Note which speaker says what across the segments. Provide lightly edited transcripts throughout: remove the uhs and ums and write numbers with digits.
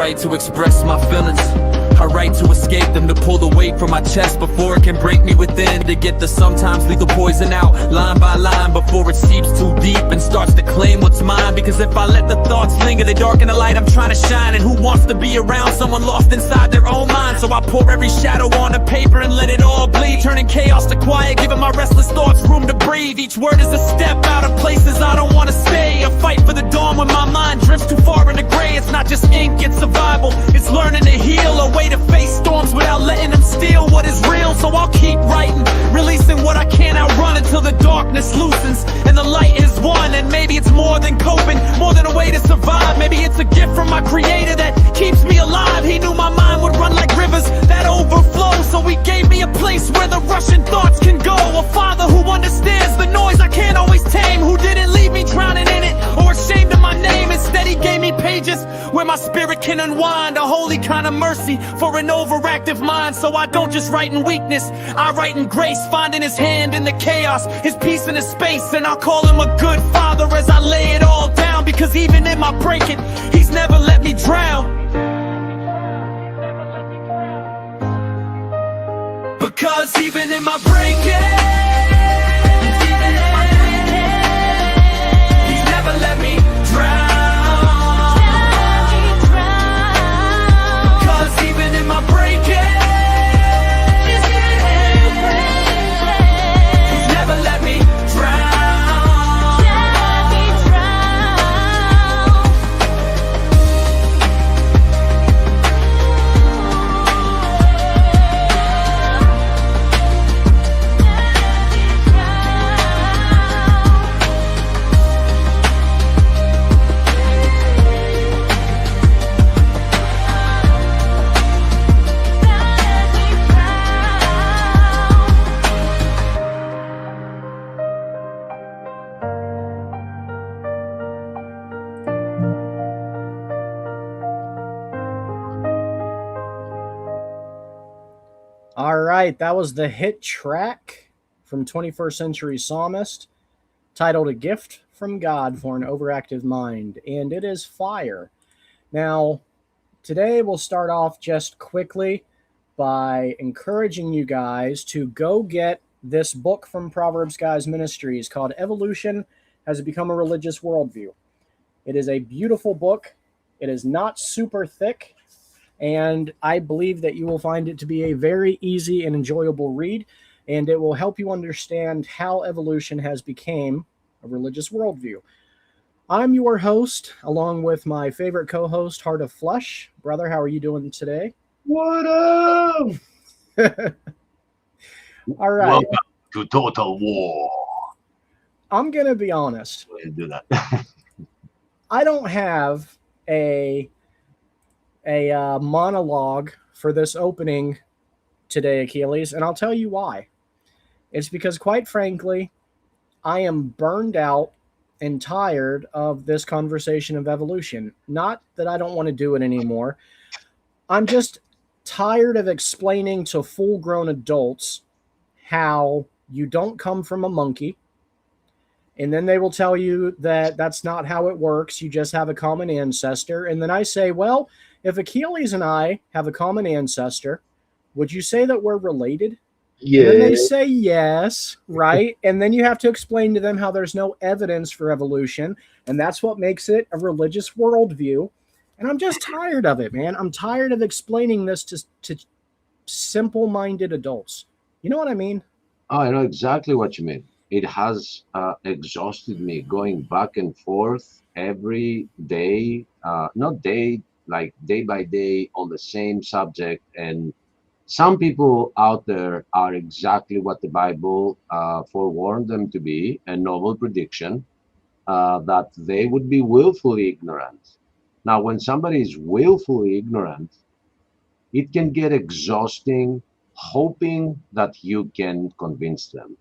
Speaker 1: right to express my feelings, a right to escape them, to pull the weight from my chest before it can break me within, to get the sometimes lethal poison out, line by line, before it seeps too deep and starts to claim what's mine. Because if I let the thoughts linger, they darken the light I'm trying to shine. And who wants to be around someone lost inside their own mind? So I pour every shadow on the paper and let it all bleed, turning chaos to quiet, giving my restless thoughts room to breathe. Each word is a step out of places I don't want to stay, a fight for the dawn when my mind drifts too far into gray. It's not just ink, it's survival, it's learning to heal, a way to face storms without letting them steal what is real. So I'll keep writing, releasing what I can't outrun until the darkness loosens and the light is won. And maybe it's more than coping, more than a way to survive. Maybe it's a gift from my creator that keeps me alive. He knew my mind would run like rivers that overflow, so he gave me a place where the rushing thoughts can go. A father who understands the noise I can't always tame, who didn't leave me drowning in it or ashamed of my name. Instead he gave me pages where my spirit can unwind, a holy kind of mercy for an overactive mind. So I don't just write in weakness, I write in grace, finding his hand in the chaos, his peace in his space. And I'll call him a good father as I lay it all down, because even in my breaking, he's never let me drown. Because even in my breaking, he's never let me drown. Because even in my breaking, he's never let me drown.
Speaker 2: All right, that was the hit track from 21st Century Psalmist, titled A Gift from God for an Overactive Mind, and it is fire. Now, today we'll start off just quickly by encouraging you guys to go get this book from Proverbs Guys Ministries called Evolution Has Become a Religious Worldview. It is a beautiful book. It is not super thick, and I believe that you will find it to be a very easy and enjoyable read, and it will help you understand how evolution has become a religious worldview. I'm your host, along with my favorite co-host, Heart of Flesh. Brother, how are you doing today?
Speaker 3: What up?
Speaker 2: All right.
Speaker 3: Welcome to Total War.
Speaker 2: I'm going to be honest.
Speaker 3: Do that.
Speaker 2: I don't have a monologue for this opening today, Achilles, and I'll tell you why. It's because, quite frankly, I am burned out and tired of this conversation of evolution. Not that I don't want to do it anymore. I'm just tired of explaining to full-grown adults how you don't come from a monkey, and then they will tell you that that's not how it works. You just have a common ancestor. And then I say, well, if Achilles and I have a common ancestor, would you say that we're related?
Speaker 3: Yeah.
Speaker 2: And then they say yes, right? And then you have to explain to them how there's no evidence for evolution, and that's what makes it a religious worldview. And I'm just tired of it, man. I'm tired of explaining this to simple-minded adults. You know what I mean?
Speaker 3: Oh, I know exactly what you mean. It has exhausted me going back and forth every day, not day, like day by day on the same subject. And some people out there are exactly what the Bible forewarned them to be, a noble prediction, that they would be willfully ignorant. Now, when somebody is willfully ignorant, it can get exhausting hoping that you can convince them,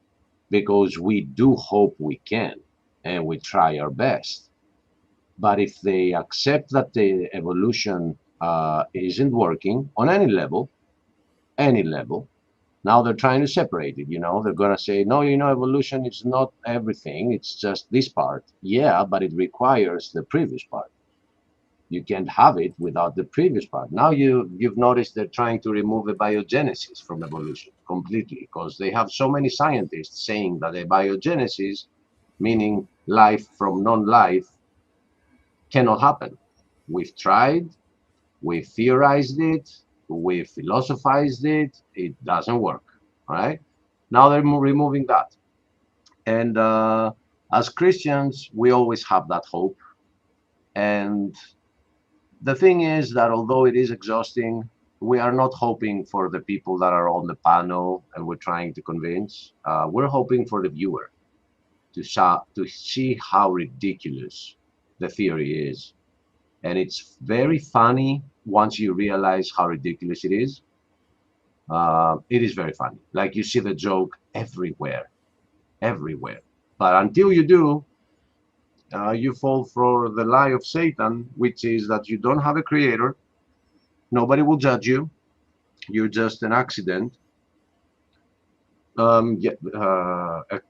Speaker 3: because we do hope we can, and we try our best. But if they accept that the evolution isn't working on any level, now they're trying to separate it. They're going to say, no, evolution is not everything. It's just this part. Yeah, but it requires the previous part. You can't have it without the previous part. Now you've noticed they're trying to remove abiogenesis from evolution completely, because they have so many scientists saying that abiogenesis, meaning life from non-life, cannot happen. We've tried, we've theorized it, we've philosophized it, it doesn't work. All right? Now they're removing that. And as Christians, we always have that hope. And the thing is that although it is exhausting, we are not hoping for the people that are on the panel and we're trying to convince. We're hoping for the viewer to see how ridiculous the theory is. And it's very funny once you realize how ridiculous it is. It is very funny. Like, you see the joke everywhere. But until you do, you fall for the lie of Satan, which is that you don't have a creator. Nobody will judge you. You're just an accident. A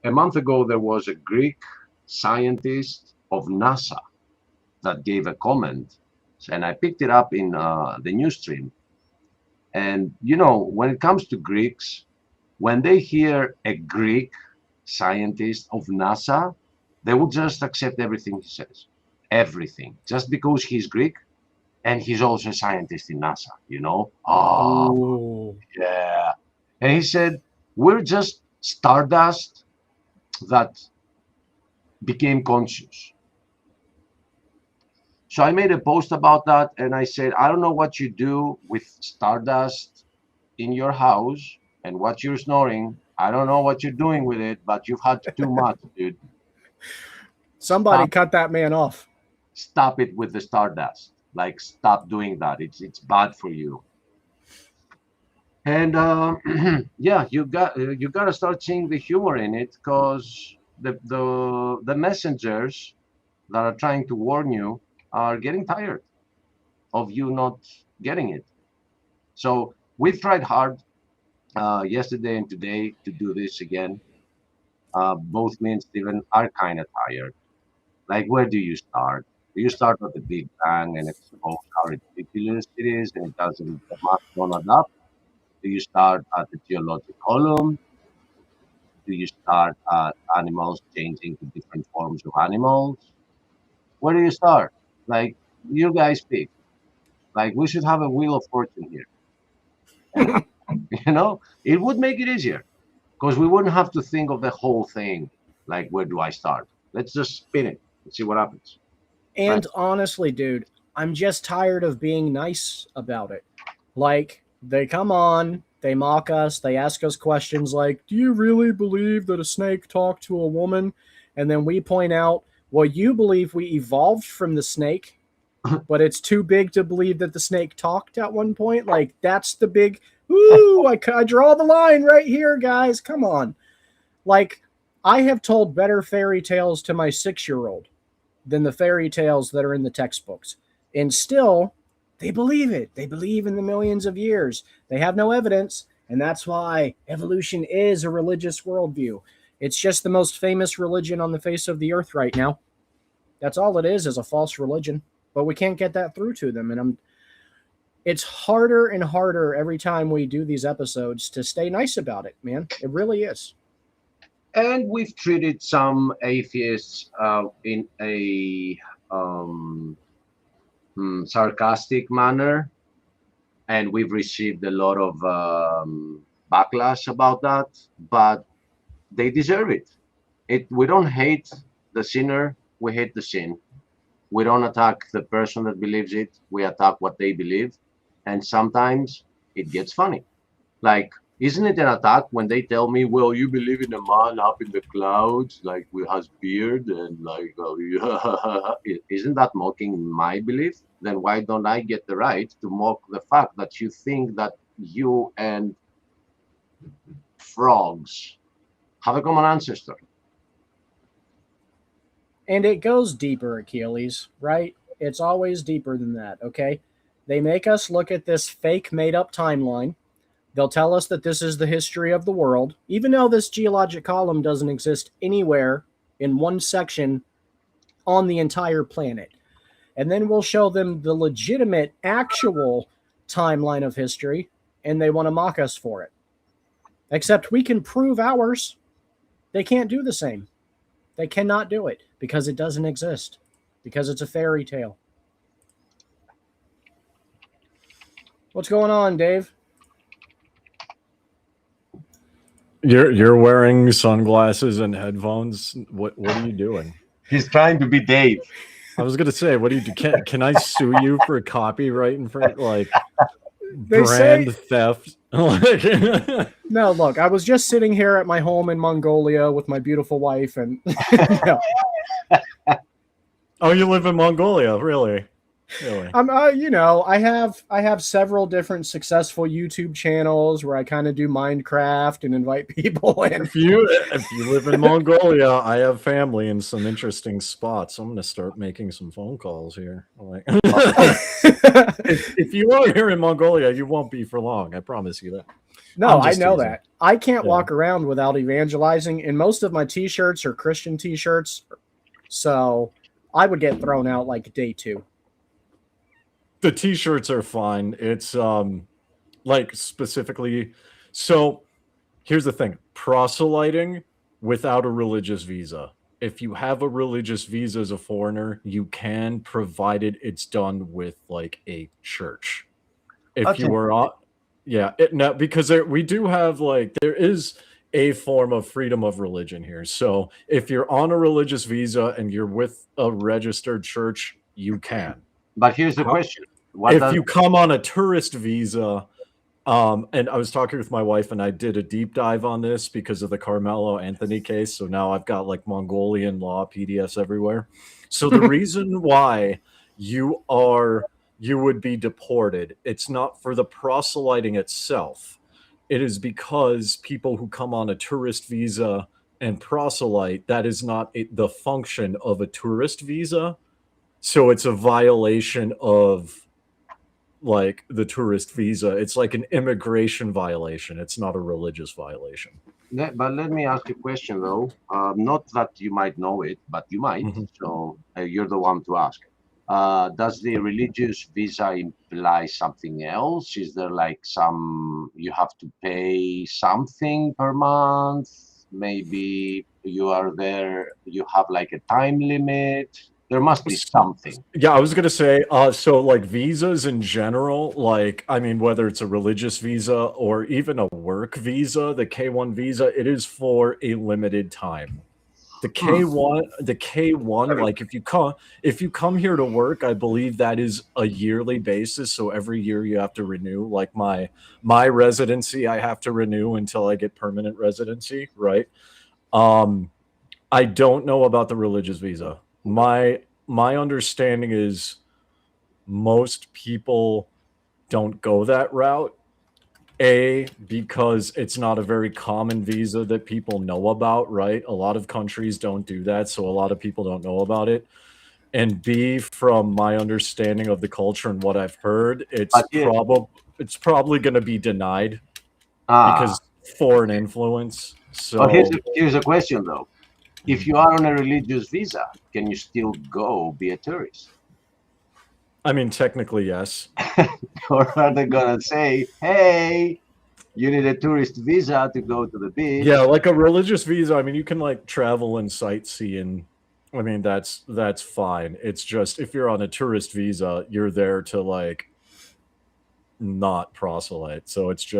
Speaker 3: month ago, there was a Greek scientist of NASA that gave a comment, and I picked it up in the news stream. And, you know, when it comes to Greeks, when they hear a Greek scientist of NASA, they will just accept everything he says. Everything. Just because he's Greek and he's also a scientist in NASA, you know? Oh, yeah. And he said, we're just stardust that became conscious. So I made a post about that, and I said, I don't know what you do with stardust in your house and what you're snoring. I don't know what you're doing with it, but you've had too much, dude.
Speaker 2: Somebody cut that man off.
Speaker 3: Stop it with the stardust. Like, stop doing that. It's bad for you. And yeah, you got to start seeing the humor in it, because the messengers that are trying to warn you are getting tired of you not getting it. So we've tried hard yesterday and today to do this again. Both me and Steven are kind of tired. Like, where do you start? Do you start with the Big Bang and expose how ridiculous it is and it doesn't, the math don't add up? Do you start at the geologic column? Do you start at animals changing to different forms of animals? Where do you start? Like, you guys pick. Like, we should have a wheel of fortune here. And, you know, it would make it easier, because we wouldn't have to think of the whole thing. Like, where do I start? Let's just spin it and see what happens.
Speaker 2: And honestly, dude, I'm just tired of being nice about it. Like, they come on, they mock us, they ask us questions like, do you really believe that a snake talked to a woman? And then we point out, well, you believe we evolved from the snake, but it's too big to believe that the snake talked at one point. Like, that's the big, ooh, I draw the line right here, guys. Come on. Like, I have told better fairy tales to my 6-year-old than the fairy tales that are in the textbooks. And still, they believe it. They believe in the millions of years. They have no evidence, and that's why evolution is a religious worldview. It's just the most famous religion on the face of the earth right now. That's all it is a false religion. But we can't get that through to them. And it's harder and harder every time we do these episodes to stay nice about it, man. It really is.
Speaker 3: And we've treated some atheists in a sarcastic manner, and we've received a lot of backlash about that, but they deserve it. We don't hate the sinner, we hate the sin. We don't attack the person that believes it, we attack what they believe. And sometimes it gets funny. Like, isn't it an attack when they tell me, well, you believe in a man up in the clouds, like, with has beard, and like, isn't that mocking my belief? Then why don't I get the right to mock the fact that you think that you and frogs have a common ancestor?
Speaker 2: And it goes deeper, Achilles, right? It's always deeper than that, okay? They make us look at this fake made-up timeline. They'll tell us that this is the history of the world, even though this geologic column doesn't exist anywhere in one section on the entire planet. and then we'll show them the legitimate, actual timeline of history, and they want to mock us for it. Except we can prove ours. They can't do the same. They cannot do it because it doesn't exist, because it's a fairy tale. What's going on, Dave?
Speaker 4: You're wearing sunglasses and headphones. What are you doing?
Speaker 3: He's trying to be Dave.
Speaker 4: I was gonna say, what do you do? Can I sue you for copyright infringement, like brand theft?
Speaker 2: No, look, I was just sitting here at my home in Mongolia with my beautiful wife, and
Speaker 4: Oh, you live in Mongolia, really? Really?
Speaker 2: I have several different successful YouTube channels where I kind of do Minecraft and invite people in.
Speaker 4: If you live in Mongolia, I have family in some interesting spots. I'm gonna start making some phone calls here. Like, if you are here in Mongolia, you won't be for long. I promise you that.
Speaker 2: No, I know that. I can't walk around without evangelizing, and most of my T-shirts are Christian T-shirts, so I would get thrown out like day 2.
Speaker 4: The T-shirts are fine. It's like specifically. So here's the thing: proselyting without a religious visa. If you have a religious visa as a foreigner, you can, provided it's done with like a church. If you are, no, because we do have there is a form of freedom of religion here. So if you're on a religious visa and you're with a registered church, you can.
Speaker 3: But here's the question.
Speaker 4: If you come on a tourist visa, and I was talking with my wife and I did a deep dive on this because of the Carmelo Anthony case. So now I've got like Mongolian law PDFs everywhere. So the reason why you would be deported, it's not for the proselyting itself. It is because people who come on a tourist visa and proselyte, that is not the function of a tourist visa. So it's a violation of like the tourist visa. It's like an immigration violation. It's not a religious violation.
Speaker 3: But let me ask you a question though. Not that you might know it, but you might. So you're the one to ask. Does the religious visa imply something else? Is there like you have to pay something per month? Maybe you are there, you have like a time limit. There must be something.
Speaker 4: Yeah, I was going to say, so like visas in general, like, I mean, whether it's a religious visa or even a work visa, the K1 visa, it is for a limited time. The K1, like if you come here to work, I believe that is a yearly basis. So every year you have to renew. Like my residency, I have to renew until I get permanent residency, right? I don't know about the religious visa. My understanding is most people don't go that route. Because it's not a very common visa that people know about, right? A lot of countries don't do that, so a lot of people don't know about it. And B, from my understanding of the culture and what I've heard, it's probably going to be denied because foreign influence. So
Speaker 3: here's a question though. If you are on a religious visa, can you still go be a tourist?
Speaker 4: I mean, technically, yes.
Speaker 3: Or are they gonna say, "Hey, you need a tourist visa to go to the beach"?
Speaker 4: Yeah, like a religious visa. I mean, you can like travel and sightsee, and I mean that's fine. It's just if you're on a tourist visa, you're there to like not proselyte. So it's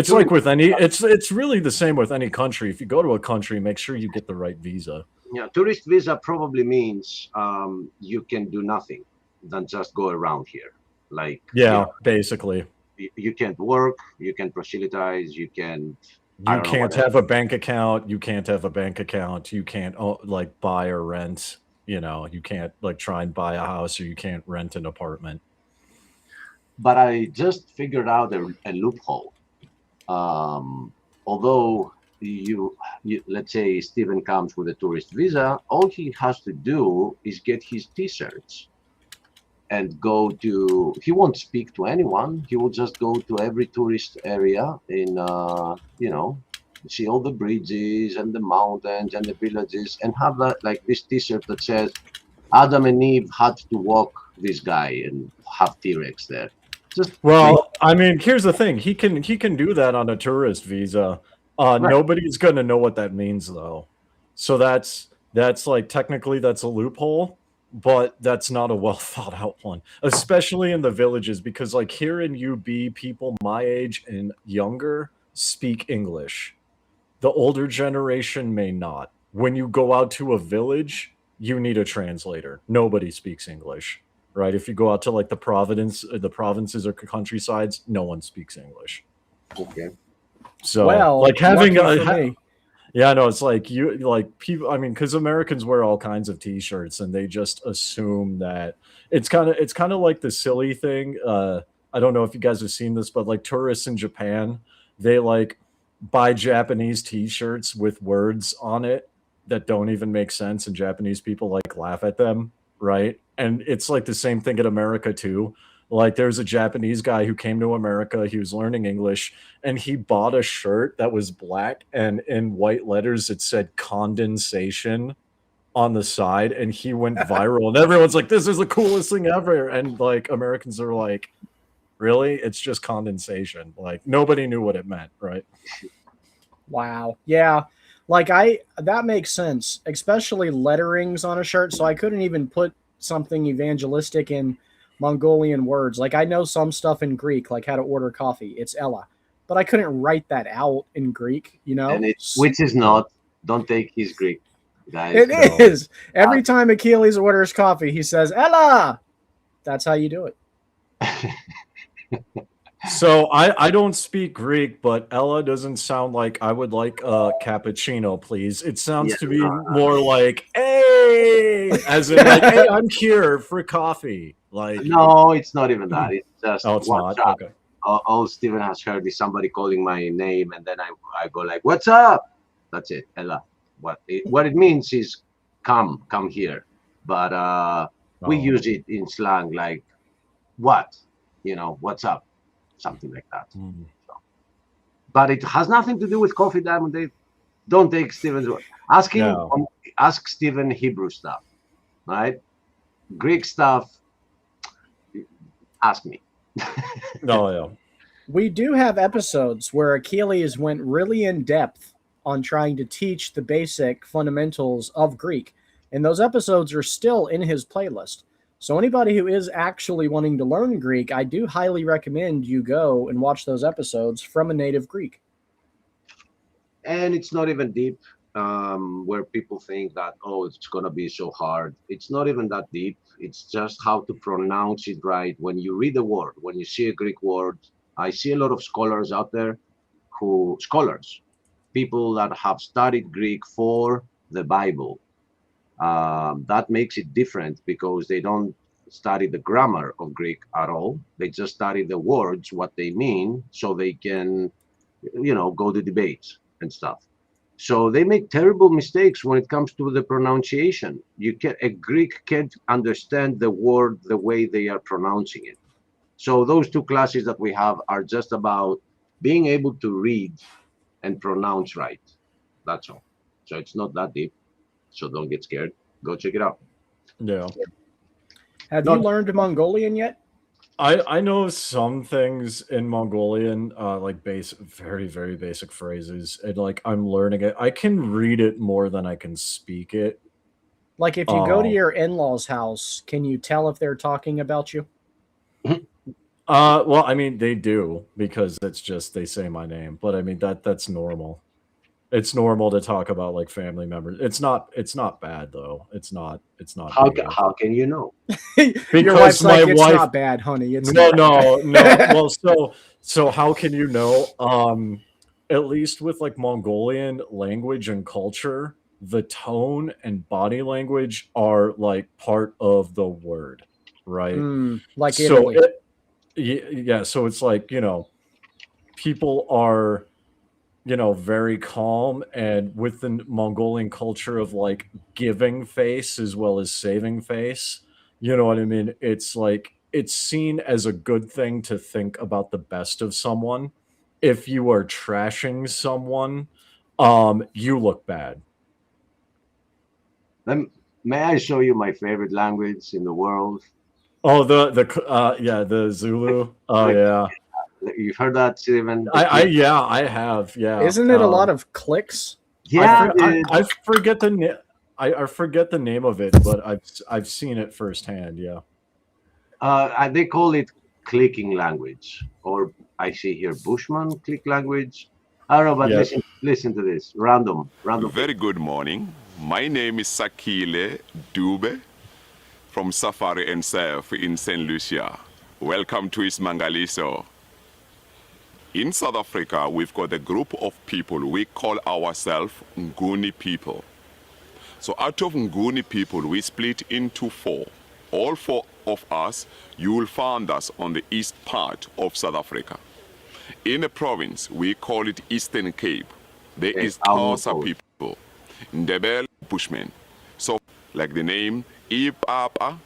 Speaker 4: like with any. It's really the same with any country. If you go to a country, make sure you get the right visa.
Speaker 3: Yeah, tourist visa probably means you can do nothing than just go around here. Like
Speaker 4: basically,
Speaker 3: you can't work, you can proselytize, you can't
Speaker 4: have a bank account. You can't have a bank account. You can't like buy or rent. You know, you can't like try and buy a house, or you can't rent an apartment.
Speaker 3: But I just figured out a loophole. Although you let's say Steven comes with a tourist visa, all he has to do is get his t-shirts and go to, he won't speak to anyone, he will just go to every tourist area in see all the bridges and the mountains and the villages and have that like this t-shirt that says, Adam and Eve had to walk this guy and have T-Rex there. Just
Speaker 4: Well, I mean, here's the thing. He can do that on a tourist visa.
Speaker 3: Right.
Speaker 4: Nobody's going to know what that means though. So that's like technically that's a loophole, but that's not a well thought out one, especially in the villages, because like here in UB, people my age and younger speak English. The older generation may not. When you go out to a village, you need a translator. Nobody speaks English, right? If you go out to like the provinces or countrysides, no one speaks English.
Speaker 3: okay.
Speaker 4: So
Speaker 2: Well,
Speaker 4: like having
Speaker 2: lucky for me.
Speaker 4: yeah, no, it's like you like people. I mean, because Americans wear all kinds of T-shirts, and they just assume that it's kind of like the silly thing. I don't know if you guys have seen this, but like tourists in Japan, they like buy Japanese T-shirts with words on it that don't even make sense, and Japanese people like laugh at them, right? And it's like the same thing in America too. Like there's a Japanese guy who came to America, he was learning English, and he bought a shirt that was black and in white letters it said condensation on the side, and he went viral and everyone's like, this is the coolest thing ever. And like Americans are like, really? It's just condensation. Like nobody knew what it meant, right?
Speaker 2: Wow. Yeah. Like that makes sense, especially letterings on a shirt. So I couldn't even put something evangelistic in Mongolian words. Like I know some stuff in Greek, like how to order coffee. It's Ella. But I couldn't write that out in Greek, you know?
Speaker 3: And which is not, don't take his Greek, guys.
Speaker 2: It is. Every time Achilles orders coffee, he says, Ella. That's how you do it.
Speaker 4: So I don't speak Greek, but Ella doesn't sound like I would like a cappuccino, please. It sounds to be more like, hey, as in like, hey, I'm here for coffee. Like
Speaker 3: No, it's not even that. It's just
Speaker 4: oh, it's
Speaker 3: what's
Speaker 4: not.
Speaker 3: up.
Speaker 4: Okay.
Speaker 3: All Steven has heard is somebody calling my name, and then I go like, "What's up?" That's it, Ella. What it means is come here, but we use it in slang like what, what's up, something like that. So, but it has nothing to do with coffee, Diamond. Don't take Steven's word. Ask Steven Hebrew stuff, right? Greek stuff. Ask me.
Speaker 4: No, yeah.
Speaker 2: We do have episodes where Achilles went really in depth on trying to teach the basic fundamentals of Greek. And those episodes are still in his playlist. So anybody who is actually wanting to learn Greek, I do highly recommend you go and watch those episodes from a native Greek.
Speaker 3: And it's not even deep, where people think that, oh, it's going to be so hard. It's not even that deep. It's just how to pronounce it right. When you read a word, when you see a Greek word, I see a lot of scholars out there people that have studied Greek for the Bible. That makes it different because they don't study the grammar of Greek at all. They just study the words, what they mean, so they can, go to debates and stuff. So they make terrible mistakes when it comes to the pronunciation. A Greek can't understand the word the way they are pronouncing it. So those two classes that we have are just about being able to read and pronounce right. That's all. So it's not that deep. So don't get scared. Go check it out.
Speaker 4: Yeah.
Speaker 2: Have you learned Mongolian yet?
Speaker 4: I know some things in Mongolian, like very, very basic phrases, and like I'm learning it. I can read it more than I can speak it.
Speaker 2: Like if you go to your in-laws' house, can you tell if they're talking about you?
Speaker 4: Well, I mean they do because it's just they say my name, but I mean that's normal. It's normal to talk about like family members. It's not bad though. It's not.
Speaker 3: How can you know?
Speaker 2: Your wife's like, it's not bad, honey. It's
Speaker 4: no. Well, so how can you know? At least with like Mongolian language and culture, the tone and body language are like part of the word, right?
Speaker 2: Like
Speaker 4: so
Speaker 2: Italy.
Speaker 4: yeah. So it's like people are very calm, and with the Mongolian culture of like giving face as well as saving face, you know what I mean? It's like it's seen as a good thing to think about the best of someone. If you are trashing someone, you look bad.
Speaker 3: Let May I show you my favorite language in the world?
Speaker 4: Oh, the Zulu. Oh yeah.
Speaker 3: You've heard that, Steven?
Speaker 4: I have. Yeah.
Speaker 2: Isn't it a lot of clicks?
Speaker 3: Yeah, dude.
Speaker 4: I forget the name. I forget the name of it, but I've seen it firsthand. Yeah.
Speaker 3: They call it clicking language, or I see here Bushman click language. I don't know, but
Speaker 4: Yeah.
Speaker 3: listen to this. Random.
Speaker 5: Very good morning. My name is Sakile Dube from Safari and Surf in St. Lucia. Welcome to Ismangaliso. In South Africa, we've got a group of people we call ourselves Nguni people. So out of Nguni people, we split into four. All four of us, you will find us on the east part of South Africa. In a province, we call it Eastern Cape. There is Xhosa people, Ndebele Bushmen. So, like the name, Ipapa,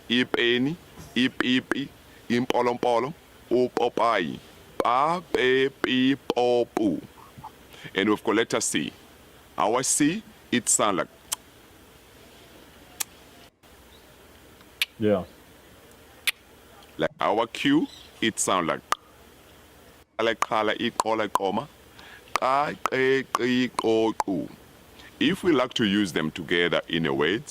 Speaker 5: Ipeni, Ipipi, Impolompolo, Upopai, Pa, Pe, Pi, Popu. And we've got letter C. Our C, it sounds like.
Speaker 4: Yeah.
Speaker 5: Like our Q, it sounds like. If we like to use them together in a word,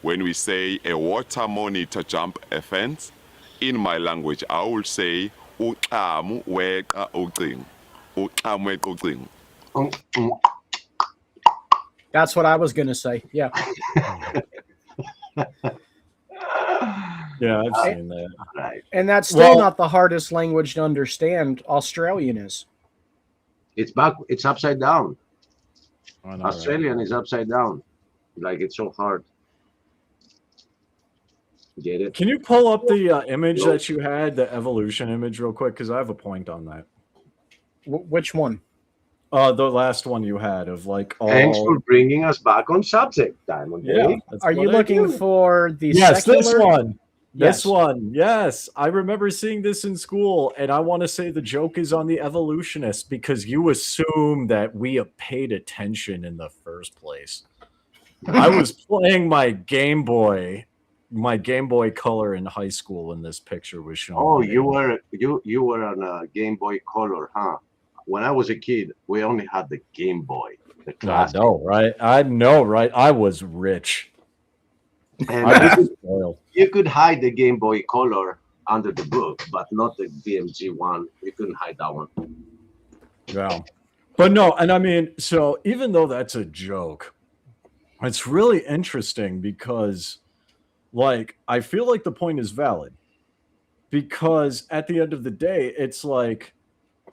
Speaker 5: when we say a water monitor jump a fence, in my language I will say uxamu weqa ucing. Uxamu weqa ucing.
Speaker 2: That's what I was going to say. Yeah.
Speaker 4: Yeah, I've seen that.
Speaker 3: Right.
Speaker 2: And that's still not the hardest language to understand. Australian is.
Speaker 3: It's upside down.
Speaker 4: I know,
Speaker 3: Australian is upside down. Like, it's so hard. Get it?
Speaker 4: Can you pull up the image that you had, the evolution image, real quick? Because I have a point on that.
Speaker 2: Which one?
Speaker 4: The last one you had of like all.
Speaker 3: Thanks for bringing us back on subject, Diamond.
Speaker 4: Yeah.
Speaker 2: Are you looking for the
Speaker 4: Yes,
Speaker 2: secular?
Speaker 4: this one.
Speaker 2: Yes.
Speaker 4: This one. Yes. I remember seeing this in school, and I want to say the joke is on the evolutionists because you assume that we have paid attention in the first place. I was playing my Game Boy Color in high school when this picture was shown.
Speaker 3: Oh, you were on a Game Boy Color, huh? When I was a kid, we only had the Game Boy. The classic.
Speaker 4: I know, right? I was rich.
Speaker 3: And you could hide the Game Boy Color under the book, but not the BMG one. You couldn't hide that one.
Speaker 4: Yeah. But no, and I mean, so even though that's a joke, it's really interesting because, like, I feel like the point is valid. Because at the end of the day, it's like,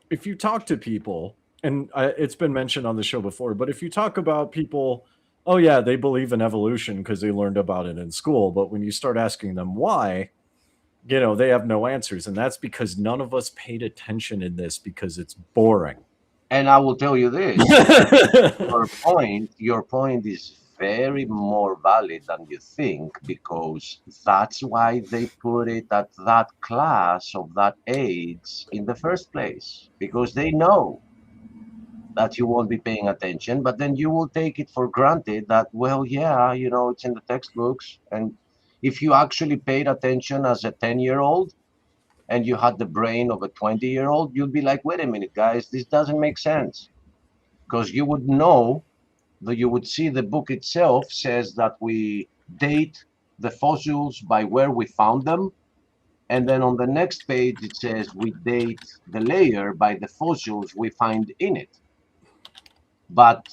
Speaker 4: if you talk to people, and it's been mentioned on the show before, but if you talk about people, oh yeah, they believe in evolution because they learned about it in school. But when you start asking them why, you know, they have no answers. And that's because none of us paid attention in this because it's boring.
Speaker 3: And I will tell you this, your point is very more valid than you think, because that's why they put it at that class of that age in the first place, because they know that you won't be paying attention, but then you will take it for granted that, well, yeah, you know, it's in the textbooks. And if you actually paid attention as a 10-year-old and you had the brain of a 20-year-old, you'd be like, wait a minute, guys, this doesn't make sense. Because you would know that you would see the book itself says that we date the fossils by where we found them. And then on the next page, it says we date the layer by the fossils we find in it. But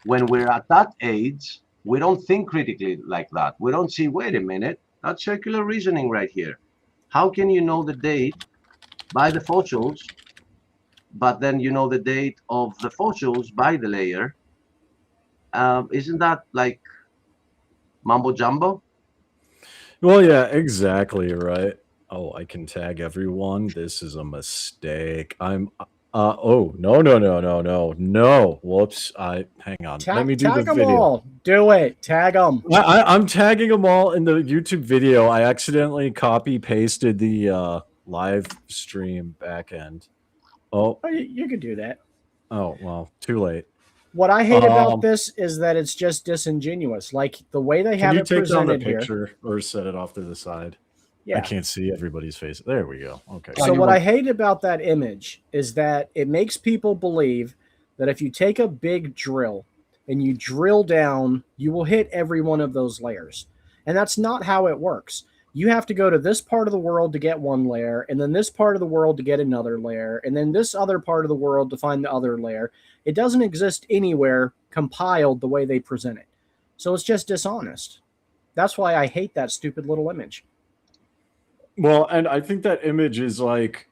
Speaker 3: when we're at that age, we don't think critically like that. We don't see, wait a minute, that's circular reasoning right here. How can you know the date by the fossils, but then you know the date of the fossils by the layer? Isn't that like mumbo jumbo?
Speaker 4: Well, yeah, exactly right. Oh, I can tag everyone. This is a mistake. I'm oh, no. Whoops. Hang on. Let me do the
Speaker 2: tag them
Speaker 4: video.
Speaker 2: all. Do it. Tag them.
Speaker 4: I'm tagging them all in the YouTube video. I accidentally copy pasted the live stream back end. Oh,
Speaker 2: You could do that.
Speaker 4: oh, well, too late.
Speaker 2: What I hate about
Speaker 4: Um,
Speaker 2: this is that it's just disingenuous. Like the way they
Speaker 4: Can
Speaker 2: have
Speaker 4: you
Speaker 2: it
Speaker 4: take down the
Speaker 2: presented here.
Speaker 4: picture or set it off to the side? I
Speaker 2: Yeah.
Speaker 4: can't see everybody's face. There we go. Okay.
Speaker 2: So what I hate about that image is that it makes people believe that if you take a big drill and you drill down, you will hit every one of those layers. And that's not how it works. You have to go to this part of the world to get one layer, and then this part of the world to get another layer, and then this other part of the world to find the other layer. It doesn't exist anywhere compiled the way they present it. So it's just dishonest. That's why I hate that stupid little image.
Speaker 4: Well, and I think that image is like,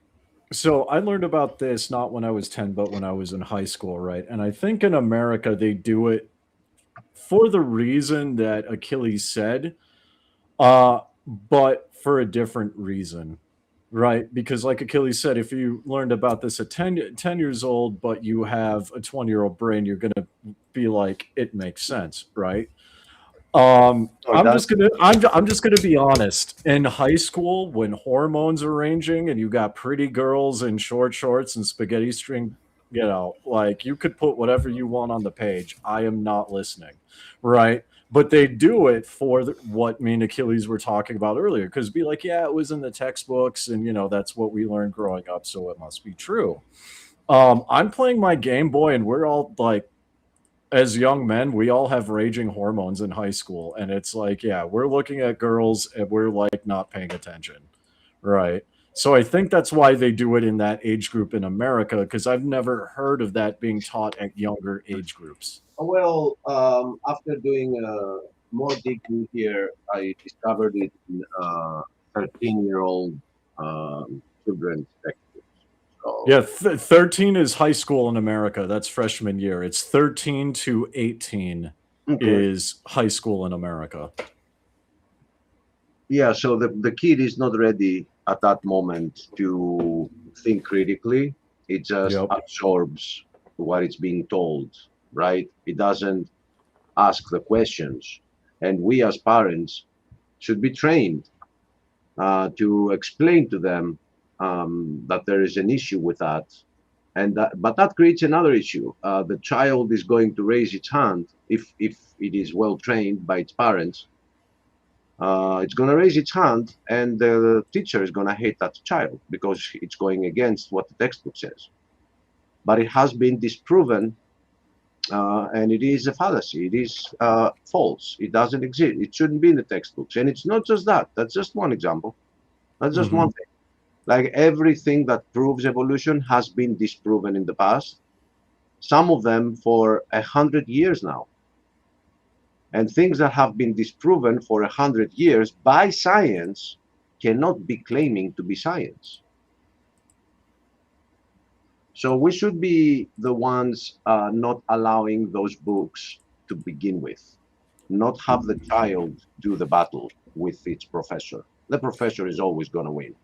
Speaker 4: so I learned about this not when I was 10, but when I was in high school, right? And I think in America, they do it for the reason that Achilles said, but for a different reason, right? Because like Achilles said, if you learned about this at 10 years old, but you have a 20-year-old brain, you're going to be like, it makes sense, right? I'm just gonna be honest. In high school, when hormones are ranging and you got pretty girls in short shorts and spaghetti string, like you could put whatever you want on the page. I am not listening, right? But they do it for what me and Achilles were talking about earlier, because be like, yeah, it was in the textbooks, and that's what we learned growing up, so it must be true. I'm playing my Game Boy, and we're all like, as young men, we all have raging hormones in high school. And it's like, yeah, we're looking at girls and we're like not paying attention. Right. So I think that's why they do it in that age group in America, because I've never heard of that being taught at younger age groups.
Speaker 3: Well, after doing more digging here, I discovered it in 13-year-old children's textbooks. So,
Speaker 4: Yeah, 13 is high school in America. That's freshman year. It's 13 to 18 is high school in America.
Speaker 3: Yeah, so the kid is not ready at that moment to think critically. It just absorbs what it's being told, right? It doesn't ask the questions. And we as parents should be trained to explain to them that there is an issue with that. But that creates another issue. The child is going to raise its hand if it is well trained by its parents. It's going to raise its hand, and the teacher is going to hate that child because it's going against what the textbook says. But it has been disproven, and it is a fallacy. It is false. It doesn't exist. It shouldn't be in the textbooks. And it's not just that. That's just one example. That's just one thing. Like everything that proves evolution has been disproven in the past, some of them for 100 years now. And things that have been disproven for 100 years by science cannot be claiming to be science. So we should be the ones not allowing those books to begin with, not have the child do the battle with its professor. The professor is always going to win.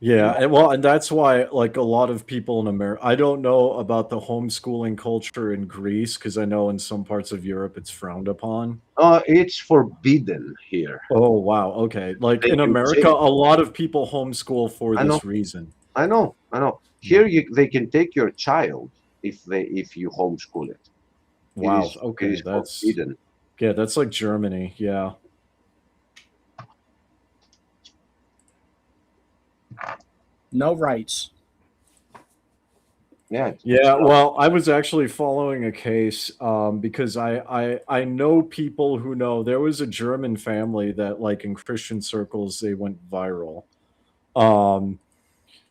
Speaker 4: Yeah, and that's why, like, a lot of people in America, I don't know about the homeschooling culture in Greece, because I know in some parts of Europe it's frowned upon.
Speaker 3: It's forbidden here.
Speaker 4: Oh, wow. Okay. Like in America, a lot of people homeschool for this reason.
Speaker 3: I know. Here, they can take your child if you homeschool it.
Speaker 4: Wow. Okay, that's
Speaker 3: forbidden.
Speaker 4: Yeah, that's like Germany. Yeah.
Speaker 2: No rights.
Speaker 3: Yeah.
Speaker 4: Well, I was actually following a case because I know people who know there was a German family that, like, in Christian circles, they went viral.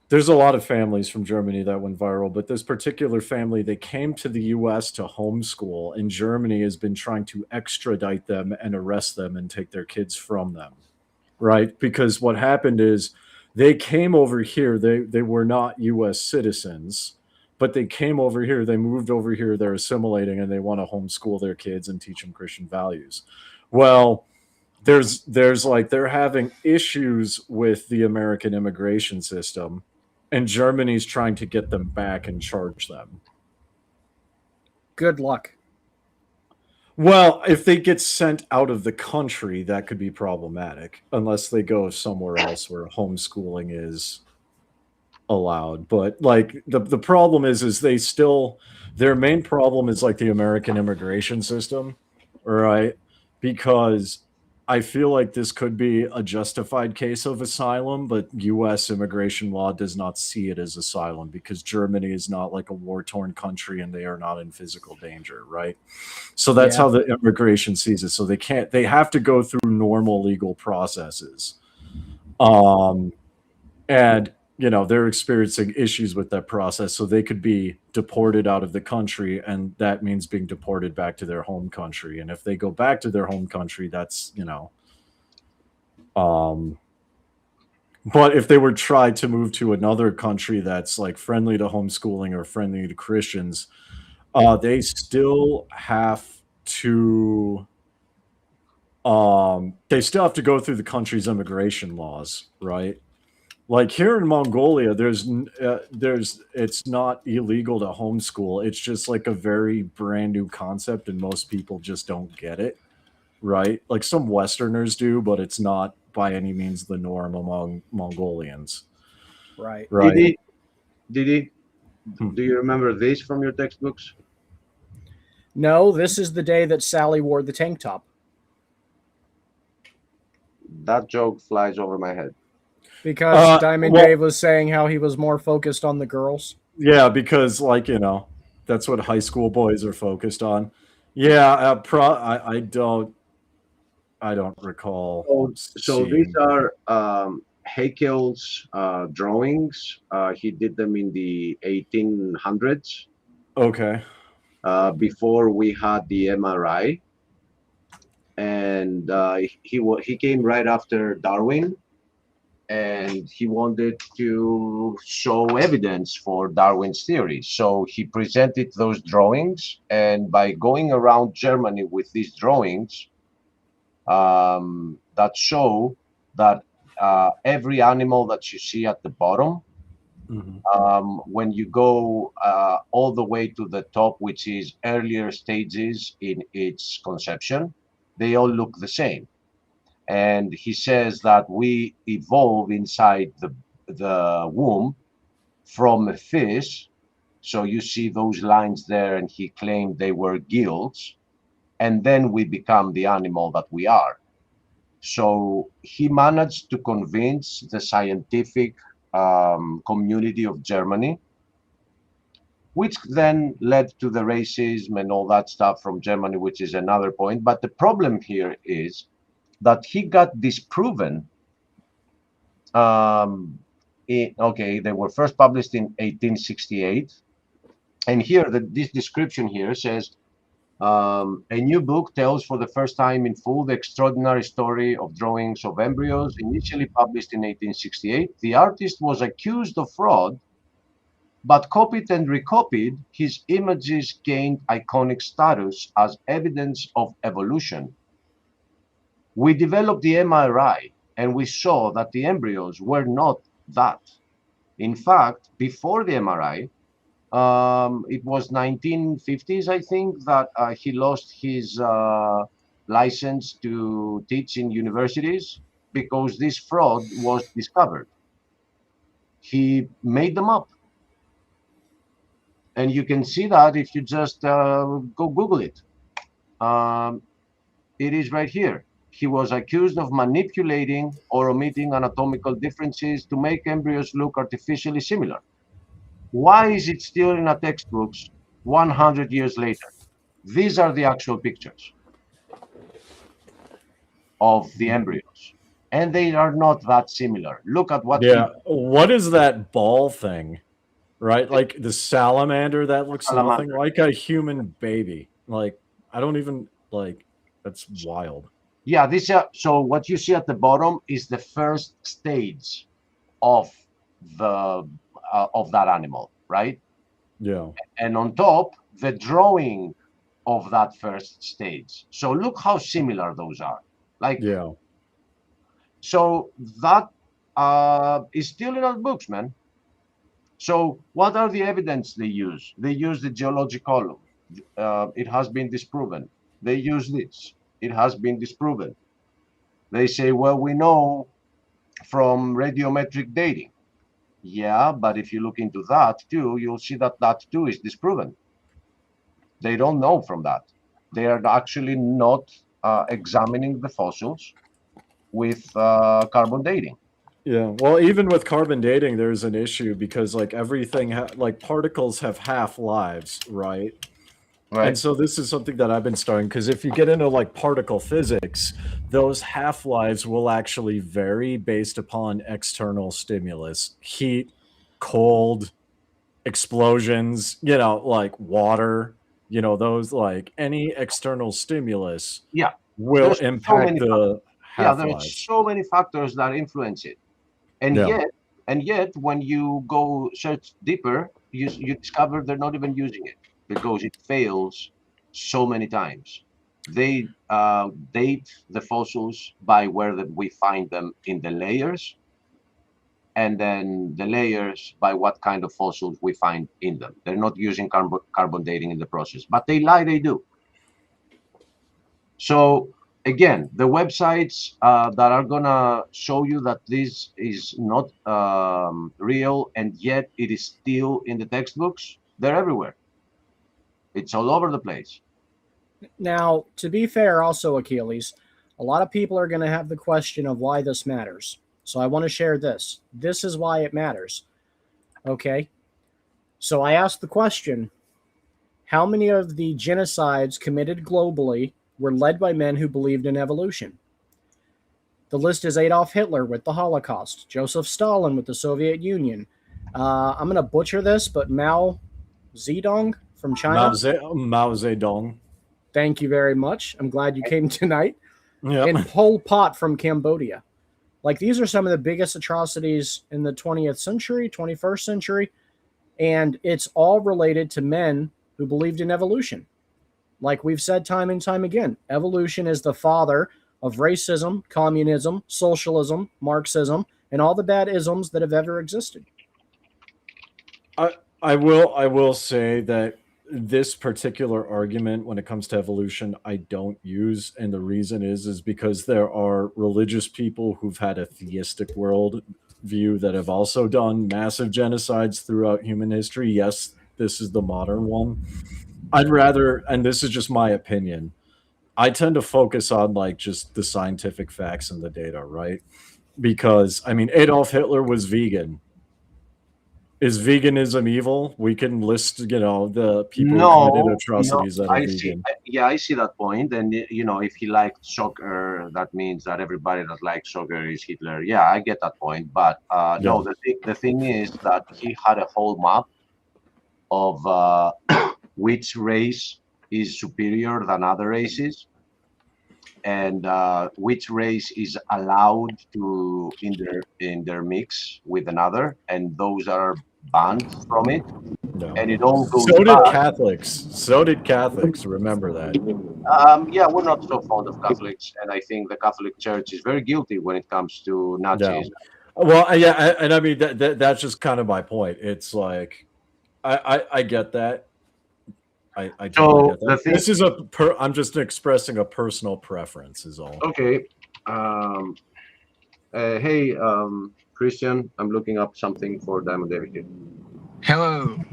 Speaker 4: There's a lot of families from Germany that went viral, but this particular family, they came to the US to homeschool, and Germany has been trying to extradite them and arrest them and take their kids from them, right? Because what happened is they came over here. They were not US citizens, but they came over here. They moved over here. They're assimilating, and they want to homeschool their kids and teach them Christian values. Well, there's like, they're having issues with the American immigration system, and Germany's trying to get them back and charge them.
Speaker 2: Good luck.
Speaker 4: Well, if they get sent out of the country, that could be problematic, unless they go somewhere else where homeschooling is allowed. But like the problem is they still, their main problem is like the American immigration system, right? Because I feel like this could be a justified case of asylum, but US immigration law does not see it as asylum because Germany is not like a war-torn country and they are not in physical danger, right? So that's
Speaker 2: Yeah.
Speaker 4: how the immigration sees it. So they have to go through normal legal processes. And they're experiencing issues with that process, so they could be deported out of the country, and that means being deported back to their home country. And if they go back to their home country, that's but if they were tried to move to another country that's like friendly to homeschooling or friendly to Christians, they still have to go through the country's immigration laws, right? Like here in Mongolia, it's not illegal to homeschool. It's just like a very brand new concept, and most people just don't get it, right? Like some Westerners do, but it's not by any means the norm among Mongolians,
Speaker 2: Right.
Speaker 4: right?
Speaker 3: Did do you remember this from your textbooks?
Speaker 2: No, this is the day that Sally wore the tank top.
Speaker 3: That joke flies over my head.
Speaker 2: Because Diamond Dave was saying how he was more focused on the girls.
Speaker 4: Yeah, because that's what high school boys are focused on. Yeah, I don't recall.
Speaker 3: So these are Haeckel's drawings. He did them in the 1800s.
Speaker 4: Okay.
Speaker 3: Before we had the MRI, and he came right after Darwin, and he wanted to show evidence for Darwin's theory. So he presented those drawings, and by going around Germany with these drawings, that show that every animal that you see at the bottom, when you go all the way to the top, which is earlier stages in its conception, they all look the same. And he says that we evolve inside the womb from a fish. So you see those lines there, and he claimed they were gills. And then we become the animal that we are. So he managed to convince the scientific community of Germany, which then led to the racism and all that stuff from Germany, which is another point. But the problem here is that he got disproven. Okay, they were first published in 1868. And here, this description here says, a new book tells for the first time in full the extraordinary story of drawings of embryos, initially published in 1868. The artist was accused of fraud, but copied and recopied, his images gained iconic status as evidence of evolution. We developed the MRI, and we saw that the embryos were not that. In fact, before the MRI, it was 1950s, I think, that he lost his license to teach in universities because this fraud was discovered. He made them up. And you can see that if you just go Google it. It is right here. He was accused of manipulating or omitting anatomical differences to make embryos look artificially similar. Why is it still in our textbooks 100 years later? These are the actual pictures of the embryos, and they are not that similar. Look at what.
Speaker 4: Yeah, what is that ball thing? Right, like the salamander that looks nothing like a human baby. Like I don't even like. That's wild.
Speaker 3: Yeah, this. So what you see at the bottom is the first stage of that animal, right?
Speaker 4: Yeah.
Speaker 3: And on top, the drawing of that first stage. So look how similar those are. Like,
Speaker 4: yeah.
Speaker 3: So that is still in our books, man. So what are the evidence they use? They use the geologic column. It has been disproven. They use this. It has been disproven. They say, well, we know from radiometric dating. Yeah, but if you look into that too, you'll see that that too is disproven. They don't know from that. They are actually not examining the fossils with carbon dating.
Speaker 4: Yeah, well, even with carbon dating, there's an issue because like everything, like particles have half-lives, right?
Speaker 3: Right.
Speaker 4: And so this is something that I've been studying because if you get into like particle physics, those half-lives will actually vary based upon external stimulus, heat, cold, explosions, like water, those like any external stimulus
Speaker 3: Yeah.
Speaker 4: will
Speaker 3: There's so
Speaker 4: impact
Speaker 3: many.
Speaker 4: the
Speaker 3: Yeah, there are
Speaker 4: half-lives.
Speaker 3: so many factors that influence it, and
Speaker 4: Yeah.
Speaker 3: yet, when you go search deeper, you discover they're not even using it because it fails so many times. They date the fossils by where we find them in the layers, and then the layers by what kind of fossils we find in them. They're not using carbon dating in the process, but they lie, they do. So again, the websites that are gonna show you that this is not real and yet it is still in the textbooks, they're everywhere. It's all over the place.
Speaker 2: Now, to be fair, also, Achilles, a lot of people are going to have the question of why this matters. So I want to share this. This is why it matters. Okay. So I asked the question, how many of the genocides committed globally were led by men who believed in evolution? The list is Adolf Hitler with the Holocaust, Joseph Stalin with the Soviet Union. I'm going to butcher this, but Mao Zedong from China.
Speaker 4: Mao Zedong.
Speaker 2: Thank you very much. I'm glad you came tonight.
Speaker 4: Yep.
Speaker 2: And Pol Pot from Cambodia. Like, these are some of the biggest atrocities in the 20th century, 21st century, and it's all related to men who believed in evolution. Like we've said time and time again, evolution is the father of racism, communism, socialism, Marxism, and all the bad isms that have ever existed.
Speaker 4: I will say that this particular argument when it comes to evolution I don't use, and the reason is because there are religious people who've had a theistic world view that have also done massive genocides throughout human history. Yes, this is the modern one. I'd rather, and this is just my opinion, I tend to focus on like just the scientific facts and the data, right? Because I mean, Adolf Hitler was vegan. Is veganism evil? We can list, the people who committed atrocities that are
Speaker 3: I see.
Speaker 4: vegan.
Speaker 3: Yeah, I see that point. And if he liked soccer, that means that everybody that likes soccer is Hitler. Yeah, I get that point. But no, the thing is that he had a whole map of which race is superior than other races, and which race is allowed to intermix with another, and those that are banned from it.
Speaker 4: No.
Speaker 3: And it all goes
Speaker 4: So did
Speaker 3: back.
Speaker 4: Catholics. So did Catholics. Remember that.
Speaker 3: Yeah, we're not so fond of Catholics, and I think the Catholic Church is very guilty when it comes to Nazis.
Speaker 4: Well, yeah, and I mean that's just kind of my point. It's like I get that. I totally get that. This is I'm just expressing a personal preference, is all.
Speaker 3: Okay. Hey, Christian, I'm looking up something for Diamond David here.
Speaker 6: Hello.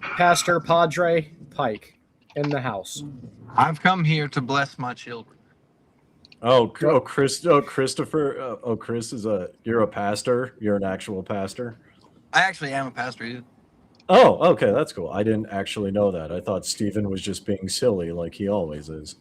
Speaker 2: Pastor Padre Pike in the house.
Speaker 6: I've come here to bless my children.
Speaker 4: Christopher. Chris you're a pastor. You're an actual pastor.
Speaker 6: I actually am a pastor. Yeah.
Speaker 4: Oh, okay, that's cool. I didn't actually know that. I thought Stephen was just being silly like he always is.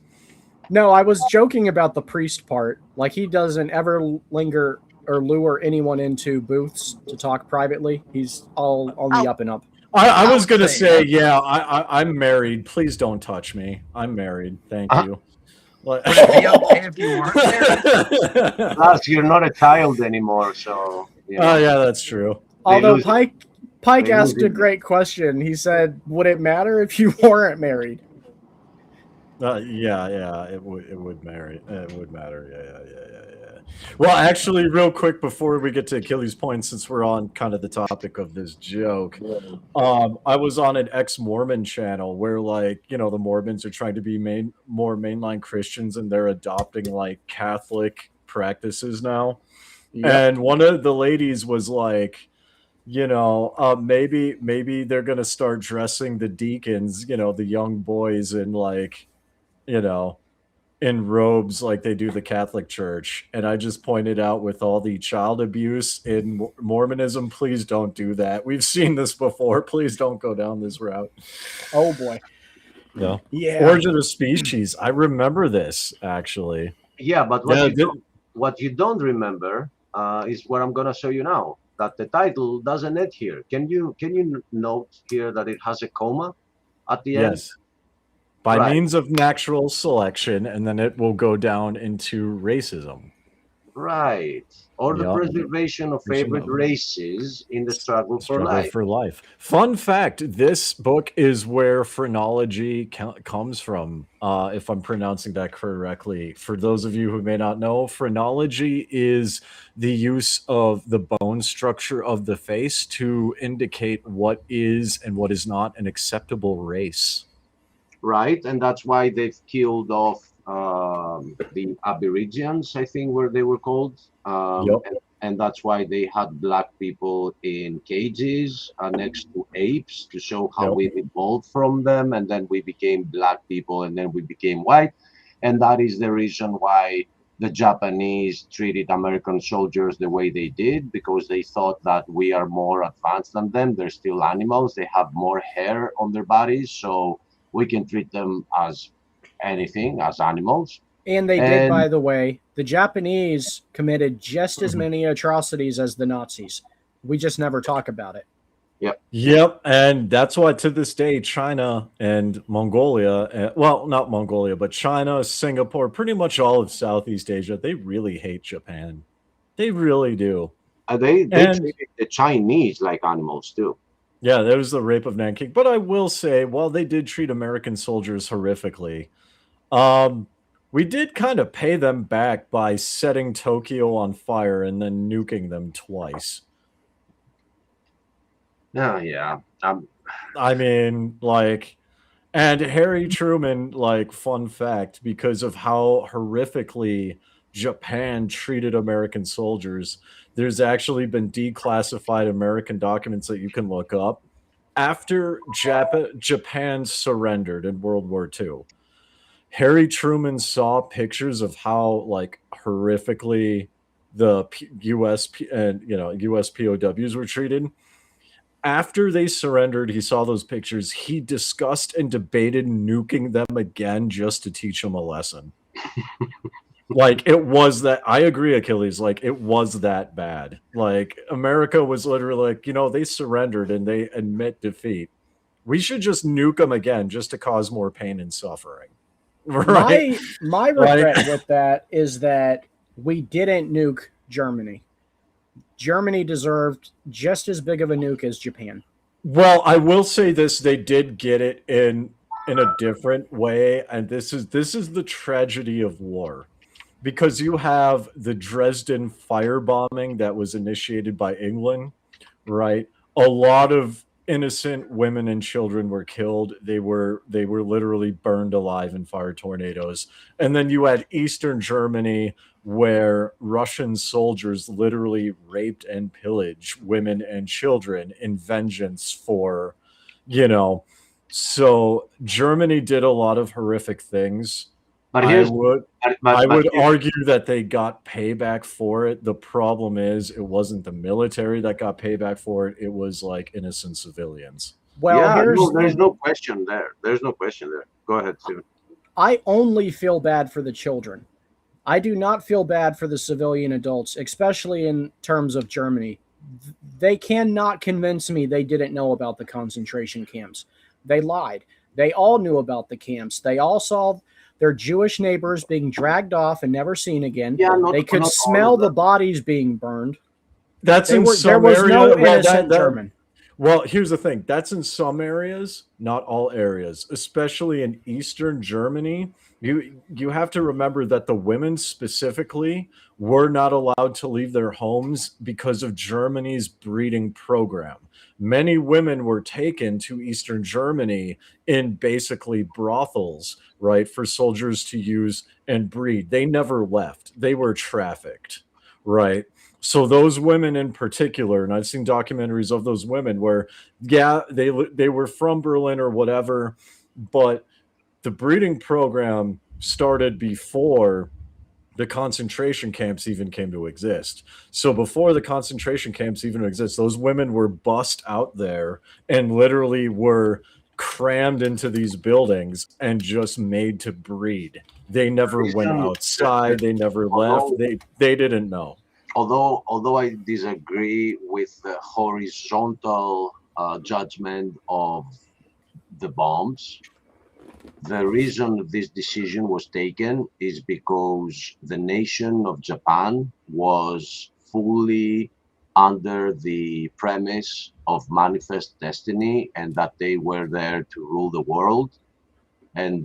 Speaker 2: No, I was joking about the priest part. Like, he doesn't ever linger or lure anyone into booths to talk privately. He's all on the up and up.
Speaker 4: I was going to say, yeah, I'm married. Please don't touch me. I'm married. Thank you.
Speaker 6: Would it be okay if you weren't married?
Speaker 3: Plus, you're not a child anymore, so...
Speaker 4: Oh, yeah, that's true.
Speaker 2: Although Pike asked a great question. He said, would it matter if you weren't married?
Speaker 4: Yeah, it would matter. It would matter. Yeah. Well, actually, real quick before we get to Achilles' point, since we're on kind of the topic of this joke, I was on an ex-Mormon channel where, like, the Mormons are trying to be more mainline Christians, and they're adopting like Catholic practices now. Yep. And one of the ladies was like, maybe they're gonna start dressing the deacons, the young boys in like, you know, in robes like they do the Catholic Church. And I just pointed out with all the child abuse in Mormonism, please don't do that. We've seen this before. Please don't go down this route.
Speaker 2: Oh boy.
Speaker 4: Yeah.
Speaker 2: Yeah.
Speaker 4: Origin of Species. I remember this actually.
Speaker 3: Yeah, but
Speaker 4: Yeah,
Speaker 3: what you don't remember is what I'm gonna show you now. That the title doesn't end here. Can you note here that it has a comma at the end?
Speaker 4: yes. By
Speaker 3: Right.
Speaker 4: means of natural selection, and then it will go down into racism.
Speaker 3: Right. Or the
Speaker 4: Yeah.
Speaker 3: preservation of favorite races in the struggle for
Speaker 4: Struggle
Speaker 3: life.
Speaker 4: for life. Fun fact, this book is where phrenology comes from, if I'm pronouncing that correctly. For those of you who may not know, phrenology is the use of the bone structure of the face to indicate what is and what is not an acceptable race.
Speaker 3: Right, and that's why they've killed off the Aborigines, I think, where they were called,
Speaker 4: Yep.
Speaker 3: and that's why they had black people in cages next to apes to show how
Speaker 4: Yep.
Speaker 3: we evolved from them, and then we became black people, and then we became white, and that is the reason why the Japanese treated American soldiers the way they did, because they thought that we are more advanced than them. They're still animals. They have more hair on their bodies, so we can treat them as anything, as animals.
Speaker 2: And they did, by the way. The Japanese committed just as many atrocities as the Nazis. We just never talk about it.
Speaker 4: Yep, and that's why to this day, China and Mongolia, well, not Mongolia, but China, Singapore, pretty much all of Southeast Asia, they really hate Japan. They really do.
Speaker 3: They treated the Chinese like animals too.
Speaker 4: Yeah, there was the rape of Nanking. But I will say, while they did treat American soldiers horrifically, we did kind of pay them back by setting Tokyo on fire and then nuking them twice.
Speaker 3: Yeah.
Speaker 4: I mean, like, and Harry Truman, like, fun fact, because of how horrifically Japan treated American soldiers, there's actually been declassified American documents that you can look up. After Japan surrendered in World War II, Harry Truman saw pictures of how, like, horrifically the U.S. and U.S. POWs were treated. After they surrendered, he saw those pictures. He discussed and debated nuking them again just to teach them a lesson. Like, it was that. I agree, Achilles. Like, it was that bad. Like, America was literally like, they surrendered and they admit defeat. We should just nuke them again just to cause more pain and suffering. Right?
Speaker 2: My regret with that is that we didn't nuke Germany. Germany deserved just as big of a nuke as Japan.
Speaker 4: Well, I will say this: they did get it in a different way, and this is the tragedy of war, because you have the Dresden firebombing that was initiated by England, right? A lot of innocent women and children were killed. They were literally burned alive in fire tornadoes. And then you had Eastern Germany, where Russian soldiers literally raped and pillaged women and children in vengeance for, so Germany did a lot of horrific things.
Speaker 3: But
Speaker 4: I would argue that they got payback for it. The problem is it wasn't the military that got payback for it. It was like innocent civilians.
Speaker 2: Well,
Speaker 3: there's no question there. There's no question there. Go ahead, Steven.
Speaker 2: I only feel bad for the children. I do not feel bad for the civilian adults, especially in terms of Germany. They cannot convince me they didn't know about the concentration camps. They lied. They all knew about the camps. They all saw their Jewish neighbors being dragged off and never seen again.
Speaker 3: Yeah,
Speaker 2: they could smell the bodies being burned.
Speaker 4: That's
Speaker 2: there was no innocent German.
Speaker 4: Well, here's the thing. That's in some areas, not all areas, especially in Eastern Germany. You have to remember that the women specifically were not allowed to leave their homes because of Germany's breeding program. Many women were taken to Eastern Germany in basically brothels, right, for soldiers to use and breed. They never left. They were trafficked, right? So those women in particular, and I've seen documentaries of those women where, yeah, they were from Berlin or whatever, but the breeding program started before the concentration camps even came to exist. So before the concentration camps even exist, those women were bussed out there and literally were crammed into these buildings and just made to breed. They never went outside. They never left. They didn't know.
Speaker 3: Although I disagree with the horizontal judgment of the bombs, the reason this decision was taken is because the nation of Japan was fully under the premise of manifest destiny and that they were there to rule the world. And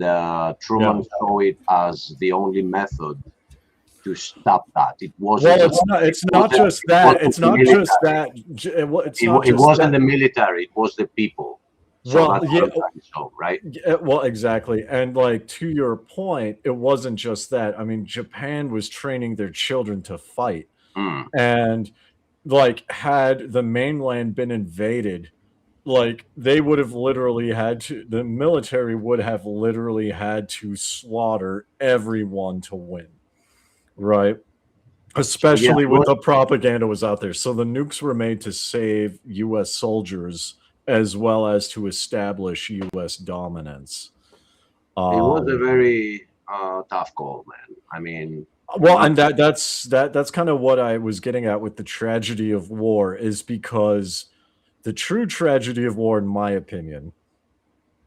Speaker 3: Truman saw it as the only method to stop that. It wasn't.
Speaker 4: Well, it's not just that. It's not just that.
Speaker 3: It wasn't the military. It was the people. So
Speaker 4: well, yeah,
Speaker 3: so, right?
Speaker 4: Well, exactly. And like to your point, it wasn't just that. I mean, Japan was training their children to fight. And like had the mainland been invaded, like they would have literally had to, the military would have literally had to slaughter everyone to win. Right? Especially with the propaganda was out there. So the nukes were made to save US soldiers as well as to establish U.S. dominance.
Speaker 3: It was a very tough call, man. I mean,
Speaker 4: well, and that's kind of what I was getting at with the tragedy of war, is because the true tragedy of war, in my opinion,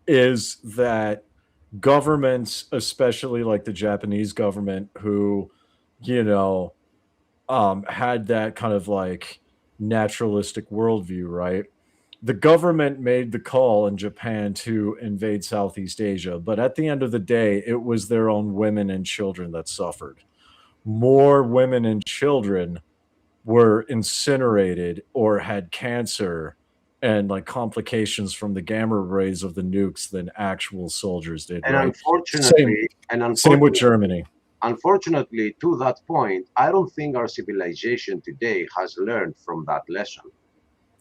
Speaker 4: is that governments, especially like the Japanese government, who, you know, had that kind of like naturalistic worldview, right? The government made the call in Japan to invade Southeast Asia, but at the end of the day, it was their own women and children that suffered. More women and children were incinerated or had cancer and like complications from the gamma rays of the nukes than actual soldiers did.
Speaker 3: And
Speaker 4: right?
Speaker 3: unfortunately,
Speaker 4: same with Germany.
Speaker 3: Unfortunately, to that point, I don't think our civilization today has learned from that lesson.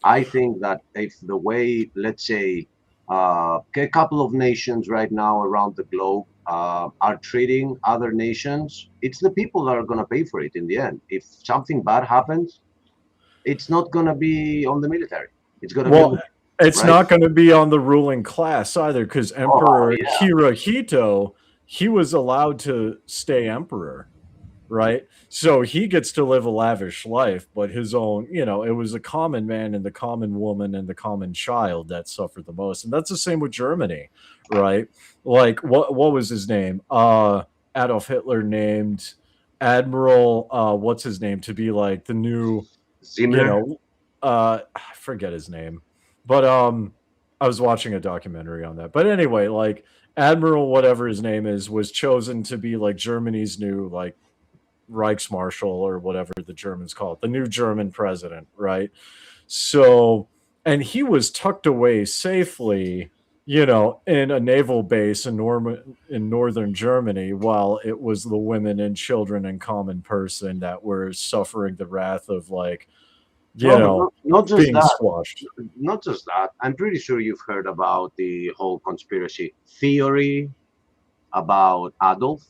Speaker 3: I think that if the way, let's say, a couple of nations right now around the globe are treating other nations, it's the people that are going to pay for it in the end. If something bad happens, it's not going to be on the military. It's going to be.
Speaker 4: It's not going to be on the ruling class either, because Emperor Hirohito, he was allowed to stay emperor. Right. So he gets to live a lavish life, but his own, you know, it was the common man and the common woman and the common child that suffered the most. And that's the same with Germany. Right. Like what was his name? Adolf Hitler named Admiral, what's his name, to be like the new,
Speaker 3: Zimmer.
Speaker 4: You know, I forget his name, but I was watching a documentary on that. But anyway, like Admiral, whatever his name is, was chosen to be like Germany's new like Reichsmarshal or whatever the Germans call it, the new German president, right? So, and he was tucked away safely, you know, in a naval base in northern Germany, while it was the women and children and common person that were suffering the wrath of like,
Speaker 3: not just
Speaker 4: being
Speaker 3: that.
Speaker 4: squashed.
Speaker 3: Not just that. I'm pretty sure you've heard about the whole conspiracy theory about Adolf,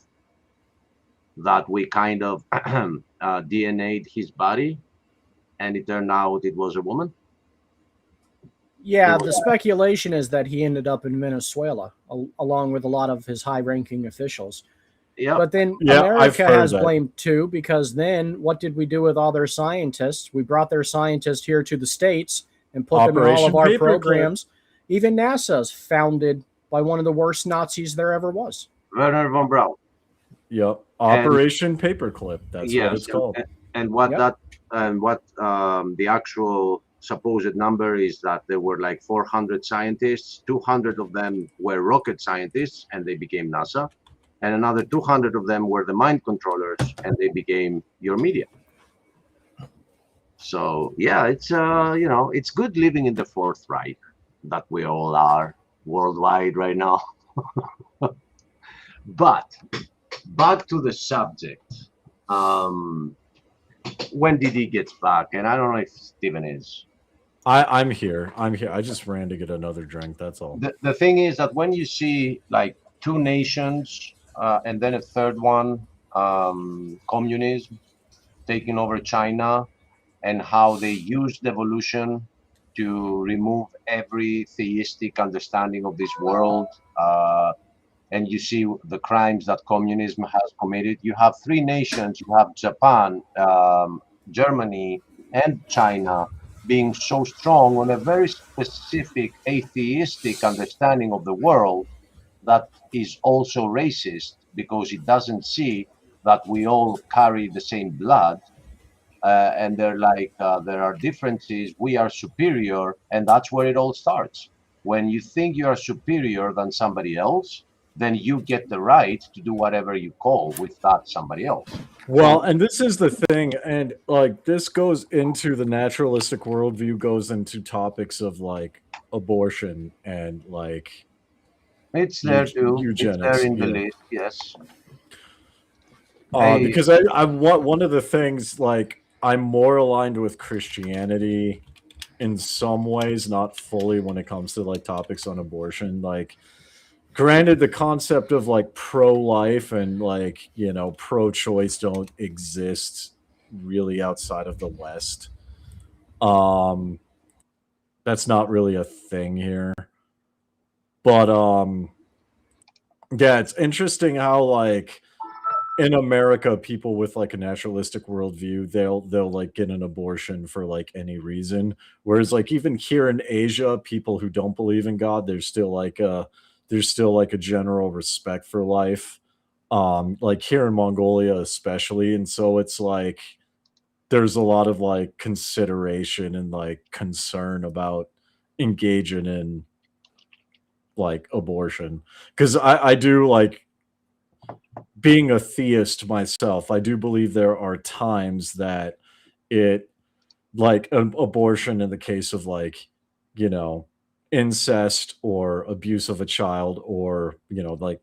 Speaker 3: that we kind of DNA'd his body, and it turned out it was a woman.
Speaker 2: Yeah, the speculation is that he ended up in Venezuela, along with a lot of his high-ranking officials.
Speaker 3: Yeah.
Speaker 2: But then America has blamed too, because then what did we do with all their scientists? We brought their scientists here to the States and put them in all of our programs. Even NASA's founded by one of the worst Nazis there ever was.
Speaker 3: Werner von Braun.
Speaker 4: Yep. Operation Paperclip. That's what it's called.
Speaker 3: And what the actual supposed number is that there were like 400 scientists. 200 of them were rocket scientists, and they became NASA. And another 200 of them were the mind controllers, and they became your media. So yeah, it's it's good living in the Fourth Reich that we all are worldwide right now. But back to the subject. when did he get back? And I don't know if Stephen is.
Speaker 4: I'm here. I'm here. I just ran to get another drink. That's all.
Speaker 3: The thing is that when you see like two nations and then a third one, communism taking over China, and how they used evolution to remove every theistic understanding of this world. And you see the crimes that communism has committed. You have three nations. You have Japan, Germany, and China being so strong on a very specific atheistic understanding of the world that is also racist because it doesn't see that we all carry the same blood. And they're like, there are differences, we are superior, and that's where it all starts. When you think you are superior than somebody else, then you get the right to do whatever you call with that somebody else.
Speaker 4: Well, and this is the thing, and like this goes into the naturalistic worldview, goes into topics of like abortion and like
Speaker 3: It's there too. It's there
Speaker 4: eugenics.
Speaker 3: in the
Speaker 4: Yeah.
Speaker 3: list, yes. Hey,
Speaker 4: Because I want one of the things, like I'm more aligned with Christianity in some ways, not fully when it comes to like topics on abortion. Like, granted, the concept of like pro-life and like, you know, pro-choice don't exist really outside of the West. That's not really a thing here. But yeah, it's interesting how like in America, people with like a naturalistic worldview, they'll like get an abortion for like any reason. Whereas like even here in Asia, people who don't believe in God, there's still like a general respect for life. Like here in Mongolia especially. And so it's like there's a lot of like consideration and like concern about engaging in like abortion. Because I do like, being a theist myself, I do believe there are times that it, like an abortion in the case of like, you know, incest or abuse of a child or, you know, like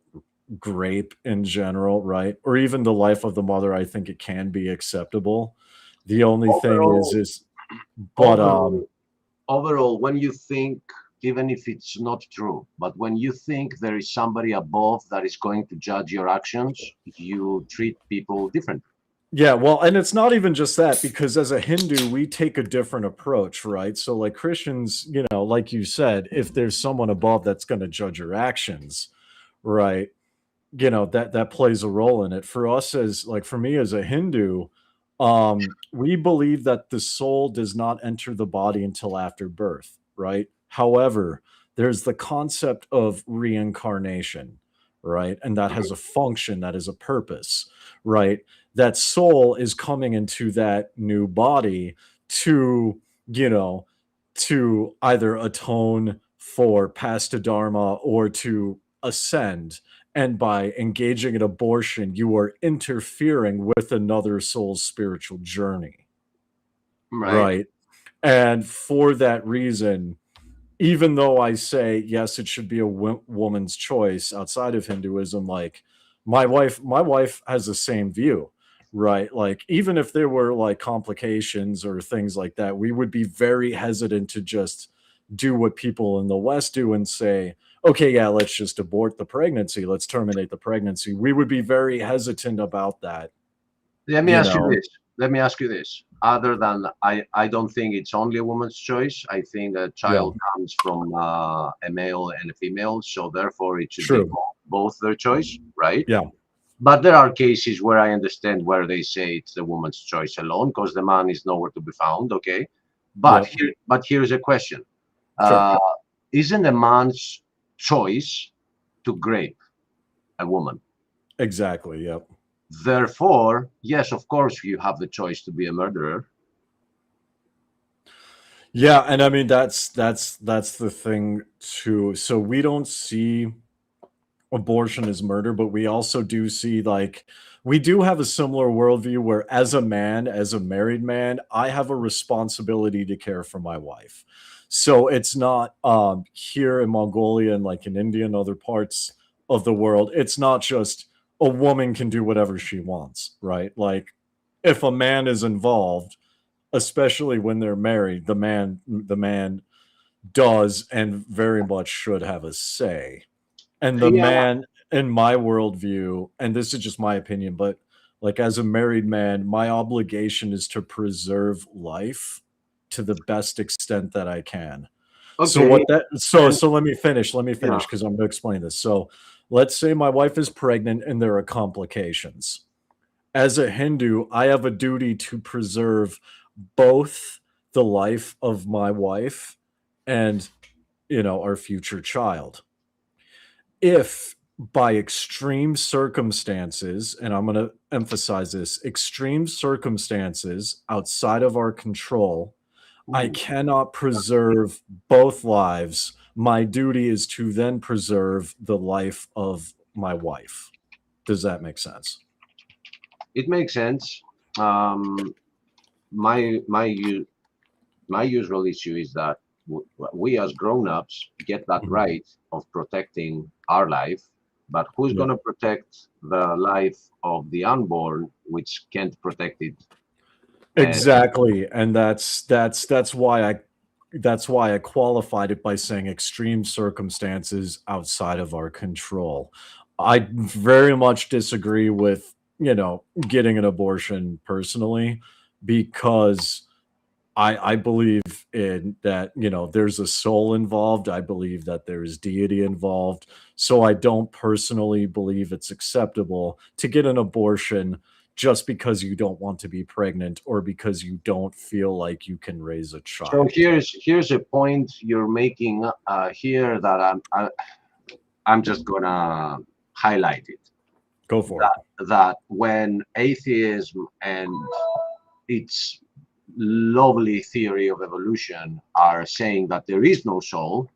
Speaker 4: grape in general, right? Or even the life of the mother, I think it can be acceptable. The only thing
Speaker 3: overall,
Speaker 4: is, but
Speaker 3: overall, when you think, even if it's not true, but when you think there is somebody above that is going to judge your actions, you treat people differently.
Speaker 4: yeah, well, and it's not even just that, because as a Hindu, we take a different approach, right? So, like Christians, you know, like you said, if there's someone above that's going to judge your actions, right? You know, that plays a role in it. For us, as like for me as a Hindu, we believe that the soul does not enter the body until after birth, right? However, there's the concept of reincarnation, right? And that has a function, that is a purpose, right? That soul is coming into that new body to, you know, to either atone for past dharma or to ascend. And by engaging in abortion, you are interfering with another soul's spiritual journey, right? And for that reason, even though I say yes, it should be a woman's choice outside of Hinduism, like my wife has the same view, right? Like even if there were like complications or things like that, we would be very hesitant to just do what people in the West do and say, okay, yeah, let's just abort the pregnancy, let's terminate the pregnancy. We would be very hesitant about that.
Speaker 3: Let me
Speaker 4: You
Speaker 3: ask you
Speaker 4: know,
Speaker 3: this. Let me ask you this. Other than I don't think it's only a woman's choice. I think a
Speaker 4: yeah,
Speaker 3: child comes from a male and a female, so therefore it should be
Speaker 4: true.
Speaker 3: both their choice, right?
Speaker 4: Yeah,
Speaker 3: But there are cases where I understand where they say it's the woman's choice alone because the man is nowhere to be found. Okay,
Speaker 4: yep,
Speaker 3: but here's a question:
Speaker 4: sure.
Speaker 3: uh, Isn't a man's choice to grape a woman?
Speaker 4: Exactly, yep.
Speaker 3: Therefore, yes, of course, you have the choice to be a murderer.
Speaker 4: Yeah, and I mean that's the thing too. So we don't see abortion as murder, but we also do see like we do have a similar worldview where as a man, as a married man, I have a responsibility to care for my wife. So it's not here in Mongolia and like in India and other parts of the world, it's not just a woman can do whatever she wants, right? Like if a man is involved, especially when they're married, the man does and very much should have a say. And the man, in my worldview, and this is just my opinion, but like as a married man, my obligation is to preserve life to the best extent that I can.
Speaker 3: Okay.
Speaker 4: So let me finish because I'm going to explain this. So let's say my wife is pregnant and there are complications. As a Hindu, I have a duty to preserve both the life of my wife and, our future child. If by extreme circumstances, and I'm going to emphasize this, extreme circumstances outside of our control, I cannot preserve both lives, my duty is to then preserve the life of my wife. Does that make sense?
Speaker 3: It makes sense. My usual issue is that we as grown-ups get that right of protecting our life, but who's going to protect the life of the unborn, which can't protect it?
Speaker 4: Exactly, and that's why I qualified it by saying extreme circumstances outside of our control. I very much disagree with getting an abortion personally, because I believe in that, there's a soul involved. I believe that there is deity involved. So I don't personally believe it's acceptable to get an abortion just because you don't want to be pregnant or because you don't feel like you can raise a child.
Speaker 3: So here's a point you're making here that I'm just gonna highlight it.
Speaker 4: Go for it.
Speaker 3: That when atheism and its lovely theory of evolution are saying that there is no soul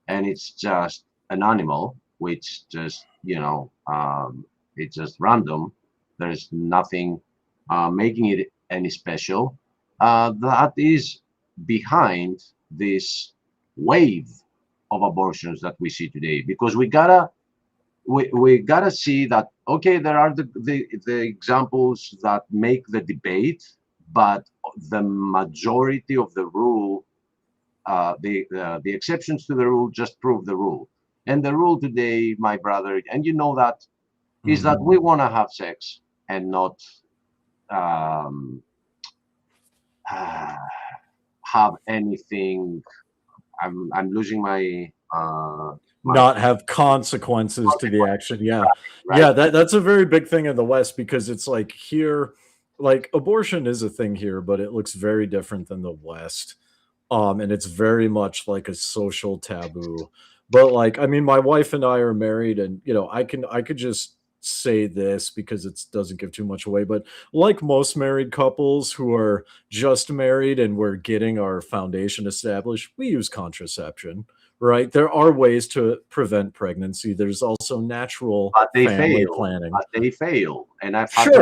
Speaker 3: and it's just an animal, which just it's just random, there's nothing making it any special, that is behind this wave of abortions that we see today. Because we gotta see that, okay, there are the examples that make the debate, but the majority of the rule, the exceptions to the rule just prove the rule. And the rule today, my brother, and that, is that we want to have sex and not have anything. I'm losing my
Speaker 4: not have consequences to the action. Yeah.
Speaker 3: Right.
Speaker 4: Yeah, that's a very big thing in the West, because it's like here, like abortion is a thing here, but it looks very different than the West. And it's very much like a social taboo. But like, I mean, my wife and I are married, and I could just say this because it doesn't give too much away, but like most married couples who are just married and we're getting our foundation established, we use contraception, right? There are ways to prevent pregnancy. There's also natural family planning.
Speaker 3: But they fail, and I've had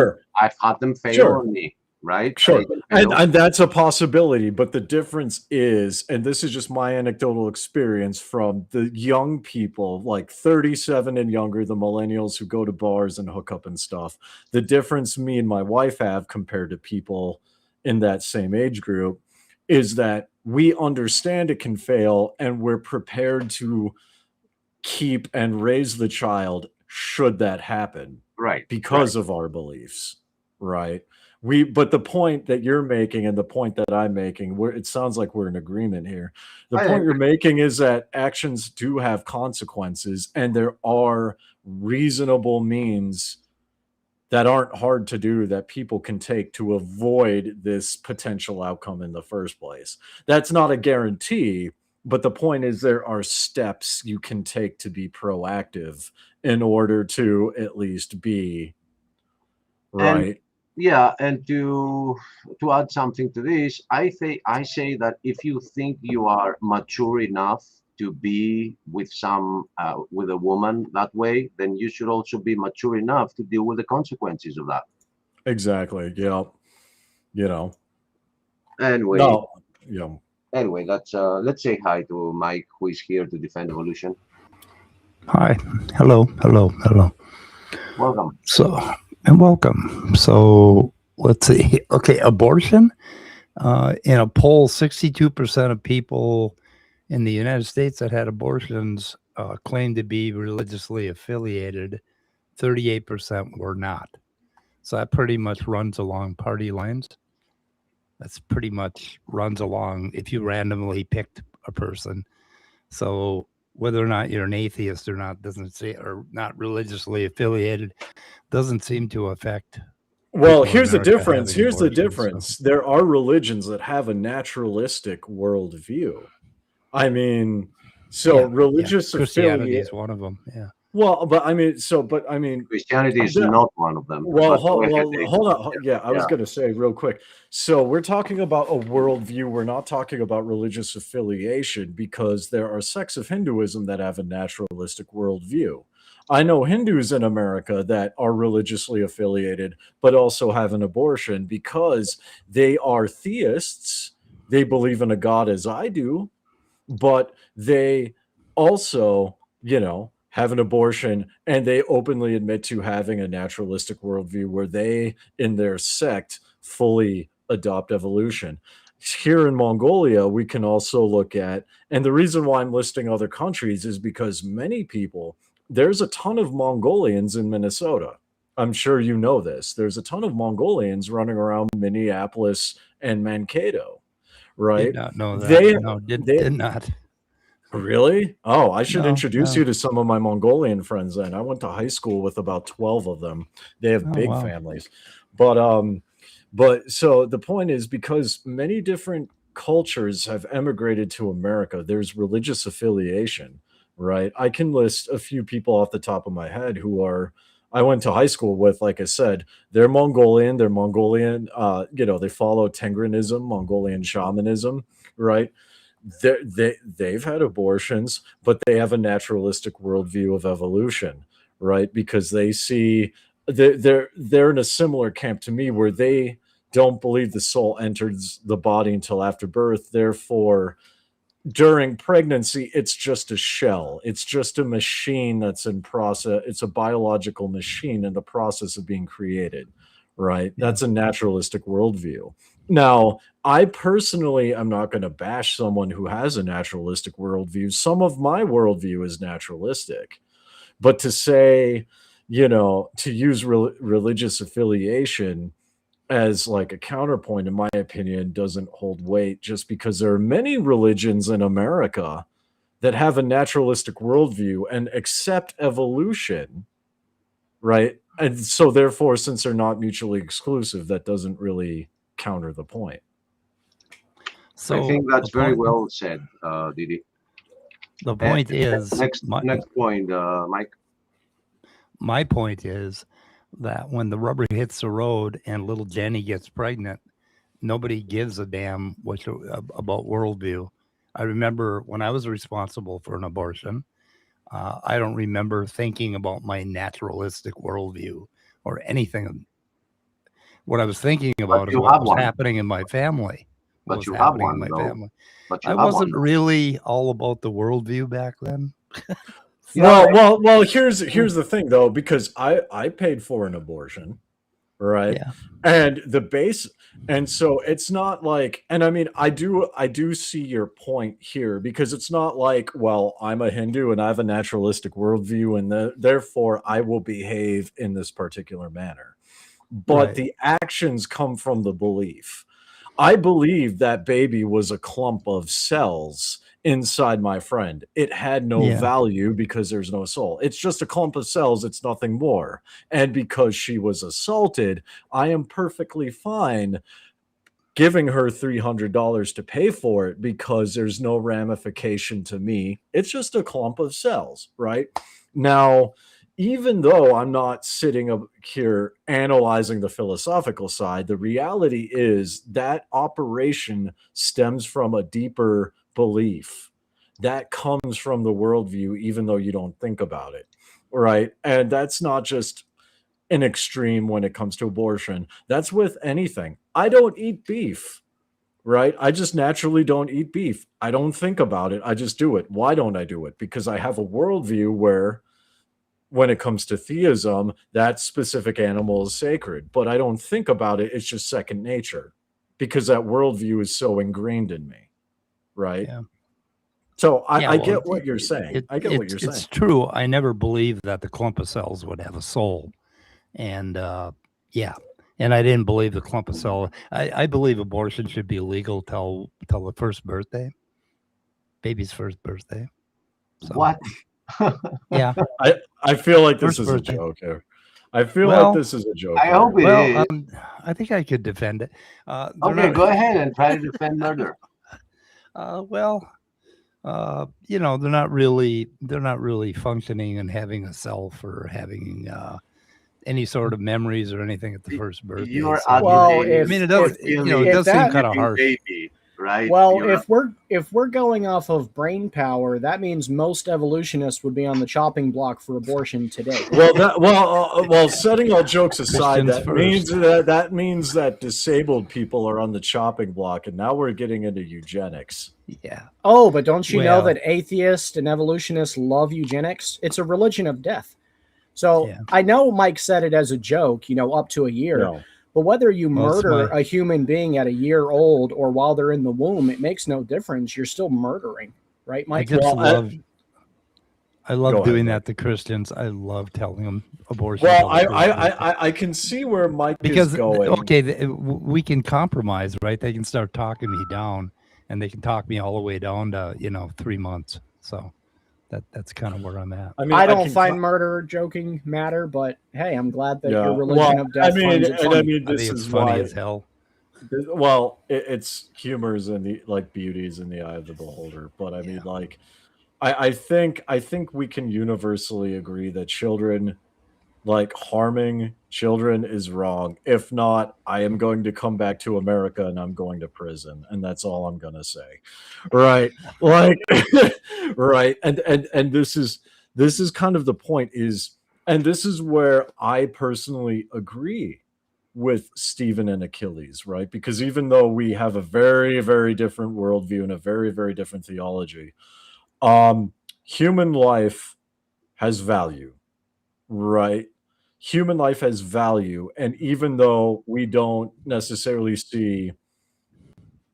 Speaker 3: them fail on me. Right.
Speaker 4: Sure. And that's a possibility. But the difference is, and this is just my anecdotal experience from the young people, like 37 and younger, the millennials who go to bars and hook up and stuff. The difference me and my wife have compared to people in that same age group is that we understand it can fail, and we're prepared to keep and raise the child should that happen.
Speaker 3: Right.
Speaker 4: Because of our beliefs. Right. But the point that you're making and the point that I'm making, it sounds like we're in agreement here. The point you're making is that actions do have consequences, and there are reasonable means that aren't hard to do that people can take to avoid this potential outcome in the first place. That's not a guarantee, but the point is there are steps you can take to be proactive in order to at least be right.
Speaker 3: And to add something to this, I say that if you think you are mature enough to be with with a woman that way, then you should also be mature enough to deal with the consequences of that.
Speaker 4: Exactly. Yeah.
Speaker 3: Anyway.
Speaker 4: No. Yeah.
Speaker 3: Anyway, let's say hi to Mike, who is here to defend evolution.
Speaker 7: Hi. Hello.
Speaker 3: Welcome.
Speaker 7: Welcome. So let's see. Okay, abortion. In a poll, 62% of people in the United States that had abortions claimed to be religiously affiliated. 38% were not. So that pretty much runs along party lines. That's pretty much runs along if you randomly picked a person. So whether or not you're an atheist or not doesn't say, or not religiously affiliated, doesn't seem to affect.
Speaker 4: Well,
Speaker 7: people in
Speaker 4: here's the
Speaker 7: America
Speaker 4: difference.
Speaker 7: having
Speaker 4: Here's the
Speaker 7: abortions, so-
Speaker 4: difference. There are religions that have a naturalistic worldview. I mean, so
Speaker 7: Yeah,
Speaker 4: religious
Speaker 7: Christianity
Speaker 4: affiliate.
Speaker 7: is one of them. Yeah.
Speaker 4: Well, but I mean,
Speaker 3: Christianity is
Speaker 4: Yeah.
Speaker 3: not one of them.
Speaker 4: Well,
Speaker 3: but go ahead, Dave.
Speaker 4: hold on. Yeah, I was going to say real quick. So we're talking about a worldview. We're not talking about religious affiliation because there are sects of Hinduism that have a naturalistic worldview. I know Hindus in America that are religiously affiliated, but also have an abortion because they are theists. They believe in a God as I do, but they also, have an abortion, and they openly admit to having a naturalistic worldview where they, in their sect, fully adopt evolution. Here in Mongolia, we can also look at, and the reason why I'm listing other countries is because many people, there's a ton of Mongolians in Minnesota. I'm sure you know this. There's a ton of Mongolians running around Minneapolis and Mankato, right?
Speaker 7: Did not know that.
Speaker 4: They-
Speaker 7: No, did not.
Speaker 4: Really? Oh, I should
Speaker 7: No,
Speaker 4: introduce
Speaker 7: no.
Speaker 4: you to some of my Mongolian friends then. I went to high school with about 12 of them. They have
Speaker 7: Oh,
Speaker 4: big
Speaker 7: wow.
Speaker 4: families. But so the point is, because many different cultures have emigrated to America, there's religious affiliation, right? I can list a few people off the top of my head who I went to high school with, like I said, they're Mongolian, they follow Tengronism, Mongolian shamanism, right? They've had abortions, but they have a naturalistic worldview of evolution, right? Because they see they're in a similar camp to me, where they don't believe the soul enters the body until after birth. Therefore, during pregnancy, it's just a shell. It's just a machine that's in process. It's a biological machine in the process of being created, right?
Speaker 7: Yeah.
Speaker 4: That's a naturalistic worldview. Now, I personally am not going to bash someone who has a naturalistic worldview. Some of my worldview is naturalistic. But to say, to use religious affiliation as like a counterpoint, in my opinion, doesn't hold weight, just because there are many religions in America that have a naturalistic worldview and accept evolution, right? And so therefore, since they're not mutually exclusive, that doesn't really counter the point.
Speaker 7: So
Speaker 3: I think that's
Speaker 7: the
Speaker 3: very
Speaker 7: point-
Speaker 3: well said, Didi.
Speaker 7: The point is,
Speaker 3: Next point, Mike.
Speaker 7: my point is that when the rubber hits the road and little Jenny gets pregnant, nobody gives a damn about worldview. I remember when I was responsible for an abortion, I don't remember thinking about my naturalistic worldview or anything. What I was thinking about is what was happening in my family.
Speaker 3: But you have one, though. But
Speaker 7: I wasn't really all about the worldview back then.
Speaker 4: Well, here's the thing though, because I paid for an abortion, right?
Speaker 7: Yeah.
Speaker 4: And so it's not like, and I mean, I do see your point here, because it's not like, well, I'm a Hindu and I have a naturalistic worldview, and therefore I will behave in this particular manner. But
Speaker 7: Right.
Speaker 4: the actions come from the belief. I believe that baby was a clump of cells inside my friend. It had no value because there's no soul. It's just a clump of cells. It's nothing more. And because she was assaulted, I am perfectly fine giving her $300 to pay for it, because there's no ramification to me. It's just a clump of cells, right? Now, even though I'm not sitting up here analyzing the philosophical side, the reality is that operation stems from a deeper belief that comes from the worldview, even though you don't think about it, right? And that's not just an extreme when it comes to abortion. That's with anything. I don't eat beef, right? I just naturally don't eat beef. I don't think about it. I just do it. Why don't I do it? Because I have a worldview where when it comes to theism, that specific animal is sacred. But I don't think about it. It's just second nature because that worldview is so ingrained in me. Right.
Speaker 7: Yeah.
Speaker 4: So I
Speaker 7: Well,
Speaker 4: get what you're saying. I get what you're saying.
Speaker 7: It's true. I never believed that the clump of cells would have a soul. And yeah. And I didn't believe the clump of cell. I believe abortion should be illegal till the first birthday. Baby's first birthday. So,
Speaker 3: What?
Speaker 7: Yeah.
Speaker 4: I feel like this
Speaker 7: First
Speaker 4: is
Speaker 7: birthday.
Speaker 4: a joke here. I feel like this is a joke.
Speaker 3: I hope it
Speaker 7: Well,
Speaker 3: is.
Speaker 7: I think I could defend it.
Speaker 3: Okay, go ahead and try to defend murder.
Speaker 7: Well, you know, they're not really functioning and having a self or having any sort of memories or anything at the first birthday.
Speaker 3: You're
Speaker 7: so-
Speaker 2: Well,
Speaker 3: advocating
Speaker 2: if-
Speaker 7: I mean, it does. You know, it
Speaker 2: if
Speaker 7: does seem
Speaker 2: that-
Speaker 7: kind of harsh.
Speaker 3: baby, right?
Speaker 2: Well,
Speaker 3: You're
Speaker 2: if we're going off of brain power, that means most evolutionists would be on the chopping block for abortion today.
Speaker 4: Well, setting all jokes aside,
Speaker 7: Christians
Speaker 4: that means that disabled people are on the chopping block, and now we're getting into eugenics.
Speaker 7: Yeah.
Speaker 2: Oh, but don't you know
Speaker 7: Well-
Speaker 2: that atheists and evolutionists love eugenics? It's a religion of death. So
Speaker 7: Yeah.
Speaker 2: I know Mike said it as a joke, you know, up to a year.
Speaker 4: No.
Speaker 2: But whether you
Speaker 7: Well, it's
Speaker 2: murder
Speaker 7: my-
Speaker 2: a human being at a year old or while they're in the womb, it makes no difference. You're still murdering, right,
Speaker 7: I
Speaker 2: Mike?
Speaker 7: just love. I
Speaker 4: Go
Speaker 7: love
Speaker 4: ahead,
Speaker 7: doing
Speaker 4: Mike.
Speaker 7: that to Christians. I love telling them abortion.
Speaker 4: Well, I can see where Mike
Speaker 7: because
Speaker 4: is going.
Speaker 7: okay, we can compromise, right? They can start talking me down, and they can talk me all the way down to 3 months. So that's kind of where I'm at.
Speaker 4: mean,
Speaker 2: I don't
Speaker 4: can
Speaker 2: find
Speaker 4: co-
Speaker 2: murder joking matter, but hey, I'm glad that
Speaker 4: Yeah.
Speaker 2: your religion
Speaker 4: Well,
Speaker 2: of death finds it
Speaker 4: I
Speaker 2: funny.
Speaker 4: mean,
Speaker 7: I
Speaker 4: this
Speaker 7: think it's
Speaker 4: is
Speaker 7: funny
Speaker 4: why.
Speaker 7: as hell.
Speaker 4: Well, it's humors and the beauties in the eye of the beholder. But I mean, like, I think we can universally agree that children, like harming children, is wrong. If not, I am going to come back to America and I'm going to prison, and that's all I'm gonna say, right? Like, right? And this is kind of the point and this is where I personally agree with Stephen and Achilles, right? Because even though we have a very, very different worldview and a very, very different theology, human life has value, right? Human life has value, and even though we don't necessarily see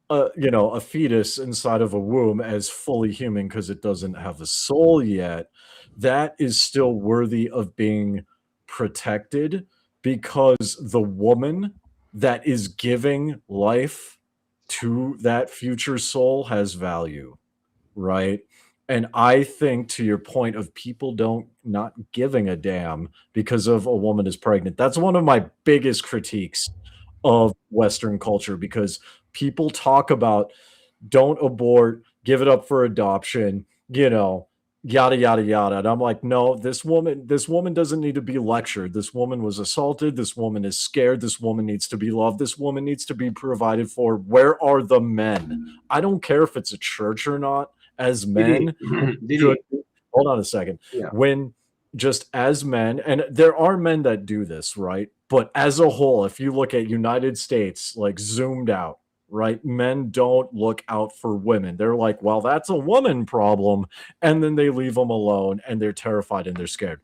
Speaker 4: a fetus inside of a womb as fully human because it doesn't have a soul yet, that is still worthy of being protected, because the woman that is giving life to that future soul has value, right? And I think, to your point of people not giving a damn because of a woman is pregnant, that's one of my biggest critiques of Western culture, because people talk about don't abort, give it up for adoption, yada yada yada, and I'm like, no, this woman doesn't need to be lectured. This woman was assaulted, this woman is scared, this woman needs to be loved, this woman needs to be provided for. Where are the men? I don't care if it's a church or not. As men, hold on a second.
Speaker 3: Yeah.
Speaker 4: When just as men, and there are men that do this, right? But as a whole, if you look at United States, like zoomed out, right? Men don't look out for women. They're like, well, that's a woman problem. And then they leave them alone and they're terrified and they're scared.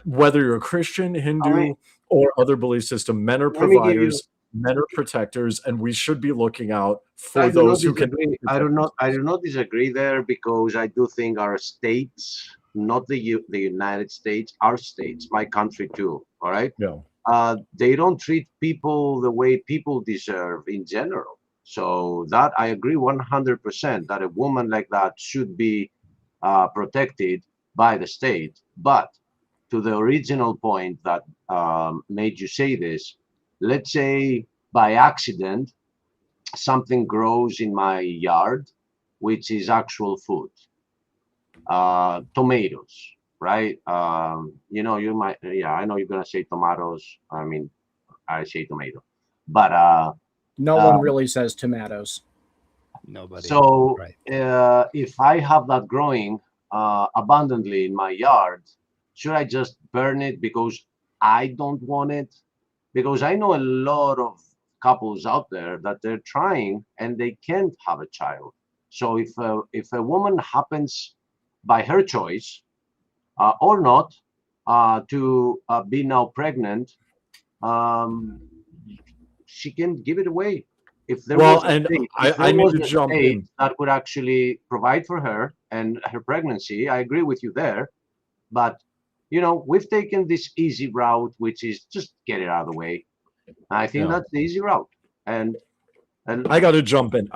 Speaker 4: Whether you're a Christian, Hindu, or other belief system, men are providers, men are protectors, and we should be looking out for those who can.
Speaker 3: I do not disagree there, because I do think our states, not the United States, our states, my country too. All right.
Speaker 4: Yeah.
Speaker 3: They don't treat people the way people deserve in general. So that I agree 100% that a woman like that should be protected by the state. But to the original point that made you say this, let's say by accident something grows in my yard, which is actual food, tomatoes, right? You might, I know you're gonna say tomatoes. I mean, I say tomato, but
Speaker 2: No one really says tomatoes.
Speaker 7: Nobody.
Speaker 3: so
Speaker 7: Right.
Speaker 3: if I have that growing abundantly in my yard, should I just burn it because I don't want it? Because I know a lot of couples out there that they're trying and they can't have a child. So if a woman happens by her choice or not to be now pregnant, she can give it away. If there
Speaker 4: Well,
Speaker 3: was a
Speaker 4: and
Speaker 3: state,
Speaker 4: I need to jump in.
Speaker 3: that would actually provide for her and her pregnancy, I agree with you there. But we've taken this easy route, which is just get it out of the way. I think that's the easy route. And
Speaker 4: I got to jump in.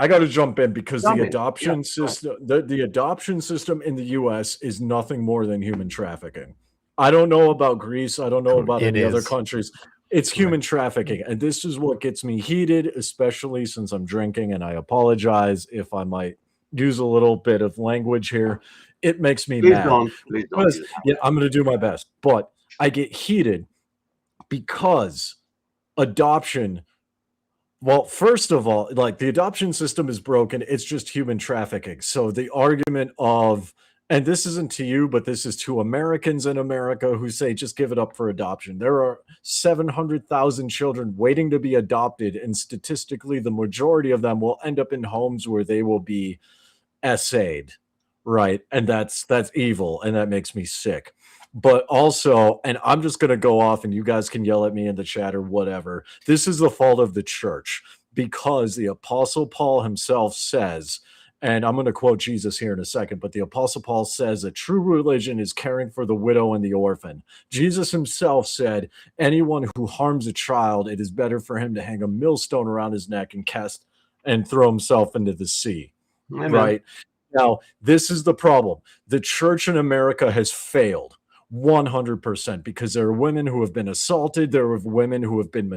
Speaker 4: Because
Speaker 3: Jump
Speaker 4: the
Speaker 3: in.
Speaker 4: adoption
Speaker 3: Yeah.
Speaker 4: system, the adoption system in the U.S. is nothing more than human trafficking. I don't know about Greece. I don't know about
Speaker 7: It
Speaker 4: any other
Speaker 7: is.
Speaker 4: countries. It's human trafficking, and this is what gets me heated, especially since I'm drinking. And I apologize if I might use a little bit of language here. It makes me
Speaker 3: Please
Speaker 4: mad.
Speaker 3: don't. Please don't.
Speaker 4: Because, yeah, I'm going to do my best, but I get heated because adoption. Well, first of all, like, the adoption system is broken. It's just human trafficking. So the argument of, and this isn't to you, but this is to Americans in America who say just give it up for adoption. There are 700,000 children waiting to be adopted, and statistically, the majority of them will end up in homes where they will be essayed, right? And that's evil, and that makes me sick. But also, and I'm just going to go off, and you guys can yell at me in the chat or whatever, this is the fault of the church, because the Apostle Paul himself says, and I'm going to quote Jesus here in a second, but the Apostle Paul says that true religion is caring for the widow and the orphan. Jesus himself said, anyone who harms a child, it is better for him to hang a millstone around his neck and throw himself into the sea.
Speaker 3: Amen.
Speaker 4: Right? Now, this is the problem. The church in America has failed 100%, because there are women who have been assaulted. There are women who have been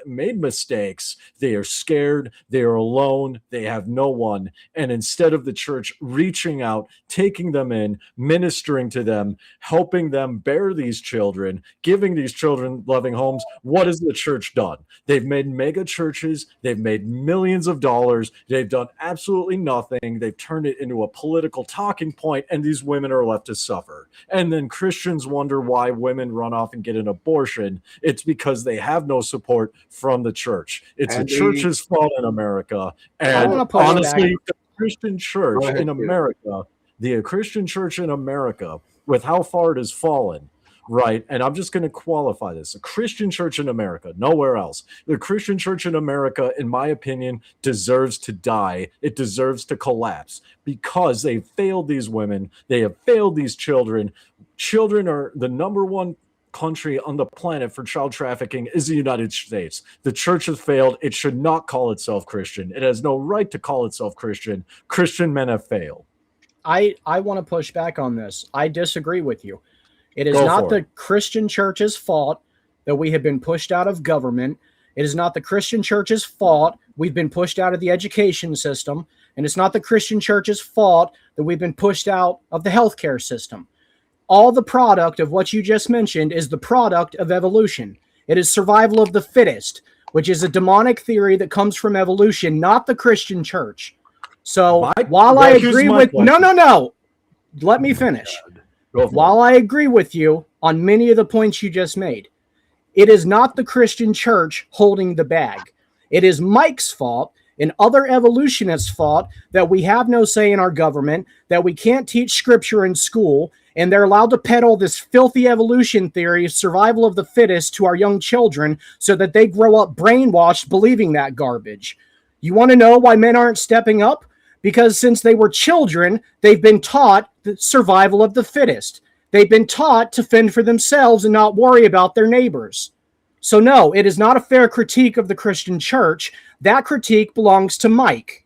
Speaker 4: made mistakes. They are scared. They are alone. They have no one. And instead of the church reaching out, taking them in, ministering to them, helping them bear these children, giving these children loving homes, what has the church done? They've made mega churches. They've made millions of dollars. They've done absolutely nothing. They've turned it into a political talking point, and these women are left to suffer. And then Christians wonder why women run off and get an abortion. It's because they have no support from the church. It's the church's fault in America. And honestly, the Christian church in America, with how far it has fallen, right? And I'm just going to qualify this. A Christian church in America, nowhere else. The Christian church in America, in my opinion, deserves to die. It deserves to collapse, because they failed these women. They have failed these children. Children are the number one country on the planet for child trafficking is the United States. The church has failed. It should not call itself Christian. It has no right to call itself Christian. Christian men have failed.
Speaker 2: I want to push back on this. I disagree with you. It is not the Christian church's fault that we have been pushed out of government. It is not the Christian church's fault we've been pushed out of the education system. And it's not the Christian church's fault that we've been pushed out of the healthcare system. All the product of what you just mentioned is the product of evolution. It is survival of the fittest, which is a demonic theory that comes from evolution, not the Christian church. So while I agree with... No. Let me finish. While I agree with you on many of the points you just made, it is not the Christian church holding the bag. It is Mike's fault and other evolutionists' fault that we have no say in our government, that we can't teach scripture in school, and they're allowed to peddle this filthy evolution theory, survival of the fittest, to our young children so that they grow up brainwashed believing that garbage. You want to know why men aren't stepping up? Because since they were children, they've been taught the survival of the fittest. They've been taught to fend for themselves and not worry about their neighbors. So no, it is not a fair critique of the Christian church. That critique belongs to Mike.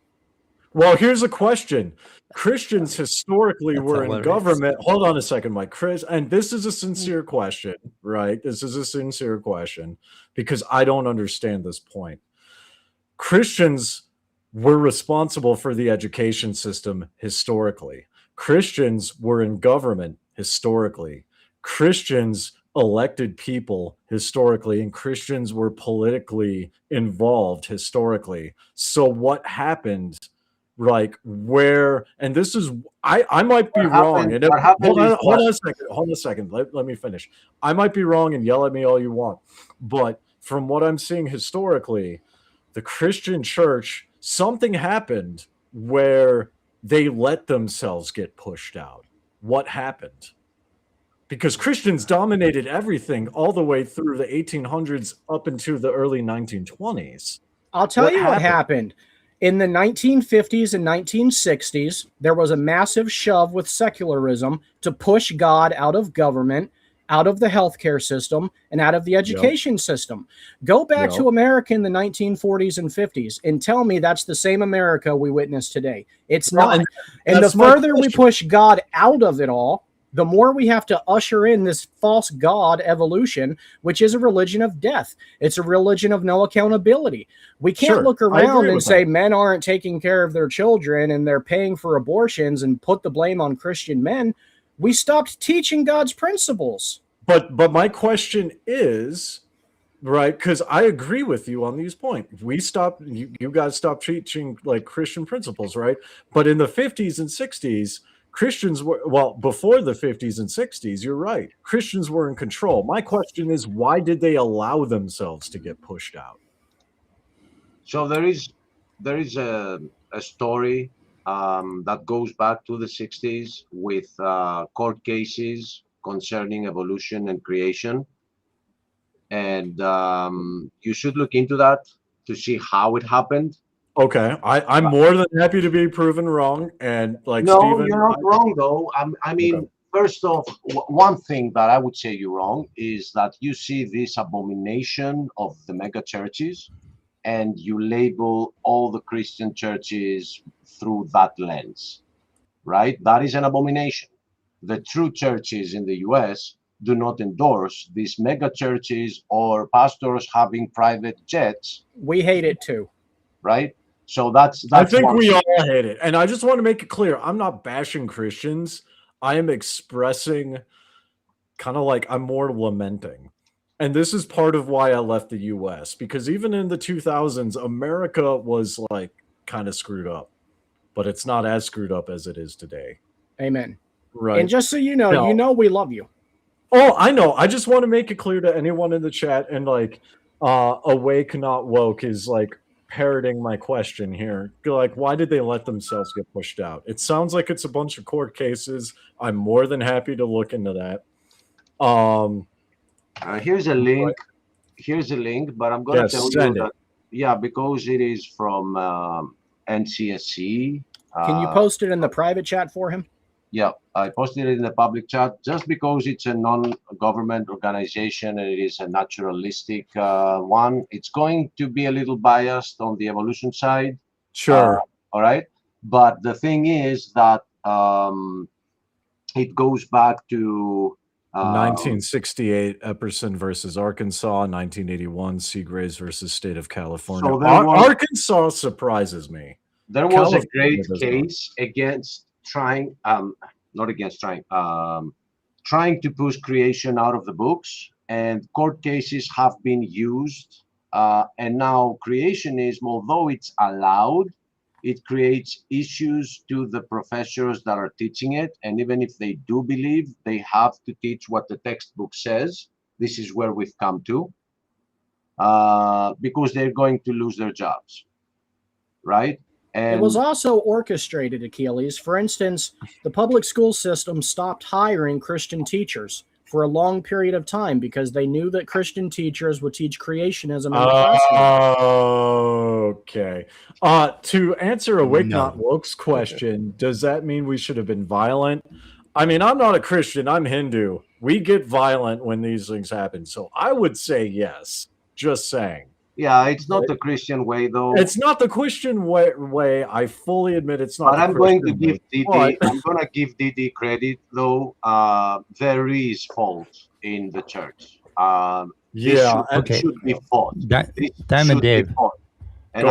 Speaker 4: Well, here's a question. Christians historically were in government. Hold on a second, Mike. Chris, and this is a sincere question, right? This is a sincere question, because I don't understand this point. Christians were responsible for the education system historically. Christians were in government historically. Christians elected people historically, and Christians were politically involved historically. So what happened? Like, where, and this is, I might be wrong. And hold on a second. Let me finish. I might be wrong, and yell at me all you want. But from what I'm seeing historically, the Christian church, something happened where they let themselves get pushed out. What happened? because Christians dominated everything all the way through the 1800s up into the early 1920s.
Speaker 2: I'll tell you what happened. In the 1950s and 1960s, there was a massive shove with secularism to push God out of government, out of the healthcare system, and out of the education system. Go back to America in the 1940s and 50s and tell me that's the same America we witness today. It's not. And the further we push God out of it all, the more we have to usher in this false God evolution, which is a religion of death. It's a religion of no accountability. We can't look around and say men aren't taking care of their children and they're paying for abortions and put the blame on Christian men. We stopped teaching God's principles.
Speaker 4: But my question is, right, because I agree with you on these points. You guys stopped teaching like Christian principles, right? But in the 50s and 60s, Christians were, well, before the 50s and 60s, you're right. Christians were in control. My question is, why did they allow themselves to get pushed out?
Speaker 3: So there is a story that goes back to the 60s with court cases concerning evolution and creation. And you should look into that to see how it happened.
Speaker 4: Okay, I'm more than happy to be proven wrong. And like,
Speaker 3: no,
Speaker 4: Stephen,
Speaker 3: you're not wrong though. I mean, okay. First off, one thing that I would say you're wrong is that you see this abomination of the mega churches, and you label all the Christian churches through that lens, right? That is an abomination. The true churches in the US do not endorse these mega churches or pastors having private jets.
Speaker 2: We hate it too.
Speaker 3: Right? So that's
Speaker 4: I think we all hate it. And I just want to make it clear, I'm not bashing Christians. I am expressing kind of like I'm more lamenting. And this is part of why I left the US, because even in the 2000s, America was like kind of screwed up, but it's not as screwed up as it is today.
Speaker 2: Amen.
Speaker 4: Right.
Speaker 2: And just so you know we love you.
Speaker 4: Oh, I know. I just want to make it clear to anyone in the chat, and like Awake Not Woke is like parroting my question here. Like, why did they let themselves get pushed out? It sounds like it's a bunch of court cases. I'm more than happy to look into that.
Speaker 3: Here's a link. Right. Here's a link, but I'm going to tell you that, yeah, because it is from NCSC.
Speaker 2: Can you post it in the private chat for him?
Speaker 3: Yeah, I posted it in the public chat just because it's a non-government organization and it is a naturalistic one. It's going to be a little biased on the evolution side.
Speaker 4: Sure.
Speaker 3: All right. But the thing is that it goes back to
Speaker 4: 1968 Epperson versus Arkansas, 1981 Seagraves versus State of California.
Speaker 3: So
Speaker 4: Arkansas surprises me.
Speaker 3: There was a great case against trying to push creation out of the books, and court cases have been used, and now creationism, although it's allowed, it creates issues to the professors that are teaching it, and even if they do believe, they have to teach what the textbook says. This is where we've come to, because they're going to lose their jobs, right? And
Speaker 2: it was also orchestrated, Achilles. For instance, the public school system stopped hiring Christian teachers for a long period of time because they knew that Christian teachers would teach creationism in the classroom.
Speaker 4: Okay. To answer Awake Not Woke's question, does that mean we should have been violent? I mean, I'm not a Christian. I'm Hindu. We get violent when these things happen. So I would say yes. Just saying.
Speaker 3: Yeah, it's not the Christian way, though.
Speaker 4: It's not the Christian way. I fully admit it's not.
Speaker 3: But I'm going to give Didi. I'm going to give Didi credit, though. There is fault in the church. It should be fought.
Speaker 7: Diamond Dave.
Speaker 3: And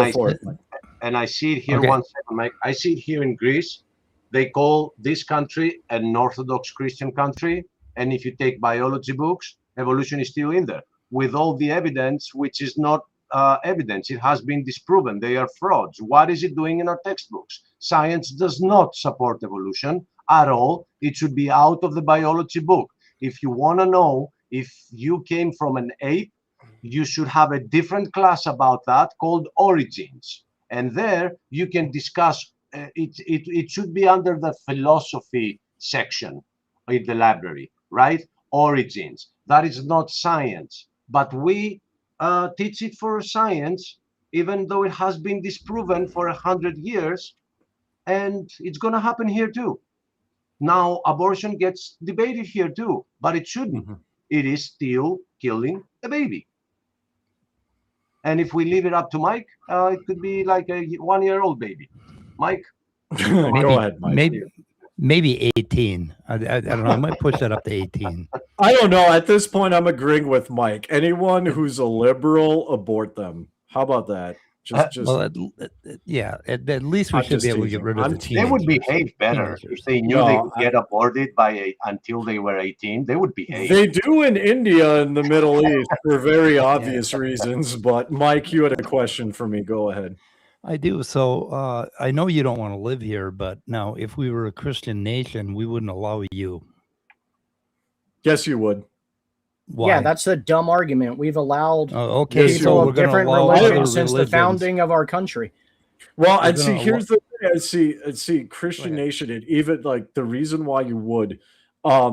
Speaker 3: I see it here. Okay. 1 second, Mike. I see it here in Greece. They call this country an Orthodox Christian country, and if you take biology books, evolution is still in there with all the evidence, which is not. Evidence. It has been disproven. They are frauds. What is it doing in our textbooks? Science does not support evolution at all. It should be out of the biology book. If you want to know if you came from an ape, you should have a different class about that called Origins. And there you can discuss, it should be under the philosophy section in the library. right? Origins. That is not science, but we teach it for science, even though it has been disproven for 100 years, and it's going to happen here too. Now, abortion gets debated here too, but it shouldn't. It is still killing a baby. And if we leave it up to Mike, it could be like a 1-year-old baby. Mike?
Speaker 4: Go ahead, Mike.
Speaker 7: Maybe 18. I don't know. I might push that up to 18.
Speaker 4: I don't know. At this point, I'm agreeing with Mike. Anyone who's a liberal, abort them. How about that? Just
Speaker 7: well, at least we should be able to get rid of the teenagers.
Speaker 3: They would behave better if they knew they could get aborted until they were 18. They would behave.
Speaker 4: They do in India and the Middle East for very obvious reasons. But Mike, you had a question for me. Go ahead.
Speaker 7: I do. So I know you don't want to live here, but now if we were a Christian nation, we wouldn't allow you.
Speaker 4: Yes, you would.
Speaker 7: Why?
Speaker 2: Yeah, that's a dumb argument. We've allowed
Speaker 7: we're
Speaker 2: people of different religions since the founding of our country.
Speaker 4: Well, I'd see. Here's the thing. I'd see Christian nation. And even like the reason why you would,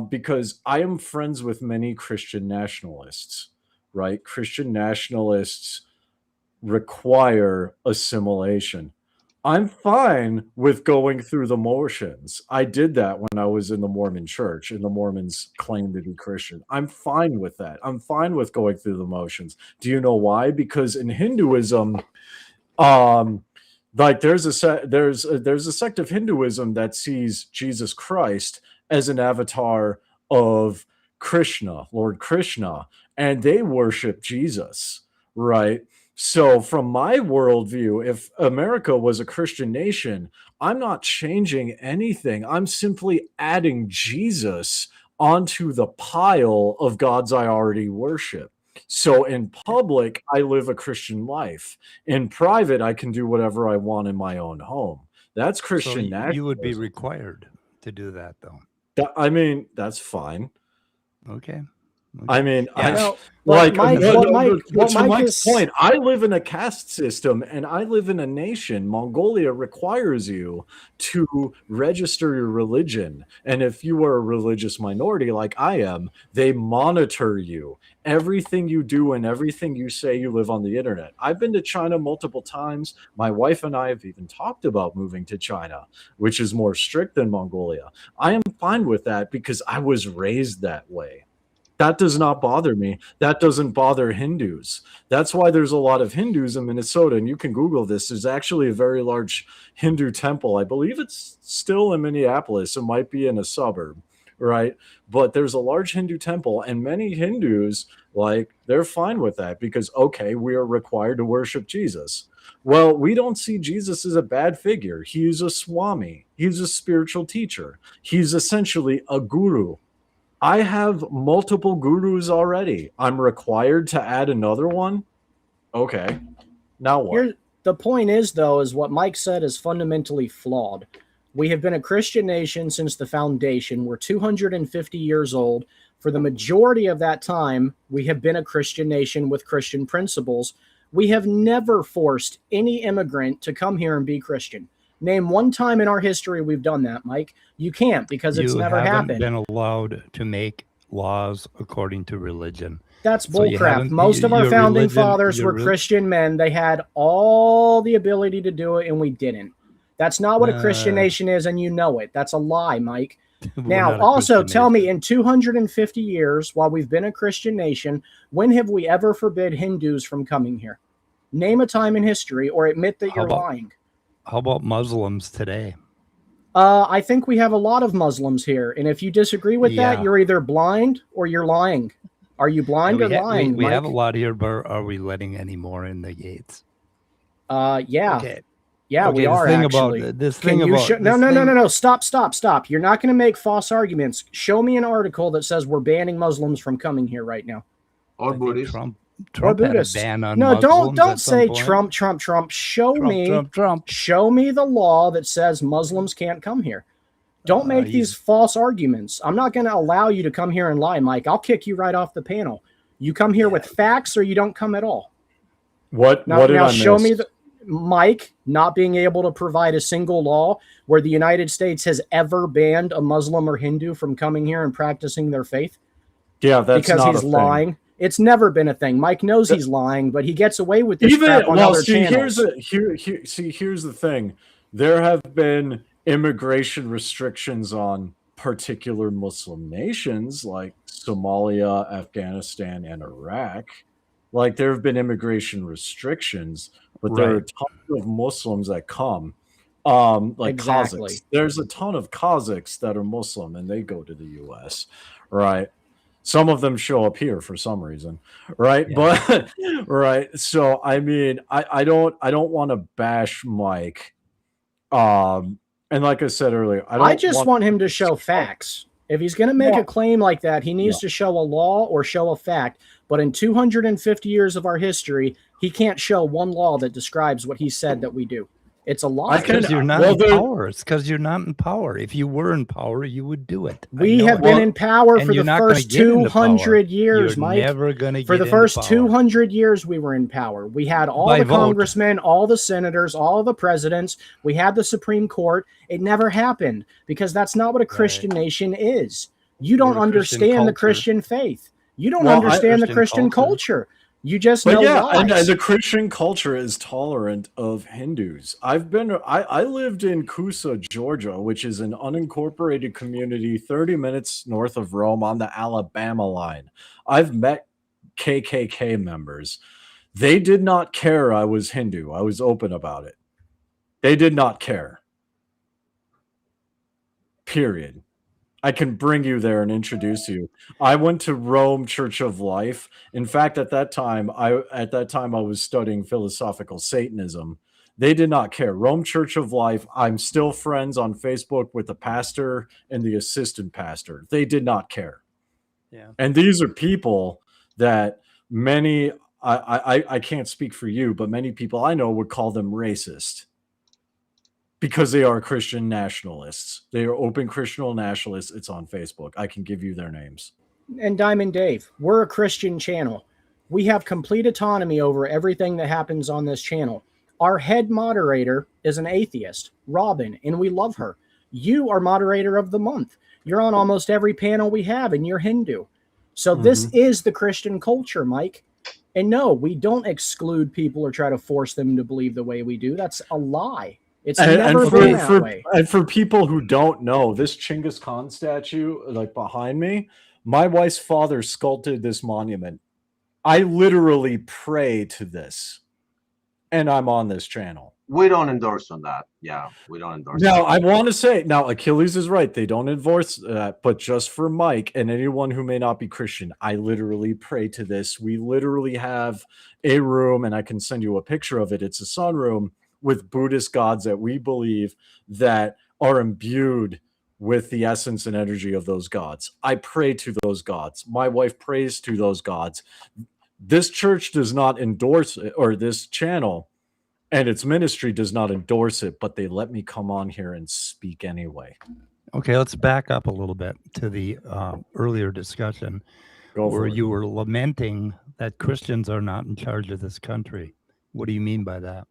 Speaker 4: because I am friends with many Christian nationalists. Right, Christian nationalists require assimilation. I'm fine with going through the motions. I did that when I was in the Mormon church and the Mormons claimed to be Christian. I'm fine with that. I'm fine with going through the motions. Do you know why? Because in Hinduism, like there's a sect of Hinduism that sees Jesus Christ as an avatar of Krishna, Lord Krishna, and they worship Jesus, right? So from my worldview, if America was a Christian nation, I'm not changing anything. I'm simply adding Jesus onto the pile of gods I already worship. So in public, I live a Christian life. In private, I can do whatever I want in my own home. That's Christian nationalism.
Speaker 7: You would be required to do that, though.
Speaker 4: I mean, that's fine.
Speaker 7: Okay.
Speaker 4: I mean,
Speaker 2: Mike's
Speaker 4: point, I live in a caste system and I live in a nation. Mongolia requires you to register your religion. And if you are a religious minority like I am, they monitor you. Everything you do and everything you say, you live on the internet. I've been to China multiple times. My wife and I have even talked about moving to China, which is more strict than Mongolia. I am fine with that because I was raised that way. That does not bother me. That doesn't bother Hindus. That's why there's a lot of Hindus in Minnesota, and you can Google this. There's actually a very large Hindu temple. I believe it's still in Minneapolis. It might be in a suburb, right? But there's a large Hindu temple, and many Hindus, they're fine with that because, okay, we are required to worship Jesus. Well, we don't see Jesus as a bad figure. He's a Swami. He's a spiritual teacher. He's essentially a guru. I have multiple gurus already. I'm required to add another one? Okay. Now what?
Speaker 2: The point is, though, is what Mike said is fundamentally flawed. We have been a Christian nation since the foundation. We're 250 years old. For the majority of that time, we have been a Christian nation with Christian principles. We have never forced any immigrant to come here and be Christian. Name one time in our history we've done that, Mike. You can't because it's never happened.
Speaker 7: You haven't been allowed to make laws according to religion.
Speaker 2: That's bullcrap. Most of our founding fathers were Christian men. They had all the ability to do it, and we didn't. That's not what a Christian nation is, and you know it. That's a lie, Mike. Now, also tell me, in 250 years, while we've been a Christian nation, when have we ever forbid Hindus from coming here? Name a time in history, or admit that you're lying.
Speaker 7: How about Muslims today?
Speaker 2: I think we have a lot of Muslims here. And if you disagree with that, you're either blind or you're lying. Are you blind or lying?
Speaker 7: We have a lot here, but are we letting any more in the gates?
Speaker 2: Yeah.
Speaker 7: Okay.
Speaker 2: Yeah, we are actually. No. Stop. You're not going to make false arguments. Show me an article that says we're banning Muslims from coming here right now.
Speaker 3: Or Buddhists.
Speaker 7: Trump had a ban on
Speaker 2: no,
Speaker 7: Muslims
Speaker 2: don't say Trump. Show me the law that says Muslims can't come here. Don't make these false arguments. I'm not going to allow you to come here and lie, Mike. I'll kick you right off the panel. You come here with facts, or you don't come at all.
Speaker 4: What did I miss?
Speaker 2: Mike, not being able to provide a single law where the United States has ever banned a Muslim or Hindu from coming here and practicing their faith?
Speaker 4: Yeah, that's
Speaker 2: because
Speaker 4: not
Speaker 2: he's
Speaker 4: a thing.
Speaker 2: lying. It's never been a thing. Mike knows he's lying, but he gets away with this
Speaker 4: Even
Speaker 2: crap on
Speaker 4: well,
Speaker 2: other
Speaker 4: see,
Speaker 2: channels.
Speaker 4: here's the thing. There have been immigration restrictions on particular Muslim nations like Somalia, Afghanistan, and Iraq. Like there have been immigration restrictions, but there are tons of Muslims that come. Like
Speaker 2: Exactly.
Speaker 4: Kazakhs. There's a ton of Kazakhs that are Muslim and they go to the US, right? Some of them show up here for some reason, right?
Speaker 7: Yeah.
Speaker 4: But right. So I mean, I don't want to bash Mike. And like I said earlier,
Speaker 2: I just want him to show facts. If he's going to make a claim like that, he needs to show a law or show a fact. But in 250 years of our history, he can't show one law that describes what he said that we do. It's a lie.
Speaker 7: Because you're not in power. It's because you're not in power. If you were in power, you would do it.
Speaker 2: We have been in power for the first 200 years, Mike.
Speaker 7: Never going to get
Speaker 2: for the first 200 years, we were in power. We had all the congressmen, all the senators, all the presidents. We had the Supreme Court. It never happened because that's not what a Christian nation is. You don't understand the Christian faith. You don't understand the Christian culture. You just know
Speaker 4: and the Christian culture is tolerant of Hindus. I lived in Coosa, Georgia, which is an unincorporated community 30 minutes north of Rome on the Alabama line. I've met KKK members. They did not care I was Hindu. I was open about it. They did not care. Period. I can bring you there and introduce you. I went to Rome Church of Life. In fact, at that time I was studying philosophical Satanism. They did not care. Rome Church of Life. I'm still friends on Facebook with the pastor and the assistant pastor. They did not care.
Speaker 7: Yeah.
Speaker 4: And these are people that many I can't speak for you, but many people I know would call them racist. Because they are Christian nationalists. They are open Christian nationalists. It's on Facebook. I can give you their names.
Speaker 2: And Diamond Dave, we're a Christian channel. We have complete autonomy over everything that happens on this channel. Our head moderator is an atheist, Robin, and we love her. You are moderator of the month. You're on almost every panel we have, and you're Hindu. So this is the Christian culture, Mike. And no, we don't exclude people or try to force them to believe the way we do. That's a lie. It's never been that way.
Speaker 4: And for people who don't know, this Chinggis Khan statue, like behind me, my wife's father sculpted this monument. I literally pray to this, and I'm on this channel.
Speaker 3: We don't endorse on that. Yeah, we don't endorse.
Speaker 4: Now, I want to say, now Achilles is right. They don't endorse that, but just for Mike and anyone who may not be Christian, I literally pray to this. We literally have a room, and I can send you a picture of it. It's a sunroom with Buddhist gods that we believe that are imbued with the essence and energy of those gods. I pray to those gods. My wife prays to those gods. This church does not endorse it, or this channel and its ministry does not endorse it, but they let me come on here and speak anyway.
Speaker 7: Okay, let's back up a little bit to the earlier discussion where you were lamenting that Christians are not in charge of this country. What do you mean by that?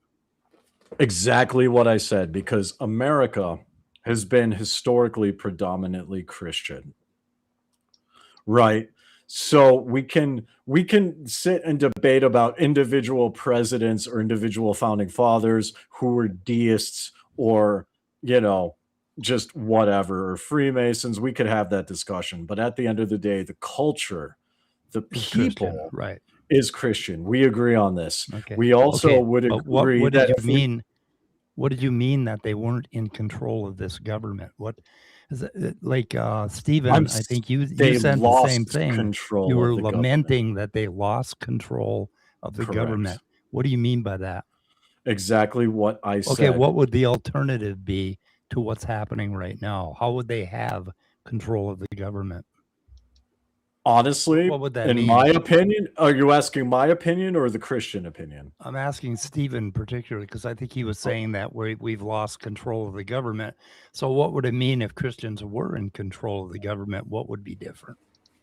Speaker 4: Exactly what I said, because America has been historically predominantly Christian, right? So we can sit and debate about individual presidents or individual founding fathers who were deists or, just whatever, or Freemasons. We could have that discussion. But at the end of the day, the culture, the people,
Speaker 7: right,
Speaker 4: is Christian. We agree on this.
Speaker 7: Okay.
Speaker 4: We also would agree
Speaker 7: what
Speaker 4: that
Speaker 7: did you mean? What did you mean that they weren't in control of this government? What is it, like Stephen? I think you said the same thing. You were lamenting that they lost control of the government. What do you mean by that?
Speaker 4: Exactly what I said.
Speaker 7: Okay, what would the alternative be to what's happening right now? How would they have control of the government?
Speaker 4: Honestly,
Speaker 7: what would that
Speaker 4: in
Speaker 7: mean?
Speaker 4: my opinion, are you asking my opinion or the Christian opinion?
Speaker 7: I'm asking Stephen particularly because I think he was saying that we've lost control of the government. So what would it mean if Christians were in control of the government? What would be different?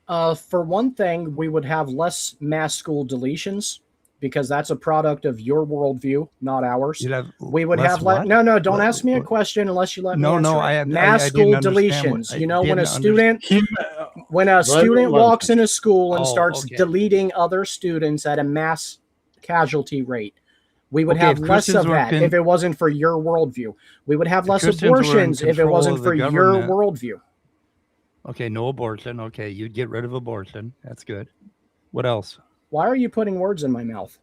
Speaker 2: For one thing, we would have less mass school deletions. because that's a product of your worldview, not ours.
Speaker 7: You'd have
Speaker 2: We would
Speaker 7: less
Speaker 2: have
Speaker 7: what?
Speaker 2: no. Don't
Speaker 7: Le-
Speaker 2: ask me a
Speaker 7: le-
Speaker 2: question unless you let me
Speaker 7: No,
Speaker 2: answer
Speaker 7: no,
Speaker 2: it. Mass
Speaker 7: I
Speaker 2: school
Speaker 7: didn't understand
Speaker 2: deletions.
Speaker 7: what- I
Speaker 2: You know, when a
Speaker 7: didn't
Speaker 2: student when a student walks in a school and starts
Speaker 7: okay.
Speaker 2: deleting other students at a mass casualty rate, we would
Speaker 7: Okay,
Speaker 2: have
Speaker 7: if
Speaker 2: less
Speaker 7: Christians
Speaker 2: of
Speaker 7: were
Speaker 2: that
Speaker 7: in-
Speaker 2: if it wasn't for your worldview. We would have less
Speaker 7: Christians were in
Speaker 2: abortions if it
Speaker 7: control
Speaker 2: wasn't
Speaker 7: of the
Speaker 2: for your
Speaker 7: government.
Speaker 2: worldview.
Speaker 7: Okay, no abortion. Okay, you'd get rid of abortion. That's good. What else?
Speaker 2: Why are you putting words in my mouth?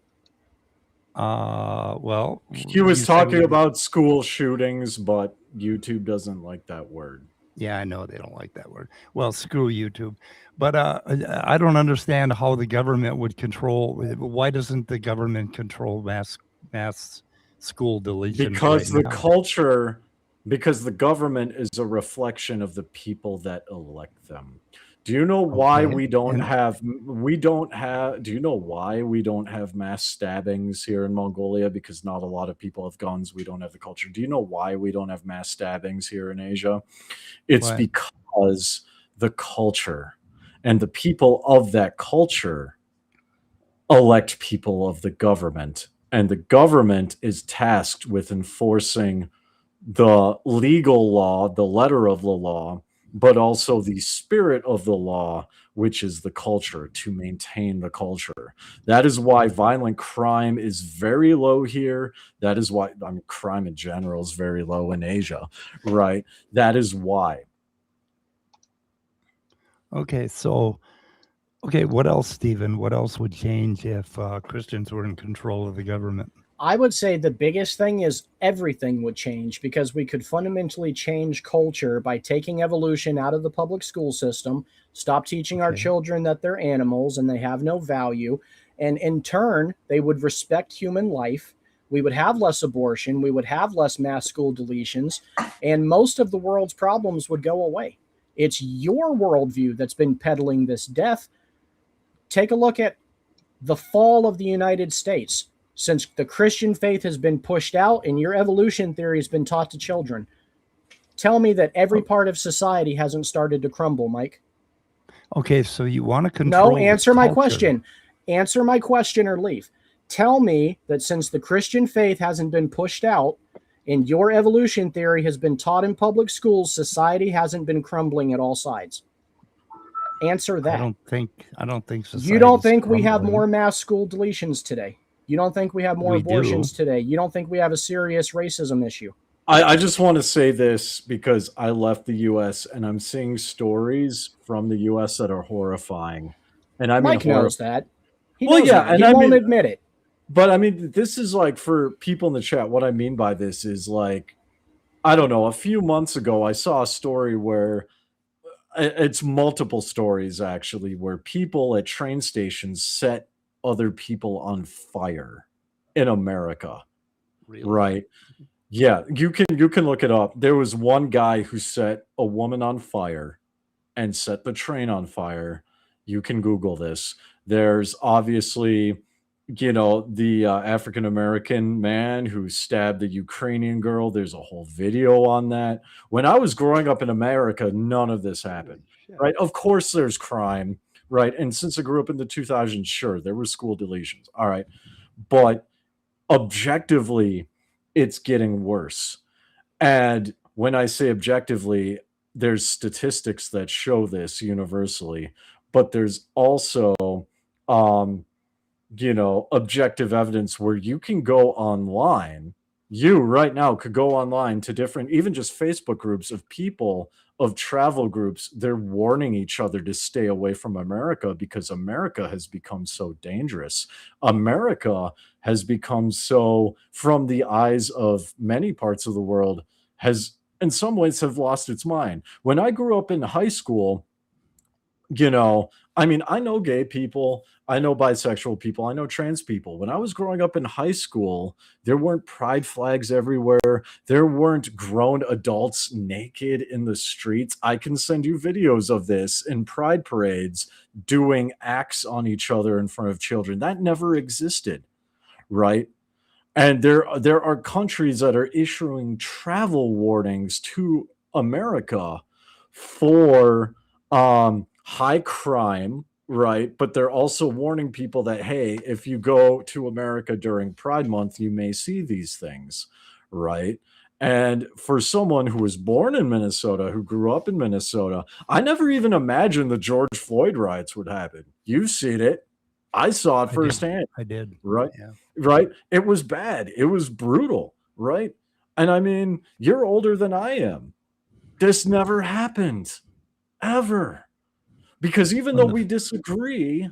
Speaker 7: Well,
Speaker 4: He was
Speaker 7: you said
Speaker 4: talking
Speaker 7: we-
Speaker 4: about school shootings, but YouTube doesn't like that word.
Speaker 7: Yeah, I know they don't like that word. Well, screw YouTube. But I don't understand how the government would control. Why doesn't the government control mass school deletions?
Speaker 4: Because
Speaker 7: right
Speaker 4: the
Speaker 7: now?
Speaker 4: culture, because the government is a reflection of the people that elect them. Do you know why
Speaker 7: Okay,
Speaker 4: we don't
Speaker 7: and-
Speaker 4: have do you know why we don't have mass stabbings here in Mongolia? Because not a lot of people have guns. We don't have the culture. Do you know why we don't have mass stabbings here in Asia? It's
Speaker 7: Why?
Speaker 4: because the culture and the people of that culture elect people of the government, and the government is tasked with enforcing the legal law, the letter of the law, but also the spirit of the law, which is the culture, to maintain the culture. That is why violent crime is very low here. That is why, I mean, crime in general is very low in Asia, right? That is why.
Speaker 7: Okay, so what else, Stephen? What else would change if Christians were in control of the government?
Speaker 2: I would say the biggest thing is everything would change, because we could fundamentally change culture by taking evolution out of the public school system, stop teaching our children that they're animals and they have no value, and in turn, they would respect human life. We would have less abortion, we would have less mass school deletions, and most of the world's problems would go away. It's your worldview that's been peddling this death. Take a look at the fall of the United States. Since the Christian faith has been pushed out and your evolution theory has been taught to children, tell me that every part of society hasn't started to crumble, Mike.
Speaker 7: Okay, so you want to control?
Speaker 2: No, answer my
Speaker 7: culture.
Speaker 2: question. Answer my question or leave. Tell me that since the Christian faith hasn't been pushed out and your evolution theory has been taught in public schools, society hasn't been crumbling at all sides. Answer that.
Speaker 7: I don't think society.
Speaker 2: You don't think we have more mass school deletions today? You don't think we have more abortions today? You don't think we have a serious racism issue?
Speaker 4: I just want to say this because I left the U.S. and I'm seeing stories from the U.S. that are horrifying. And I mean,
Speaker 2: Mike knows that. He
Speaker 4: Well,
Speaker 2: knows
Speaker 4: yeah,
Speaker 2: that.
Speaker 4: and
Speaker 2: He
Speaker 4: I
Speaker 2: won't
Speaker 4: mean-
Speaker 2: admit it.
Speaker 4: But I mean, this is like, for people in the chat, what I mean by this is like, I don't know, a few months ago, I saw a story where it's multiple stories actually, where people at train stations set other people on fire in America.
Speaker 7: Really?
Speaker 4: Right. Yeah, you can look it up. There was one guy who set a woman on fire and set the train on fire. You can Google this. There's obviously, the African American man who stabbed the Ukrainian girl. There's a whole video on that. When I was growing up in America, none of this happened. Right? Of course there's crime, right? And since I grew up in the 2000s, sure, there were school deletions. All right. But objectively, it's getting worse. And when I say objectively, there's statistics that show this universally, but there's also objective evidence where you can go online. You right now could go online to different, even just Facebook groups of people, of travel groups. They're warning each other to stay away from America because America has become so dangerous. America has become so, from the eyes of many parts of the world, has in some ways have lost its mind. When I grew up in high school, I know gay people, I know bisexual people, I know trans people. When I was growing up in high school, there weren't pride flags everywhere. There weren't grown adults naked in the streets. I can send you videos of this in pride parades doing acts on each other in front of children. That never existed, right? And there are countries that are issuing travel warnings to America for high crime, right? But they're also warning people that, hey, if you go to America during Pride Month, you may see these things, right? And for someone who was born in Minnesota, who grew up in Minnesota, I never even imagined the George Floyd riots would happen. You've seen it. I saw it firsthand.
Speaker 7: I did.
Speaker 4: Right?
Speaker 7: Yeah.
Speaker 4: Right? It was bad. It was brutal, right? And I mean, you're older than I am. This never happened, ever. Because even though we disagree,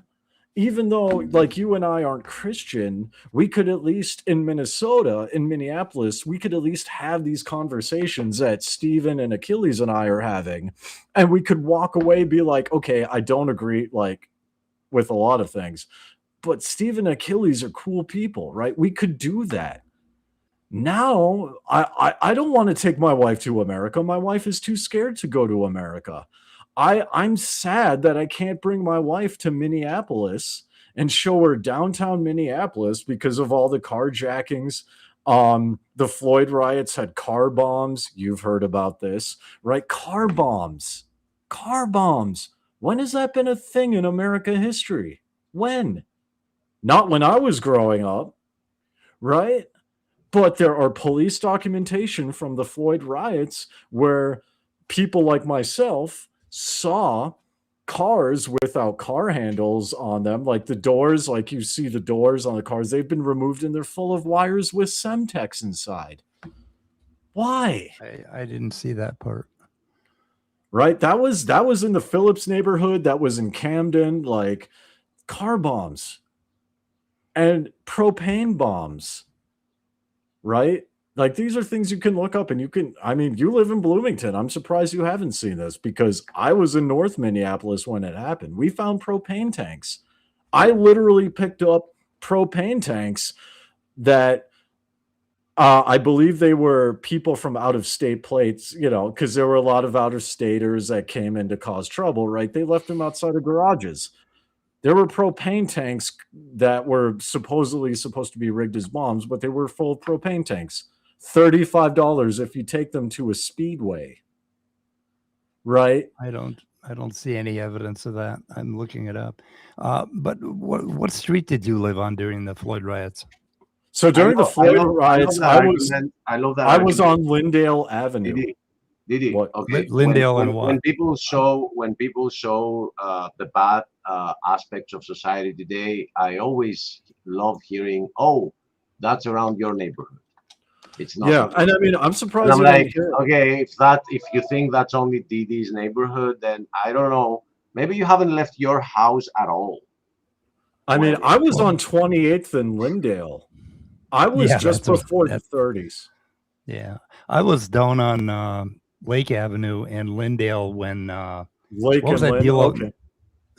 Speaker 4: even though like you and I aren't Christian, we could at least in Minnesota, in Minneapolis, we could at least have these conversations that Stephen and Achilles and I are having. And we could walk away, be like, okay, I don't agree like with a lot of things, but Stephen and Achilles are cool people, right? We could do that. Now, I don't want to take my wife to America. My wife is too scared to go to America. I'm sad that I can't bring my wife to Minneapolis and show her downtown Minneapolis because of all the carjackings. The Floyd riots had car bombs. You've heard about this, right? Car bombs. Car bombs. When has that been a thing in America history? When? Not when I was growing up, right? But there are police documentation from the Floyd riots where people like myself saw cars without car handles on them, like the doors, like you see the doors on the cars, they've been removed and they're full of wires with Semtex inside. Why?
Speaker 7: I didn't see that part.
Speaker 4: Right? That was in the Phillips neighborhood, that was in Camden, like car bombs and propane bombs. Right? Like these are things you can look up and you can, I mean, you live in Bloomington. I'm surprised you haven't seen this because I was in North Minneapolis when it happened. We found propane tanks. I literally picked up propane tanks that I believe they were people from out of state plates, you know, because there were a lot of out of staters that came in to cause trouble, right? They left them outside of garages. There were propane tanks that were supposedly supposed to be rigged as bombs, but they were full of propane tanks. $35 if you take them to a speedway. Right?
Speaker 7: I don't see any evidence of that. I'm looking it up. But what street did you live on during the Floyd riots?
Speaker 4: So during the Floyd riots, I was on Lyndale Avenue.
Speaker 3: Did he?
Speaker 4: What?
Speaker 3: Okay.
Speaker 7: Lyndale and what?
Speaker 3: When people show the bad aspects of society today, I always love hearing, "Oh, that's around your neighborhood." It's not.
Speaker 4: Yeah, and I mean, I'm surprised.
Speaker 3: And I'm like, okay, if you think that's only Didi's neighborhood, then I don't know. Maybe you haven't left your house at all.
Speaker 4: I mean, I was on 28th and Lyndale. I was just before the 30s.
Speaker 7: Yeah, I was down on Lake Avenue and Lyndale when
Speaker 4: Lake
Speaker 7: what was
Speaker 4: and
Speaker 7: that deal?
Speaker 4: okay.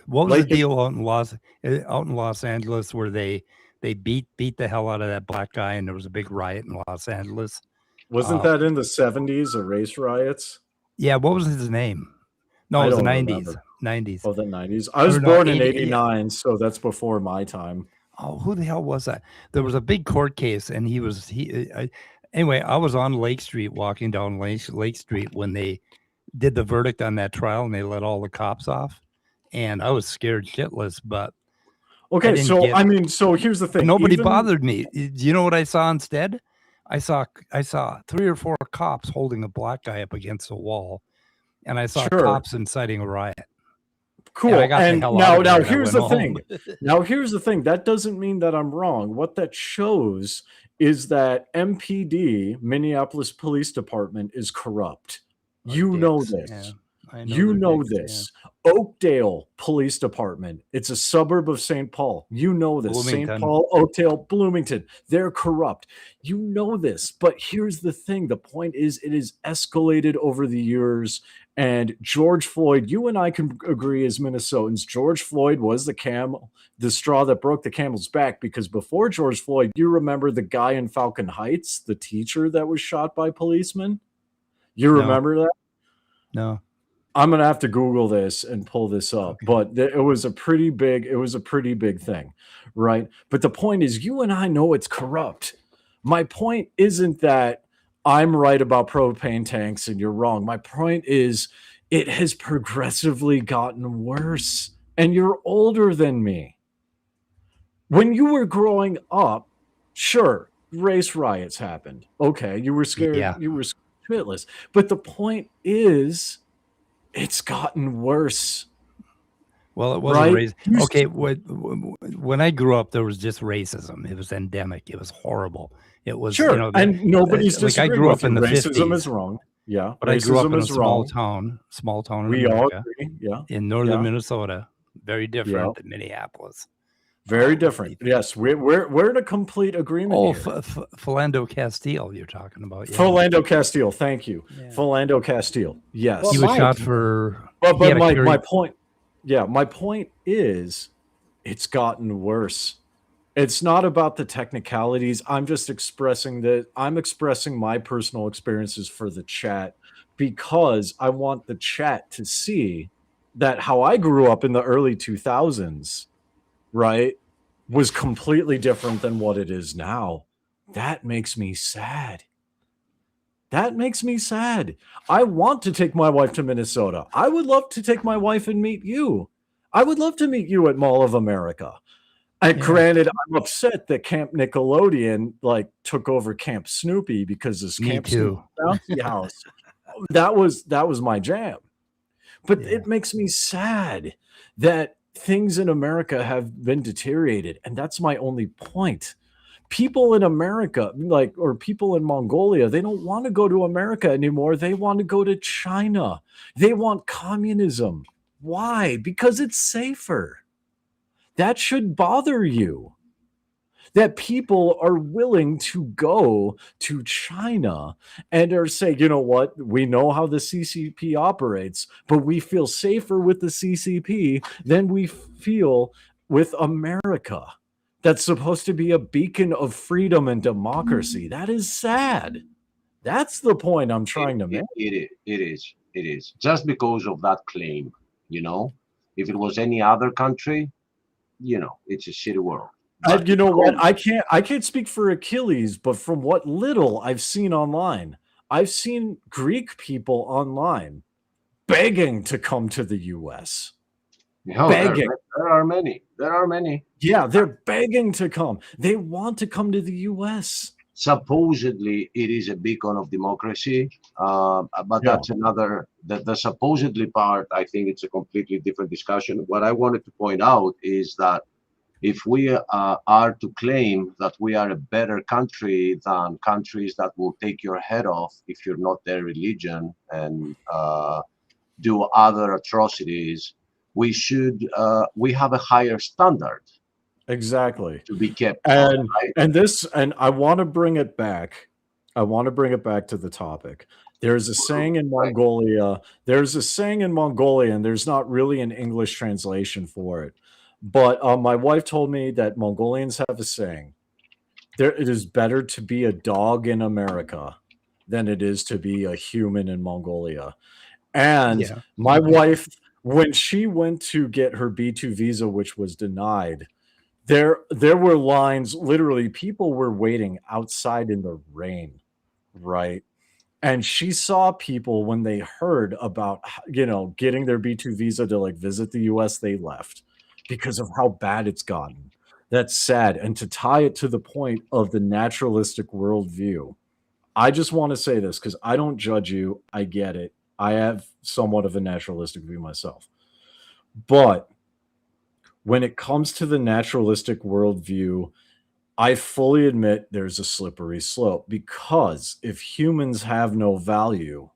Speaker 7: What was the deal out in Los Angeles where they beat the hell out of that black guy and there was a big riot in Los Angeles?
Speaker 4: Wasn't that in the 70s, the race riots?
Speaker 7: Yeah, what was his name? No, it was the 90s. 90s.
Speaker 4: Oh, the 90s. I was born in 89, so that's before my time.
Speaker 7: Oh, who the hell was that? There was a big court case, and anyway, I was on Lake Street, walking down Lake Street when they did the verdict on that trial, and they let all the cops off, and I was scared shitless. But
Speaker 4: okay, so here's the thing:
Speaker 7: nobody bothered me. Do you know what I saw instead? I saw 3 or 4 cops holding a black guy up against a wall, and I saw cops inciting a riot.
Speaker 4: Cool. And now here's the thing. Now here's the thing. That doesn't mean that I'm wrong. What that shows is that MPD, Minneapolis Police Department, is corrupt. You know this.
Speaker 7: Yeah,
Speaker 4: you know this. Yeah. Oakdale Police Department. It's a suburb of St. Paul. You know this. St. Paul, Oakdale, Bloomington. They're corrupt. You know this. But here's the thing. The point is it is escalated over the years. And George Floyd, you and I can agree as Minnesotans, George Floyd was the straw that broke the camel's back, because before George Floyd, you remember the guy in Falcon Heights, the teacher that was shot by policemen? You remember that?
Speaker 7: No.
Speaker 4: I'm going to have to Google this and pull this up, but it was a pretty big thing, right? But the point is, you and I know it's corrupt. My point isn't that I'm right about propane tanks and you're wrong. My point is it has progressively gotten worse and you're older than me. When you were growing up, sure, race riots happened. Okay, you were scared.
Speaker 7: Yeah.
Speaker 4: You were shitless. But the point is, it's gotten worse.
Speaker 7: Well, it wasn't
Speaker 4: Right?
Speaker 7: Okay, when I grew up, there was just racism. It was endemic. It was horrible. It was,
Speaker 4: Sure,
Speaker 7: and
Speaker 4: nobody's
Speaker 7: like I
Speaker 4: disagreeing
Speaker 7: grew
Speaker 4: with
Speaker 7: up in
Speaker 4: you.
Speaker 7: the
Speaker 4: Racism
Speaker 7: 50s.
Speaker 4: is wrong. Yeah,
Speaker 7: But I grew up
Speaker 4: racism
Speaker 7: in a
Speaker 4: is wrong.
Speaker 7: small town in
Speaker 4: We all
Speaker 7: America,
Speaker 4: agree. Yeah,
Speaker 7: in northern
Speaker 4: yeah.
Speaker 7: Minnesota. Very different than Minneapolis.
Speaker 4: Very different. Yes, we're in a complete agreement
Speaker 7: Oh,
Speaker 4: here.
Speaker 7: Philando Castile, you're talking about. Yeah.
Speaker 4: Philando Castile, thank you.
Speaker 7: Yeah.
Speaker 4: Philando Castile. Yes.
Speaker 2: Well,
Speaker 7: He was
Speaker 2: Mike-
Speaker 7: shot for.
Speaker 4: But
Speaker 7: he had a
Speaker 4: my point, my point is, it's gotten worse. It's not about the technicalities. I'm just expressing my personal experiences for the chat, because I want the chat to see that how I grew up in the early 2000s, right, was completely different than what it is now. That makes me sad. That makes me sad. I want to take my wife to Minnesota. I would love to take my wife and meet you. I would love to meet you at Mall of America. And granted, I'm upset that Camp Nickelodeon took over Camp Snoopy, because this Camp Snoopy bouncy house, that was my jam. But it makes me sad that things in America have been deteriorated, and that's my only point. People in America, or people in Mongolia, they don't want to go to America anymore. They want to go to China. They want communism. Why? Because it's safer. That should bother you. That people are willing to go to China and are saying, you know what, we know how the CCP operates, but we feel safer with the CCP than we feel with America. That's supposed to be a beacon of freedom and democracy. That is sad. That's the point I'm trying to make.
Speaker 3: It is. Just because of that claim, if it was any other country, it's a shitty world.
Speaker 4: You know what? I can't speak for Achilles, but from what little I've seen online, I've seen Greek people online begging to come to the U.S. Begging.
Speaker 3: There are many.
Speaker 4: Yeah, they're begging to come. They want to come to the U.S.
Speaker 3: Supposedly, it is a beacon of democracy, but that's another. The supposedly part, I think it's a completely different discussion. What I wanted to point out is that if we are to claim that we are a better country than countries that will take your head off if you're not their religion and do other atrocities, we have a higher standard.
Speaker 4: Exactly.
Speaker 3: To be kept.
Speaker 4: And
Speaker 3: right?
Speaker 4: and I want to bring it back. I want to bring it back to the topic. There's a saying in Mongolia. There's a saying in Mongolia, and there's not really an English translation for it. But my wife told me that Mongolians have a saying. It is better to be a dog in America than it is to be a human in Mongolia. And my wife, when she went to get her B2 visa, which was denied, there were lines, literally people were waiting outside in the rain, right? And she saw people, when they heard about, getting their B2 visa to visit the US, they left because of how bad it's gotten. That's sad. And to tie it to the point of the naturalistic worldview, I just want to say this because I don't judge you. I get it. I have somewhat of a naturalistic view myself. But when it comes to the naturalistic worldview, I fully admit there's a slippery slope, because if humans have no value,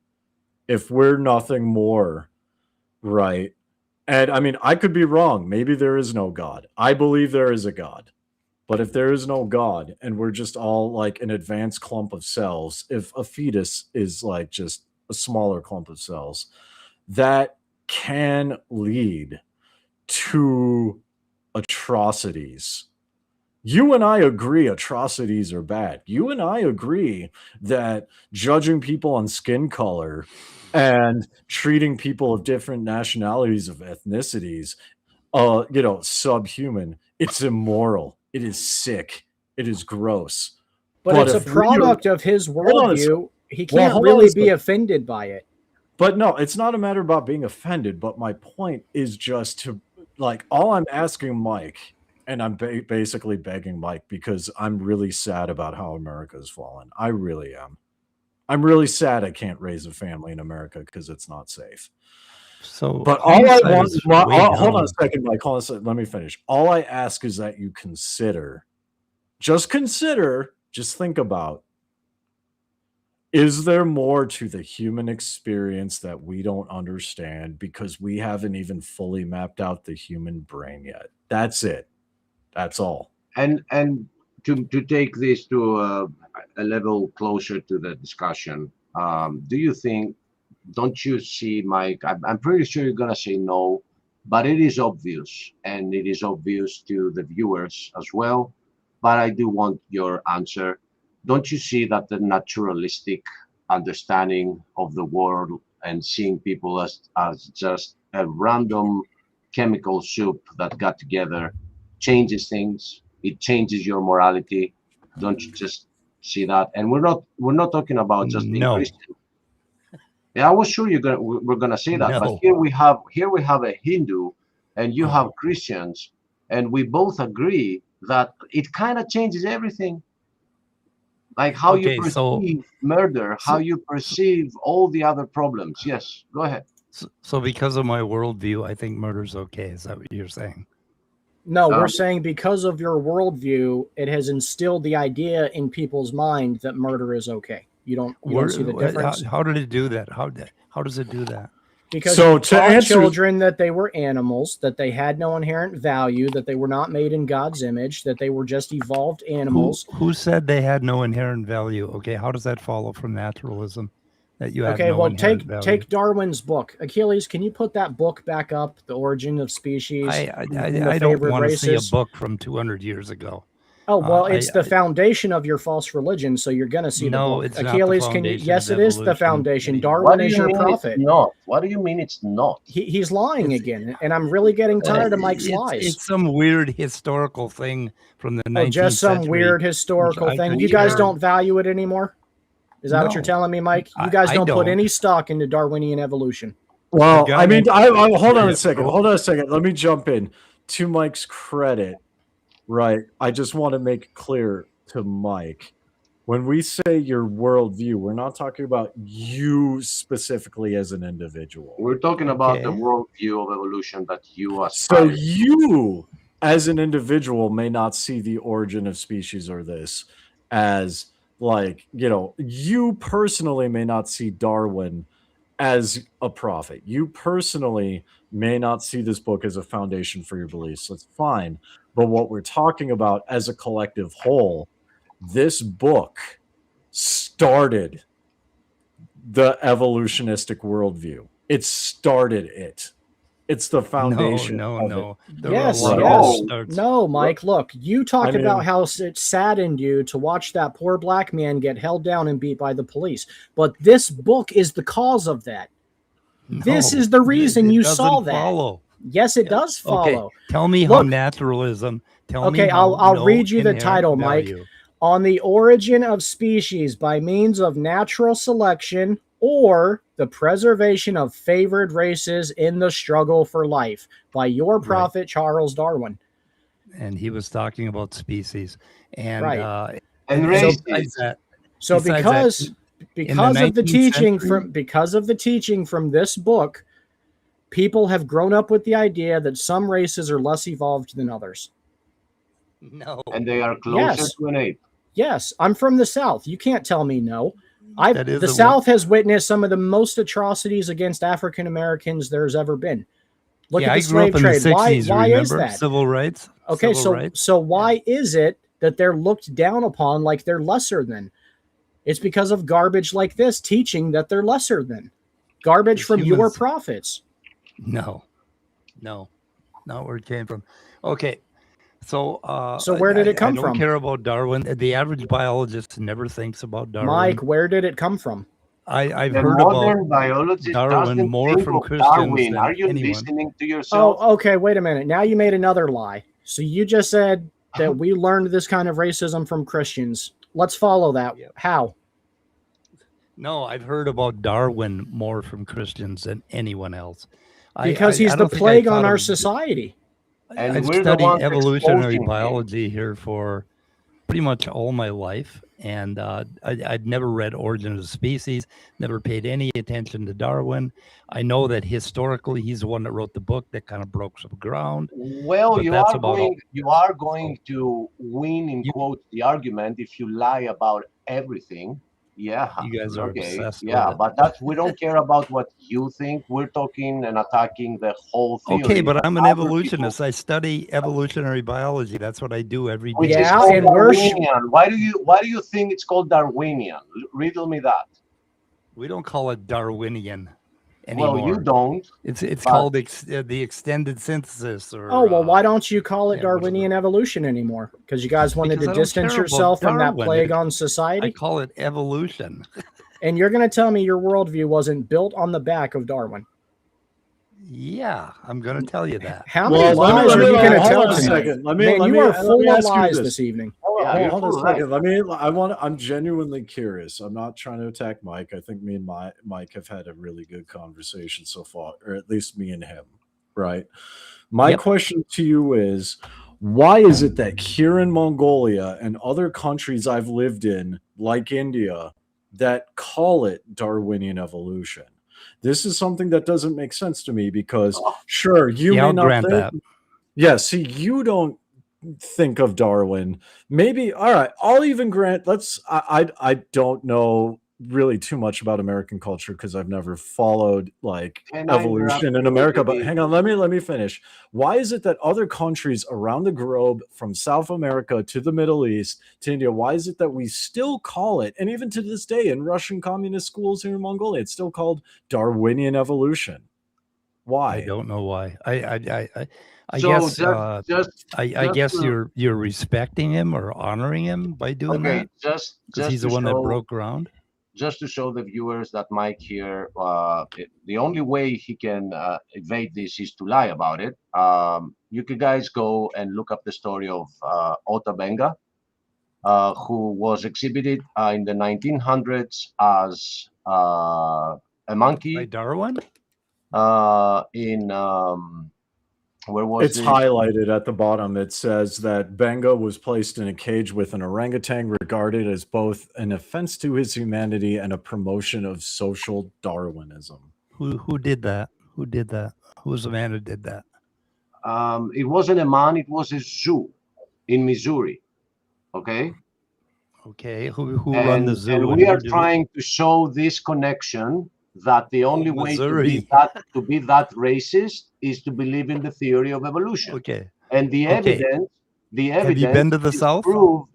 Speaker 4: if we're nothing more, right? And I mean, I could be wrong. Maybe there is no God. I believe there is a God. But if there is no God and we're just all like an advanced clump of cells, if a fetus is like just a smaller clump of cells, that can lead to atrocities. You and I agree atrocities are bad. You and I agree that judging people on skin color and treating people of different nationalities, of ethnicities, subhuman, it's immoral. It is sick. It is gross.
Speaker 2: But it's a product of his worldview. He can't really be offended by it.
Speaker 4: But no, it's not a matter about being offended. But my point is just like all I'm asking Mike, and I'm basically begging Mike because I'm really sad about how America's fallen. I really am. I'm really sad I can't raise a family in America because it's not safe.
Speaker 7: So,
Speaker 4: but all I want, hold on
Speaker 7: down.
Speaker 4: a second, Mike. Hold on a second. Let me finish. All I ask is that you consider, just think about, is there more to the human experience that we don't understand because we haven't even fully mapped out the human brain yet? That's it. That's all.
Speaker 3: And to take this to a level closer to the discussion, do you think, don't you see, Mike, I'm pretty sure you're going to say no, but it is obvious, and it is obvious to the viewers as well, but I do want your answer. Don't you see that the naturalistic understanding of the world and seeing people as just a random chemical soup that got together changes things? It changes your morality. Don't you just see that? And we're not talking about just being Christian. Yeah, I was sure we're gonna say that. But here we have a Hindu, and you have Christians, and we both agree that it kind of changes everything. Like how you perceive murder, how you perceive all the other problems. Yes, go ahead.
Speaker 7: So because of my worldview, I think murder's okay. Is that what you're saying?
Speaker 2: No, we're saying because of your worldview, it has instilled the idea in people's mind that murder is okay. You don't see the difference.
Speaker 7: How did it do that? How does it do that?
Speaker 2: Because you taught children that they were animals, that they had no inherent value, that they were not made in God's image, that they were just evolved animals.
Speaker 7: Who said they had no inherent value? Okay, how does that follow from naturalism? That you have
Speaker 2: take Darwin's book. Achilles, can you put that book back up? The Origin of Species.
Speaker 7: I don't want to see a book from 200 years ago.
Speaker 2: Oh, well, it's the foundation of your false religion, so you're going to see the book.
Speaker 7: It's
Speaker 2: Achilles,
Speaker 7: not the foundation.
Speaker 2: Yes, it is the foundation. Darwin is your prophet.
Speaker 3: No, what do you mean it's not?
Speaker 2: He's lying again, and I'm really getting tired of Mike's lies.
Speaker 7: It's some weird historical thing from the 19th century.
Speaker 2: Just some weird historical thing. You guys don't value it anymore? Is that what you're telling me, Mike? You guys don't put any stock into Darwinian evolution.
Speaker 4: Well, I mean, hold on a second. Let me jump in. To Mike's credit, right? I just want to make it clear to Mike, when we say your worldview, we're not talking about you specifically as an individual.
Speaker 3: We're talking about the worldview of evolution that you are.
Speaker 4: So you, as an individual, may not see the origin of species or this as, like, you personally may not see Darwin as a prophet. You personally may not see this book as a foundation for your beliefs. That's fine. But what we're talking about as a collective whole, this book started the evolutionistic worldview. It started it. It's the foundation.
Speaker 7: No.
Speaker 2: No, Mike, look, you talked about how it saddened you to watch that poor black man get held down and beat by the police. But this book is the cause of that. This is the reason you saw that.
Speaker 7: Follow.
Speaker 2: Yes, it does follow.
Speaker 7: Okay. Tell me how naturalism.
Speaker 2: I'll read you the title, Mike. On the Origin of Species by Means of Natural Selection or the Preservation of Favored Races in the Struggle for Life by your prophet, Charles Darwin.
Speaker 7: And he was talking about species. And
Speaker 3: races.
Speaker 2: So because of the teaching from this book, people have grown up with the idea that some races are less evolved than others.
Speaker 7: No.
Speaker 3: And they are closer to an ape.
Speaker 2: Yes, I'm from the South. You can't tell me no. The South has witnessed some of the most atrocities against African Americans there's ever been. Look at the slave trade. Why is that?
Speaker 7: Civil rights.
Speaker 2: Okay, so why is it that they're looked down upon like they're lesser than? It's because of garbage like this teaching that they're lesser than. Garbage from your prophets.
Speaker 7: No, not where it came from. Okay. So
Speaker 2: where did it come from?
Speaker 7: I don't care about Darwin. The average biologist never thinks about Darwin.
Speaker 2: Mike, where did it come from?
Speaker 7: I've heard about Darwin more from Christians than
Speaker 3: Are you
Speaker 7: anyone.
Speaker 3: listening to yourself?
Speaker 2: Oh, okay. Wait a minute. Now you made another lie. So you just said that we learned this kind of racism from Christians. Let's follow that. Yep. How?
Speaker 7: No, I've heard about Darwin more from Christians than anyone else.
Speaker 2: Because he's the plague on our society.
Speaker 3: And
Speaker 7: I've
Speaker 3: we're the
Speaker 7: studied
Speaker 3: ones
Speaker 7: evolutionary
Speaker 3: exposing him.
Speaker 7: biology here for pretty much all my life, and I'd never read Origin of Species, never paid any attention to Darwin. I know that historically he's the one that wrote the book that kind of broke some ground.
Speaker 3: Well,
Speaker 7: But
Speaker 3: you
Speaker 7: that's
Speaker 3: are
Speaker 7: about all.
Speaker 3: going to win in
Speaker 7: You-
Speaker 3: quotes the argument if you lie about everything. Yeah.
Speaker 7: You guys are
Speaker 3: Okay.
Speaker 7: obsessed
Speaker 3: Yeah,
Speaker 7: with it.
Speaker 3: but that's we don't care about what you think. We're talking and attacking the whole theory.
Speaker 7: Okay, but I'm an
Speaker 3: Other
Speaker 7: evolutionist. I study evolutionary biology. That's what I do every day.
Speaker 3: Which is
Speaker 2: Yeah,
Speaker 3: called
Speaker 2: and we're
Speaker 3: Darwinian. Why do you think it's called Darwinian? Riddle me that.
Speaker 7: We don't call it Darwinian anymore.
Speaker 3: Well, you don't.
Speaker 7: It's
Speaker 3: but-
Speaker 7: called the extended synthesis. Or
Speaker 2: Oh, well, why don't you call it
Speaker 7: yeah, whatever.
Speaker 2: Darwinian evolution anymore? Because you guys wanted
Speaker 7: Because
Speaker 2: to
Speaker 7: I don't
Speaker 2: distance
Speaker 7: care about
Speaker 2: yourself from that
Speaker 7: Darwin.
Speaker 2: plague on
Speaker 7: I
Speaker 2: society?
Speaker 7: call it evolution.
Speaker 2: And you're going to tell me your worldview wasn't built on the back of Darwin?
Speaker 7: Yeah, I'm going to tell you that.
Speaker 2: How many lies are you going to tell
Speaker 4: hold on a
Speaker 2: tonight?
Speaker 4: second.
Speaker 2: Man, you are full of lies
Speaker 4: this.
Speaker 2: this evening.
Speaker 3: Yeah, you're
Speaker 4: Hold on a
Speaker 3: full of
Speaker 4: second. I'm genuinely curious. I'm not trying to attack Mike. I think me and Mike have had a really good conversation so far, or at least me and him, right? My question to you is, why is it that here in Mongolia and other countries I've lived in, like India, that call it Darwinian evolution? This is something that doesn't make sense to me because, sure, you may
Speaker 7: I'll
Speaker 4: not
Speaker 7: grant
Speaker 4: think,
Speaker 7: that.
Speaker 4: yeah, see, you don't think of Darwin. Maybe, all right, I'll even grant, I don't know really too much about American culture because I've never followed like evolution in America, but hang on, let me finish. Why is it that other countries around the globe, from South America to the Middle East to India, why is it that we still call it, and even to this day in Russian communist schools here in Mongolia, it's still called Darwinian evolution? Why?
Speaker 7: I don't know why. I
Speaker 3: So
Speaker 7: guess I guess you're respecting him or honoring him by doing that,
Speaker 3: just
Speaker 7: because he's the one that broke ground.
Speaker 3: Just to show the viewers that Mike here, the only way he can evade this is to lie about it. You could guys go and look up the story of Ota Benga, who was exhibited in the 1900s as a monkey.
Speaker 7: By Darwin?
Speaker 3: Where was
Speaker 4: it's highlighted at the bottom. It says that Benga was placed in a cage with an orangutan, regarded as both an offense to his humanity and a promotion of social Darwinism.
Speaker 7: Who did that? Who did that? Who was the man who did that?
Speaker 3: It wasn't a man, it was a zoo in Missouri. Okay.
Speaker 7: Okay. Who run the zoo?
Speaker 3: And we are trying to show this connection, that the only way to be that racist is to believe in the theory of evolution.
Speaker 7: Okay.
Speaker 3: And the evidence
Speaker 7: Have you been to the South?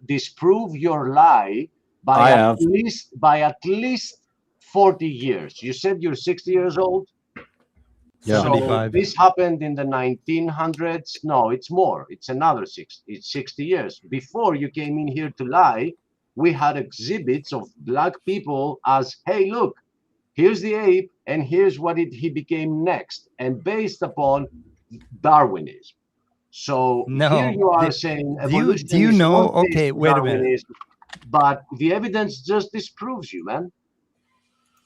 Speaker 3: Disprove your lie by at least 40 years. You said you're 60 years old?
Speaker 7: Yeah.
Speaker 3: So
Speaker 7: 75.
Speaker 3: this happened in the 1900s. No, it's more. It's another 60. It's 60 years. Before you came in here to lie, we had exhibits of black people as, hey, look, here's the ape, and here's what he became next, and based upon Darwinism. So here you are saying evolution.
Speaker 7: Do you know? Okay, wait a minute.
Speaker 3: But the evidence just disproves you, man.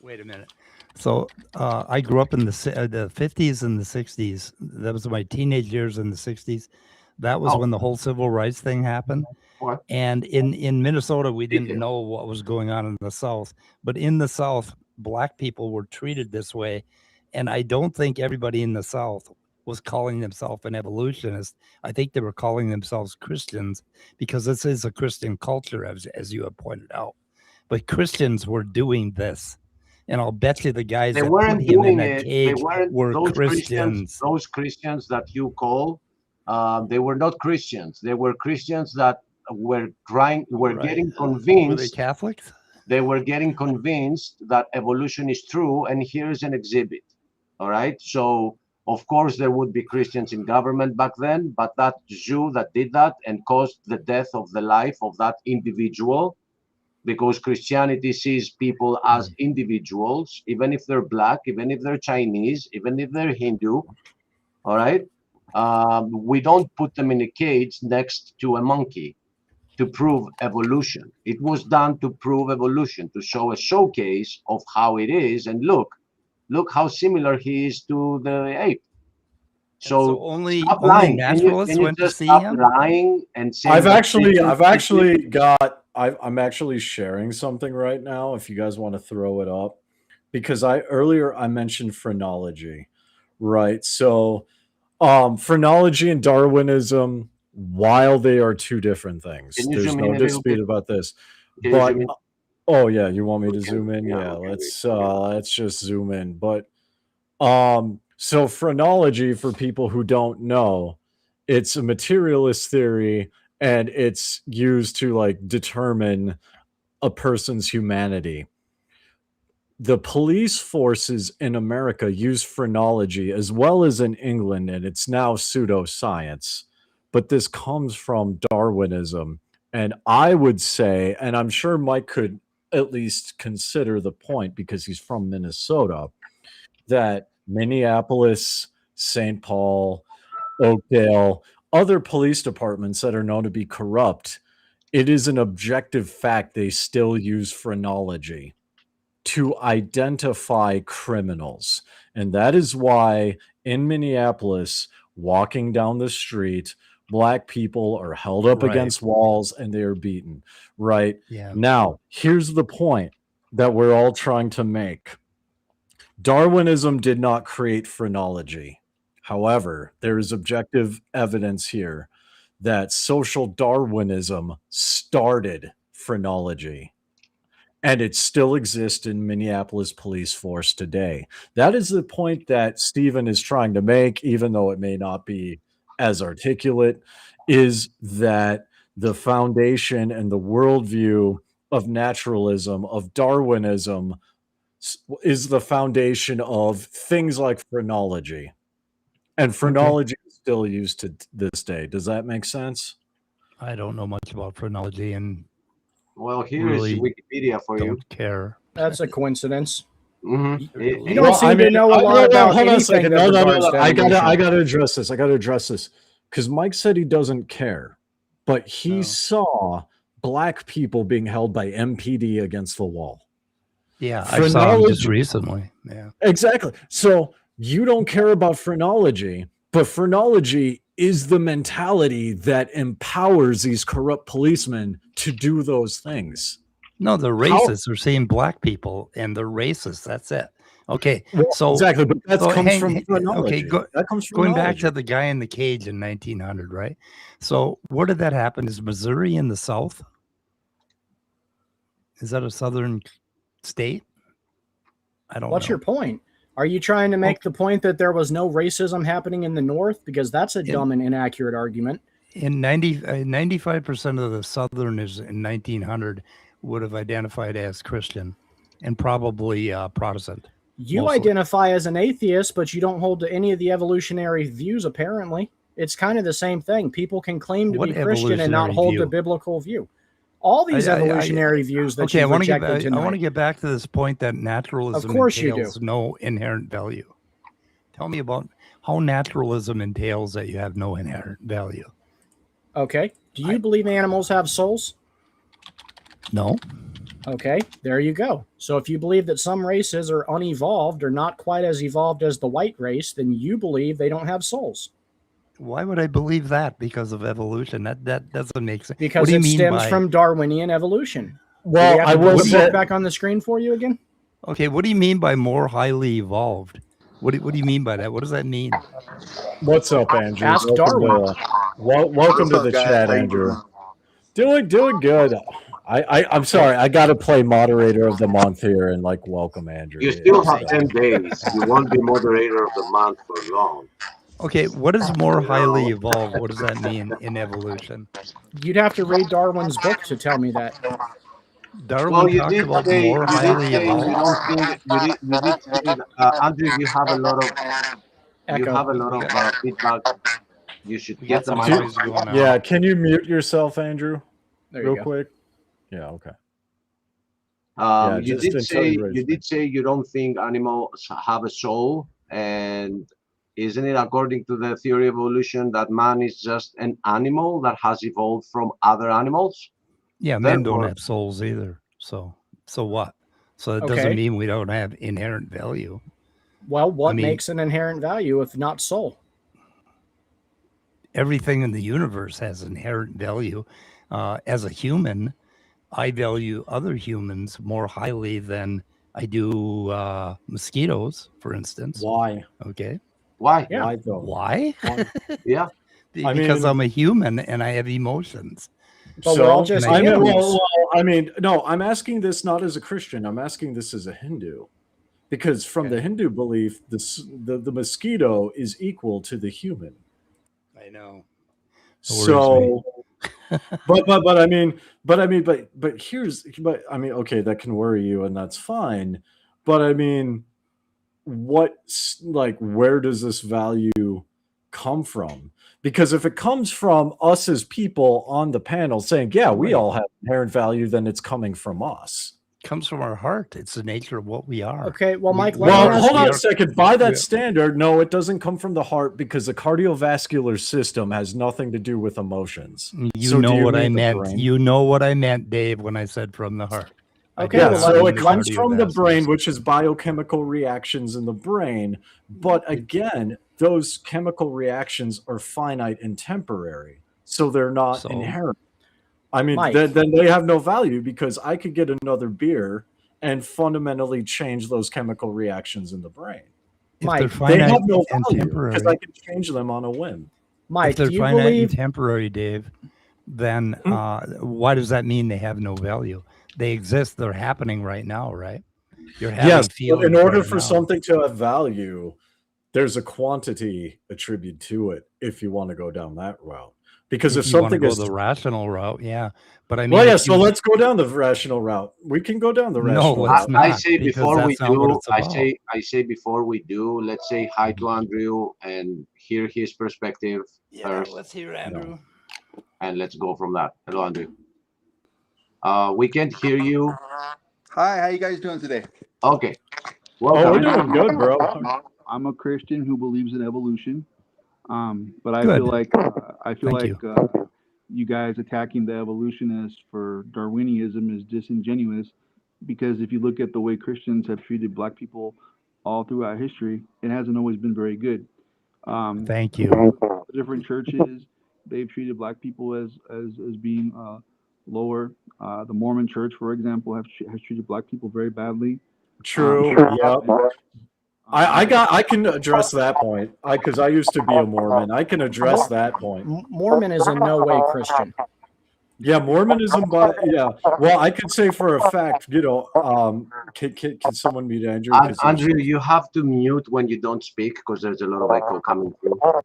Speaker 7: Wait a minute. So I grew up in the 50s and the 60s. That was my teenage years in the 60s. That was when the whole civil rights thing happened.
Speaker 3: What?
Speaker 7: And in Minnesota, we didn't know what was going on in the South. But in the South, black people were treated this way. And I don't think everybody in the South was calling themselves an evolutionist. I think they were calling themselves Christians, because this is a Christian culture, as you have pointed out. But Christians were doing this. And I'll bet you the guys that put him in that cage were Christians.
Speaker 3: Those Christians that you call, they were not Christians. They were Christians that were getting convinced.
Speaker 7: Were they Catholics?
Speaker 3: They were getting convinced that evolution is true, and here's an exhibit. All right. So, of course, there would be Christians in government back then, but that Jew that did that and caused the death of the life of that individual, because Christianity sees people as individuals, even if they're black, even if they're Chinese, even if they're Hindu. All right. We don't put them in a cage next to a monkey to prove evolution. It was done to prove evolution, to show a showcase of how it is. And look how similar he is to the ape.
Speaker 7: So only
Speaker 3: stop
Speaker 7: only
Speaker 3: lying.
Speaker 7: naturalists
Speaker 3: Can you
Speaker 7: went to
Speaker 3: just
Speaker 7: see
Speaker 3: stop
Speaker 7: him?
Speaker 3: lying and saying
Speaker 4: I've
Speaker 3: that
Speaker 4: actually
Speaker 3: Christians-
Speaker 4: I'm actually sharing something right now if you guys want to throw it up, because earlier I mentioned phrenology, right? So phrenology and Darwinism, while they are two different things,
Speaker 3: Can you
Speaker 4: there's
Speaker 3: zoom
Speaker 4: no
Speaker 3: in a little
Speaker 4: dispute
Speaker 3: bit?
Speaker 4: about this.
Speaker 3: Can you
Speaker 4: But
Speaker 3: zoom in?
Speaker 4: oh yeah, you want me to
Speaker 3: Okay,
Speaker 4: zoom in?
Speaker 3: yeah,
Speaker 4: Yeah,
Speaker 3: okay,
Speaker 4: let's just zoom in. But so phrenology, for people who don't know, it's a materialist theory, and it's used to like determine a person's humanity. The police forces in America use phrenology as well as in England, and it's now pseudoscience. But this comes from Darwinism. And I would say, and I'm sure Mike could at least consider the point because he's from Minnesota, that Minneapolis, St. Paul, Oakdale, other police departments that are known to be corrupt, it is an objective fact they still use phrenology to identify criminals. And that is why in Minneapolis, walking down the street, black people are held up
Speaker 7: Right.
Speaker 4: against walls and they are beaten. Right.
Speaker 7: Yeah.
Speaker 4: Now, here's the point that we're all trying to make. Darwinism did not create phrenology. However, there is objective evidence here that social Darwinism started phrenology, and it still exists in Minneapolis police force today. That is the point that Stephen is trying to make, even though it may not be as articulate, is that the foundation and the worldview of naturalism, of Darwinism, is the foundation of things like phrenology. And phrenology is still used to this day. Does that make sense?
Speaker 7: I don't know much about phrenology and
Speaker 3: Well, here is
Speaker 7: really
Speaker 3: Wikipedia for you.
Speaker 7: don't care.
Speaker 2: That's a coincidence.
Speaker 3: Mhm.
Speaker 2: You don't seem to know a lot about anything that regards to
Speaker 4: I
Speaker 2: evolution.
Speaker 4: gotta address this. I gotta address this because Mike said he doesn't care, but he saw black people being held by MPD against the wall.
Speaker 7: Yeah, I saw him just
Speaker 4: Phrenology-
Speaker 7: recently. Yeah.
Speaker 4: Exactly. So you don't care about phrenology, but phrenology is the mentality that empowers these corrupt policemen to do those things.
Speaker 7: No, the racists are seeing black people and they're racist. That's it. Okay.
Speaker 4: Well,
Speaker 7: So
Speaker 4: exactly, but that
Speaker 7: so
Speaker 4: comes from phrenology.
Speaker 7: okay,
Speaker 4: That comes from
Speaker 7: going back to the guy in the cage in 1900, right? So where did that happen? Is Missouri in the South? Is that a southern state? I don't
Speaker 2: What's
Speaker 7: know.
Speaker 2: your point? Are you trying to make the point that there was no racism happening in the North? Because that's a dumb and inaccurate argument.
Speaker 7: In 95% of the Southerners in 1900 would have identified as Christian and probably Protestant.
Speaker 2: You
Speaker 7: mostly.
Speaker 2: identify as an atheist, but you don't hold to any of the evolutionary views, apparently. It's kind of the same thing. People can claim to
Speaker 7: What
Speaker 2: be Christian and not
Speaker 7: evolutionary
Speaker 2: hold the
Speaker 7: view?
Speaker 2: biblical view. All these evolutionary views that
Speaker 7: Okay, I
Speaker 2: you've
Speaker 7: want to
Speaker 2: rejected tonight.
Speaker 7: I want to get back to this point that naturalism
Speaker 2: Of course you
Speaker 7: entails
Speaker 2: do.
Speaker 7: no inherent value. Tell me about how naturalism entails that you have no inherent value.
Speaker 2: Okay. Do you believe animals have souls?
Speaker 7: No.
Speaker 2: Okay, there you go. So if you believe that some races are unevolved or not quite as evolved as the white race, then you believe they don't have souls.
Speaker 7: Why would I believe that? Because of evolution. That doesn't make sense.
Speaker 2: Because
Speaker 7: what do you
Speaker 2: it
Speaker 7: mean
Speaker 2: stems
Speaker 7: by
Speaker 2: from Darwinian evolution.
Speaker 4: Well,
Speaker 2: do we have
Speaker 4: I
Speaker 2: to
Speaker 4: will
Speaker 2: put the
Speaker 4: say-
Speaker 2: book back on the screen for you again?
Speaker 7: Okay, what do you mean by more highly evolved? What do you mean by that? What does that mean?
Speaker 4: What's up, Andrew?
Speaker 2: Ask
Speaker 4: welcome
Speaker 2: Darwin.
Speaker 4: welcome to the chat, Andrew. Doing good. I'm sorry. I got to play moderator of the month here and like welcome Andrew.
Speaker 3: You still have 10 days. You won't be moderator of the month for long.
Speaker 7: Okay, what is more highly evolved? What does that mean in evolution?
Speaker 2: You'd have to read Darwin's book to tell me that.
Speaker 7: Darwin
Speaker 3: Well, you
Speaker 7: talked
Speaker 3: did
Speaker 7: about
Speaker 3: say,
Speaker 7: more highly
Speaker 3: you
Speaker 7: evolved.
Speaker 3: don't think, you did say, Andrew, you have a lot of feedback. You should
Speaker 7: We
Speaker 3: get
Speaker 7: got
Speaker 3: the
Speaker 7: some
Speaker 3: mic.
Speaker 7: noise going on.
Speaker 4: Yeah, can you mute yourself, Andrew?
Speaker 2: There you
Speaker 4: Real
Speaker 2: go.
Speaker 4: quick. Yeah, okay.
Speaker 3: You
Speaker 4: just
Speaker 3: did
Speaker 4: until you
Speaker 3: say
Speaker 4: raise
Speaker 3: you don't think animals have a soul, and isn't it according to the theory of evolution that man is just an animal that has evolved from other animals?
Speaker 7: Yeah, men don't
Speaker 3: Therefore-
Speaker 7: have souls either. So what? So it
Speaker 2: Okay.
Speaker 7: doesn't mean we don't have inherent value.
Speaker 2: Well, what
Speaker 7: I mean-
Speaker 2: makes an inherent value if not soul?
Speaker 7: everything in the universe has inherent value. As a human, I value other humans more highly than I do mosquitoes, for instance.
Speaker 4: Why?
Speaker 7: Okay.
Speaker 3: Why?
Speaker 2: Yeah.
Speaker 4: Why though?
Speaker 7: Why?
Speaker 4: Why?
Speaker 3: Yeah.
Speaker 7: Because
Speaker 4: mean-
Speaker 7: I'm a human and I have emotions.
Speaker 2: But we're all just
Speaker 7: I mean,
Speaker 2: animals.
Speaker 4: No, I'm asking this not as a Christian. I'm asking this as a Hindu, because from the Hindu belief, the mosquito is equal to the human.
Speaker 7: I know.
Speaker 4: So, but I mean, okay, that can worry you, and that's fine. But I mean, where does this value come from? Because if it comes from us as people on the panel saying, yeah, we all have inherent value, then it's coming from us.
Speaker 7: It comes from our heart. It's the nature of what we are.
Speaker 2: Okay, well, Mike,
Speaker 4: hold on a second. By that standard, no, it doesn't come from the heart, because the cardiovascular system has nothing to do with emotions.
Speaker 7: You know what I meant. You know what I meant, Dave, when I said from the heart.
Speaker 2: Okay,
Speaker 4: yeah, so it comes from the brain, which is biochemical reactions in the brain. But again, those chemical reactions are finite and temporary, so they're not inherent. I mean, then they have no value, because I could get another beer and fundamentally change those chemical reactions in the brain.
Speaker 7: Mike,
Speaker 4: they have no value because I can change them on a whim.
Speaker 7: Mike, if they're finite and temporary, Dave, then why does that mean they have no value? They exist. They're happening right now, right? You're having feelings.
Speaker 4: In order for something to have value, there's a quantity attributed to it, if you want to go down that route. Because if something is
Speaker 7: the rational route, yeah. But I mean,
Speaker 4: so let's go down the rational route. We can go down the rational route.
Speaker 3: I say before we do, I say before we do, let's say hi to Andrew and hear his perspective first.
Speaker 7: Let's hear Andrew.
Speaker 3: And let's go from that. Hello, Andrew. We can't hear you.
Speaker 8: Hi, how you guys doing today?
Speaker 3: Okay.
Speaker 4: Welcome. We're doing good, bro.
Speaker 8: I'm a Christian who believes in evolution, but I feel like you guys attacking the evolutionists for Darwinism is disingenuous, because if you look at the way Christians have treated Black people all throughout history, it hasn't always been very good.
Speaker 7: Thank you.
Speaker 8: Different churches, they've treated Black people as being lower. The Mormon Church, for example, has treated Black people very badly.
Speaker 4: True. Yeah. I can address that point, because I used to be a Mormon. I can address that point.
Speaker 2: Mormon is in no way Christian.
Speaker 4: Yeah, Mormonism, but yeah. Well, I could say for a fact, can someone mute Andrew?
Speaker 3: Andrew, you have to mute when you don't speak, because there's a lot of echo coming through.
Speaker 8: Oh,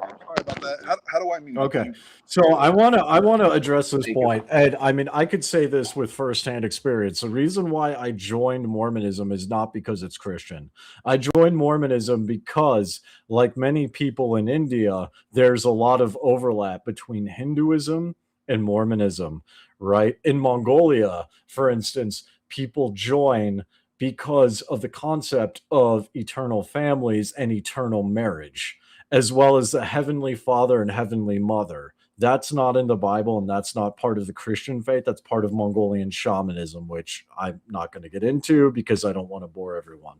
Speaker 8: I'm sorry about that. How do I mute?
Speaker 4: Okay, so I want to address this point, and I mean, I could say this with firsthand experience. The reason why I joined Mormonism is not because it's Christian. I joined Mormonism because, like many people in India, there's a lot of overlap between Hinduism and Mormonism, right? In Mongolia, for instance, people join because of the concept of eternal families and eternal marriage, as well as the Heavenly Father and Heavenly Mother. That's not in the Bible, and that's not part of the Christian faith. That's part of Mongolian shamanism, which I'm not going to get into because I don't want to bore everyone,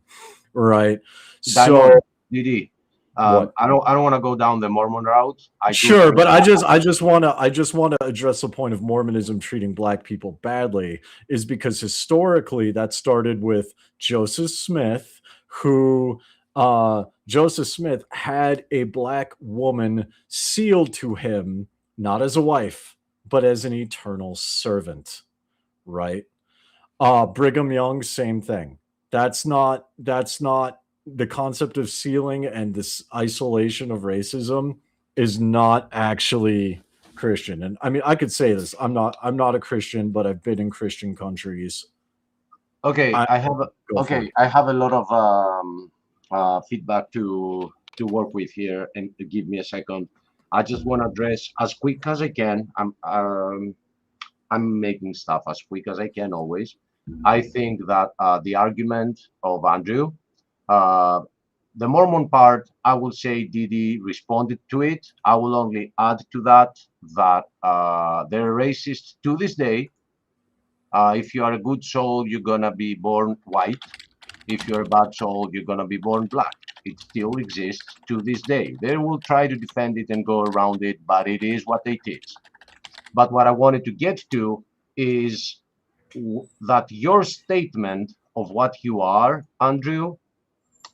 Speaker 4: right? So,
Speaker 3: Didi, I don't want to go down the Mormon route.
Speaker 4: But I just want to address the point of Mormonism treating Black people badly, is because historically that started with Joseph Smith, who Joseph Smith had a Black woman sealed to him, not as a wife, but as an eternal servant, right? Brigham Young, same thing. That's not the concept of sealing, and this isolation of racism is not actually Christian. And I mean, I could say this. I'm not a Christian, but I've been in Christian countries.
Speaker 3: Okay, I have a lot of feedback to work with here, and give me a second. I just want to address as quick as I can. I'm making stuff as quick as I can always. I think that the argument of Andrew, the Mormon part, I will say Didi responded to it. I will only add to that they're racist to this day. If you are a good soul, you're gonna be born white. If you're a bad soul, you're gonna be born Black. It still exists to this day. They will try to defend it and go around it, but it is what it is. But what I wanted to get to is that your statement of what you are, Andrew,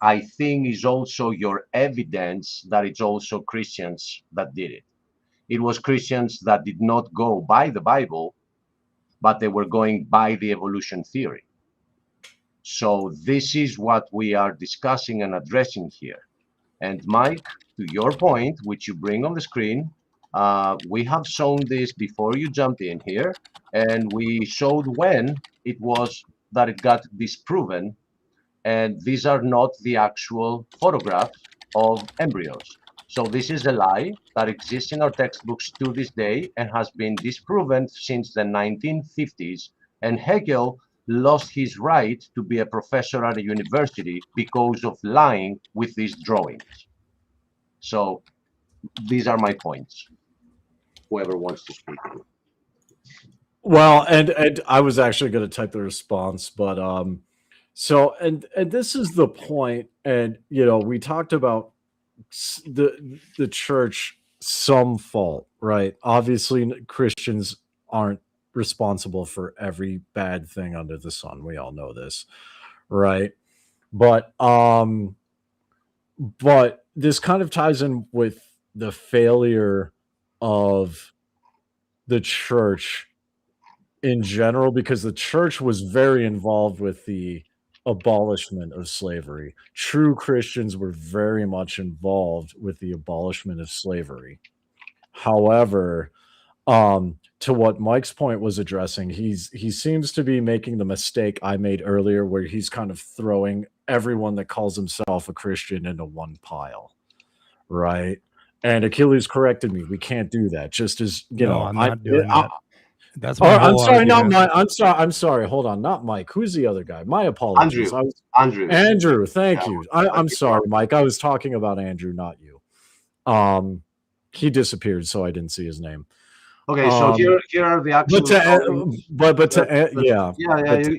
Speaker 3: I think is also your evidence that it's also Christians that did it. It was Christians that did not go by the Bible, but they were going by the evolution theory. So this is what we are discussing and addressing here. And Mike, to your point, which you bring on the screen, we have shown this before you jumped in here, and we showed when it was that it got disproven, and these are not the actual photographs of embryos. So this is a lie that exists in our textbooks to this day and has been disproven since the 1950s, and Hegel lost his right to be a professor at a university because of lying with these drawings. So these are my points. Whoever wants to speak.
Speaker 4: Well, and I was actually going to type the response, but so and this is the point, and you know, we talked about the church, some fault, right? Obviously, Christians aren't responsible for every bad thing under the sun. We all know this, right? But this kind of ties in with the failure of the church in general, because the church was very involved with the abolishment of slavery. True Christians were very much involved with the abolishment of slavery. However, to what Mike's point was addressing, he seems to be making the mistake I made earlier, where he's kind of throwing everyone that calls himself a Christian into one pile, right? And Achilles corrected me. We can't do that. Just as you know,
Speaker 7: I'm not doing that. That's my
Speaker 4: I'm
Speaker 7: whole
Speaker 4: sorry, not
Speaker 7: argument.
Speaker 4: Mike. I'm sorry. Hold on, not Mike. Who's the other guy? My apologies.
Speaker 3: Andrew.
Speaker 4: Andrew. Thank you. I'm sorry, Mike. I was talking about Andrew, not you. He disappeared, so I didn't see his name.
Speaker 3: Okay, so here are the actual.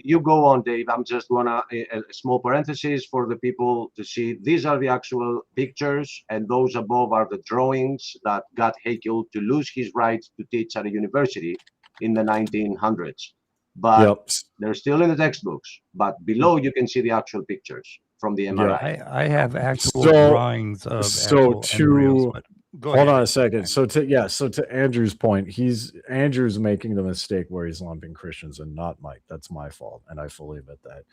Speaker 3: You go on, Dave. I'm just gonna a small parenthesis for the people to see. These are the actual pictures, and those above are the drawings that got Hegel to lose his right to teach at a university in the 1900s. But they're still in the textbooks. But below, you can see the actual pictures from the MRI.
Speaker 7: I have actual drawings of embryos, but go ahead.
Speaker 4: Hold on a second. So to Andrew's point, Andrew's making the mistake where he's lumping Christians and not Mike. That's my fault, and I fully admit that.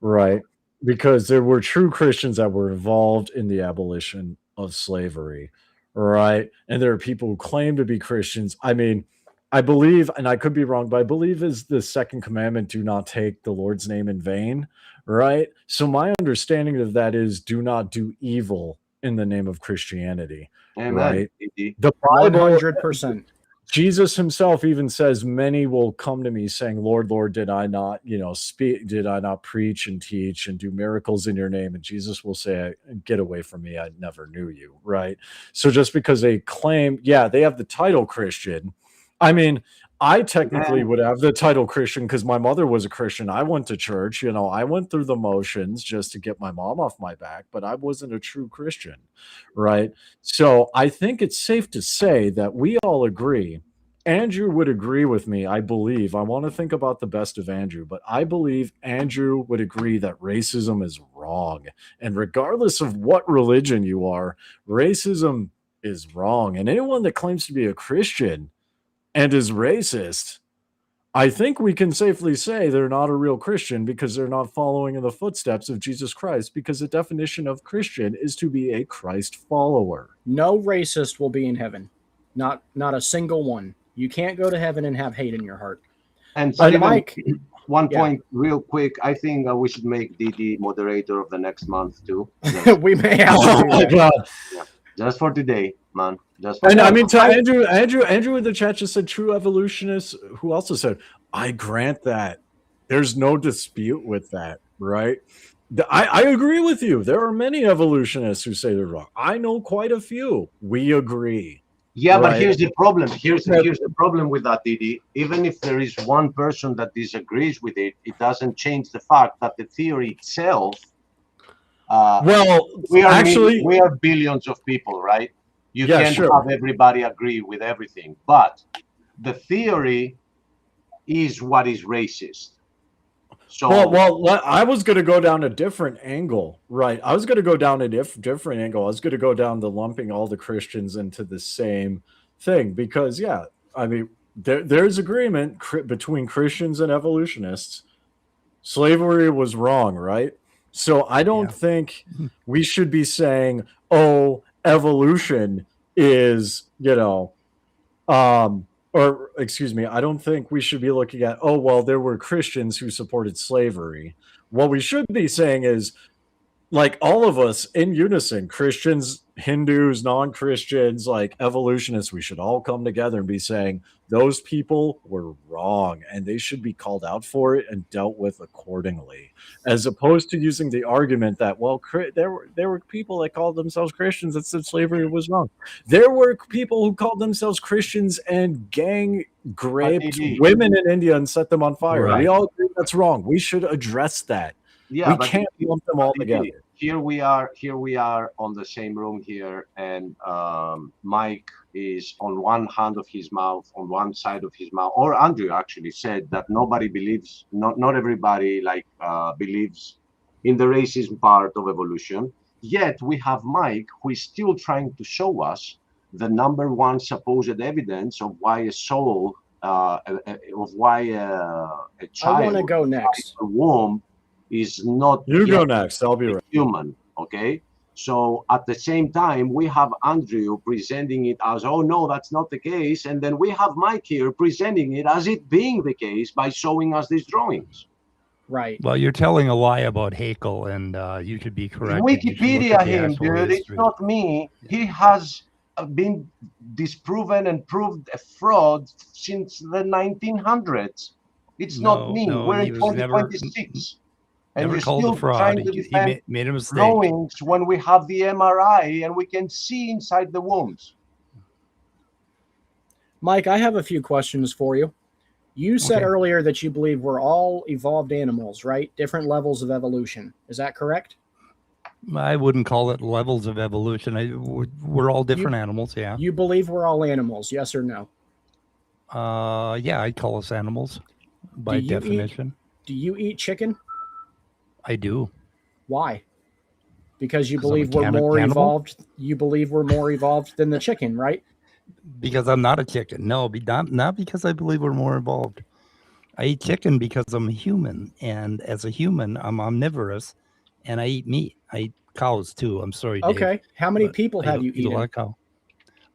Speaker 4: Right? Because there were true Christians that were involved in the abolition of slavery, right? And there are people who claim to be Christians. I mean, I believe, and I could be wrong, but I believe is the second commandment, do not take the Lord's name in vain, right? So my understanding of that is do not do evil in the name of Christianity.
Speaker 3: Amen.
Speaker 4: Right?
Speaker 2: The Bible, 100%.
Speaker 4: Jesus himself even says, many will come to me saying, Lord, Lord, did I not, speak, did I not preach and teach and do miracles in your name? And Jesus will say, get away from me, I never knew you, right? So just because they claim, they have the title Christian. I mean, I technically would have the title Christian because my mother was a Christian. I went to church, I went through the motions just to get my mom off my back, but I wasn't a true Christian, right? So I think it's safe to say that we all agree. Andrew would agree with me, I believe. I want to think about the best of Andrew, but I believe Andrew would agree that racism is wrong. And regardless of what religion you are, racism is wrong. And anyone that claims to be a Christian and is racist, I think we can safely say they're not a real Christian because they're not following in the footsteps of Jesus Christ, because the definition of Christian is to be a Christ follower.
Speaker 2: No racist will be in heaven. Not a single one. You can't go to heaven and have hate in your heart.
Speaker 3: And Mike, one point real quick. I think we should make Didi moderator of the next month too.
Speaker 2: We may have to do that.
Speaker 3: Yeah. Just for today, man.
Speaker 4: I mean, to Andrew in the chat just said true evolutionists, who also said, I grant that. There's no dispute with that, right? I agree with you. There are many evolutionists who say they're wrong. I know quite a few. We agree.
Speaker 3: Yeah, right? But here's the problem. Here's the problem with that, Didi. Even if there is one person that disagrees with it, it doesn't change the fact that the theory itself
Speaker 4: Well,
Speaker 3: we are
Speaker 4: actually,
Speaker 3: we are billions of people, right? You
Speaker 4: Yeah,
Speaker 3: can't
Speaker 4: sure.
Speaker 3: have everybody agree with everything, but the theory is what is racist. So
Speaker 4: I was going to go down a different angle, right? I was going to go down a different angle. I was going to go down the lumping all the Christians into the same thing because, yeah, I mean, there's agreement between Christians and evolutionists. Slavery was wrong, right? So I don't think we should be saying, "Oh, evolution is," or excuse me, I don't think we should be looking at, oh, well, there were Christians who supported slavery. What we should be saying is, like, all of us in unison, Christians, Hindus, non-Christians, like evolutionists, we should all come together and be saying those people were wrong and they should be called out for it and dealt with accordingly, as opposed to using the argument that, well, there were people that called themselves Christians that said slavery was wrong. There were people who called themselves Christians and gang raped women in India and set them on fire.
Speaker 3: Right.
Speaker 4: We all agree that's wrong. We should address that.
Speaker 3: Yeah,
Speaker 4: we can't lump them all together.
Speaker 3: Here we are on the same room here, and Mike is on one hand of his mouth, on one side of his mouth, or Andrew actually said that nobody believes, not everybody believes in the racism part of evolution. Yet we have Mike, who is still trying to show us the number one supposed evidence of why a soul, of why a child,
Speaker 2: I want to go next.
Speaker 3: A womb is not.
Speaker 4: You go next. I'll be right.
Speaker 3: Human. Okay. So at the same time, we have Andrew presenting it as, oh no, that's not the case, and then we have Mike here presenting it as it being the case by showing us these drawings.
Speaker 2: Right.
Speaker 7: Well, you're telling a lie about Haeckel, and you should be correct.
Speaker 3: Wikipedia him, dude. It's not me. He has been disproven and proved a fraud since the 1900s. It's not me. We're in 2026. And
Speaker 7: Never
Speaker 3: you're
Speaker 7: called
Speaker 3: still
Speaker 7: a fraud.
Speaker 3: trying to
Speaker 7: He
Speaker 3: defend
Speaker 7: made a mistake.
Speaker 3: drawings when we have the MRI and we can see inside the wombs.
Speaker 2: Mike, I have a few questions for you. You said earlier that you believe we're all evolved animals, right? Different levels of evolution. Is that correct?
Speaker 7: I wouldn't call it levels of evolution. We're all different animals, yeah.
Speaker 2: You believe we're all animals, yes or no?
Speaker 7: Yeah, I'd call us animals by definition.
Speaker 2: Do you eat chicken?
Speaker 7: I do.
Speaker 2: Why? Because you believe we're more evolved. You believe we're more evolved than the chicken, right?
Speaker 7: Because I'm not a chicken. No, not because I believe we're more evolved. I eat chicken because I'm a human, and as a human, I'm omnivorous, and I eat meat. I eat cows too. I'm sorry, Dave.
Speaker 2: Okay. How many people have you eaten?
Speaker 7: A lot of cow.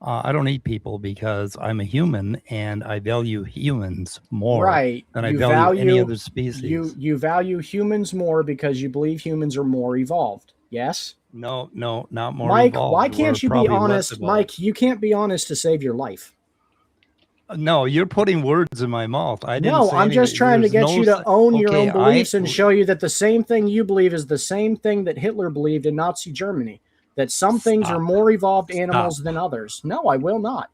Speaker 7: I don't eat people because I'm a human and I value humans more than I value any other species.
Speaker 2: You value humans more because you believe humans are more evolved. Yes?
Speaker 7: No, not more
Speaker 2: Mike,
Speaker 7: evolved.
Speaker 2: why can't you be honest? Mike, you can't be honest to save your life.
Speaker 7: No, you're putting words in my mouth. I didn't
Speaker 2: No,
Speaker 7: say
Speaker 2: I'm just trying to get you to own your own beliefs and show you that the same thing you believe is the same thing that Hitler believed in Nazi Germany. That some things are more evolved animals than others. No, I will not.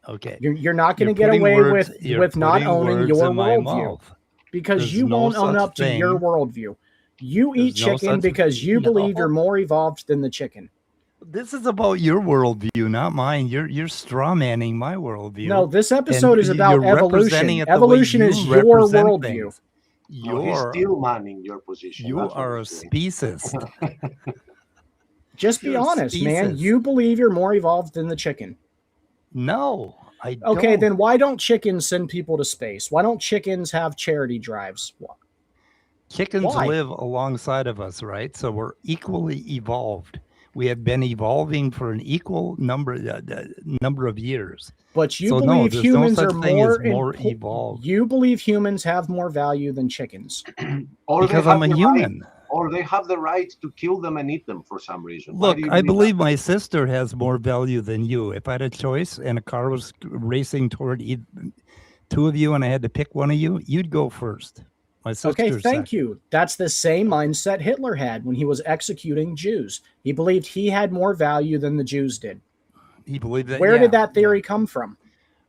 Speaker 7: Okay.
Speaker 2: You're not going to get away with not owning your worldview. Because you won't own up to your worldview. You eat chicken because you believe you're more evolved than the chicken.
Speaker 7: This is about your worldview, not mine. You're straw manning my worldview.
Speaker 2: No, this episode is about evolution. Evolution is your worldview.
Speaker 3: He's still manning your position.
Speaker 7: You are a speciesist.
Speaker 2: Just be honest, man. You believe you're more evolved than the chicken.
Speaker 7: No, I don't.
Speaker 2: Okay, then why don't chickens send people to space? Why don't chickens have charity drives?
Speaker 7: Chickens live alongside of us, right? So we're equally evolved. We have been evolving for an equal number of years.
Speaker 2: But you believe humans are more evolved. You believe humans have more value than chickens.
Speaker 7: Because I'm a human.
Speaker 3: Or they have the right to kill them and eat them for some reason.
Speaker 7: Look, I believe my sister has more value than you. If I had a choice and a car was racing toward two of you and I had to pick one of you, you'd go first. My sister.
Speaker 2: Okay, thank you. That's the same mindset Hitler had when he was executing Jews. He believed he had more value than the Jews did.
Speaker 7: He believed that.
Speaker 2: Where did that theory come from?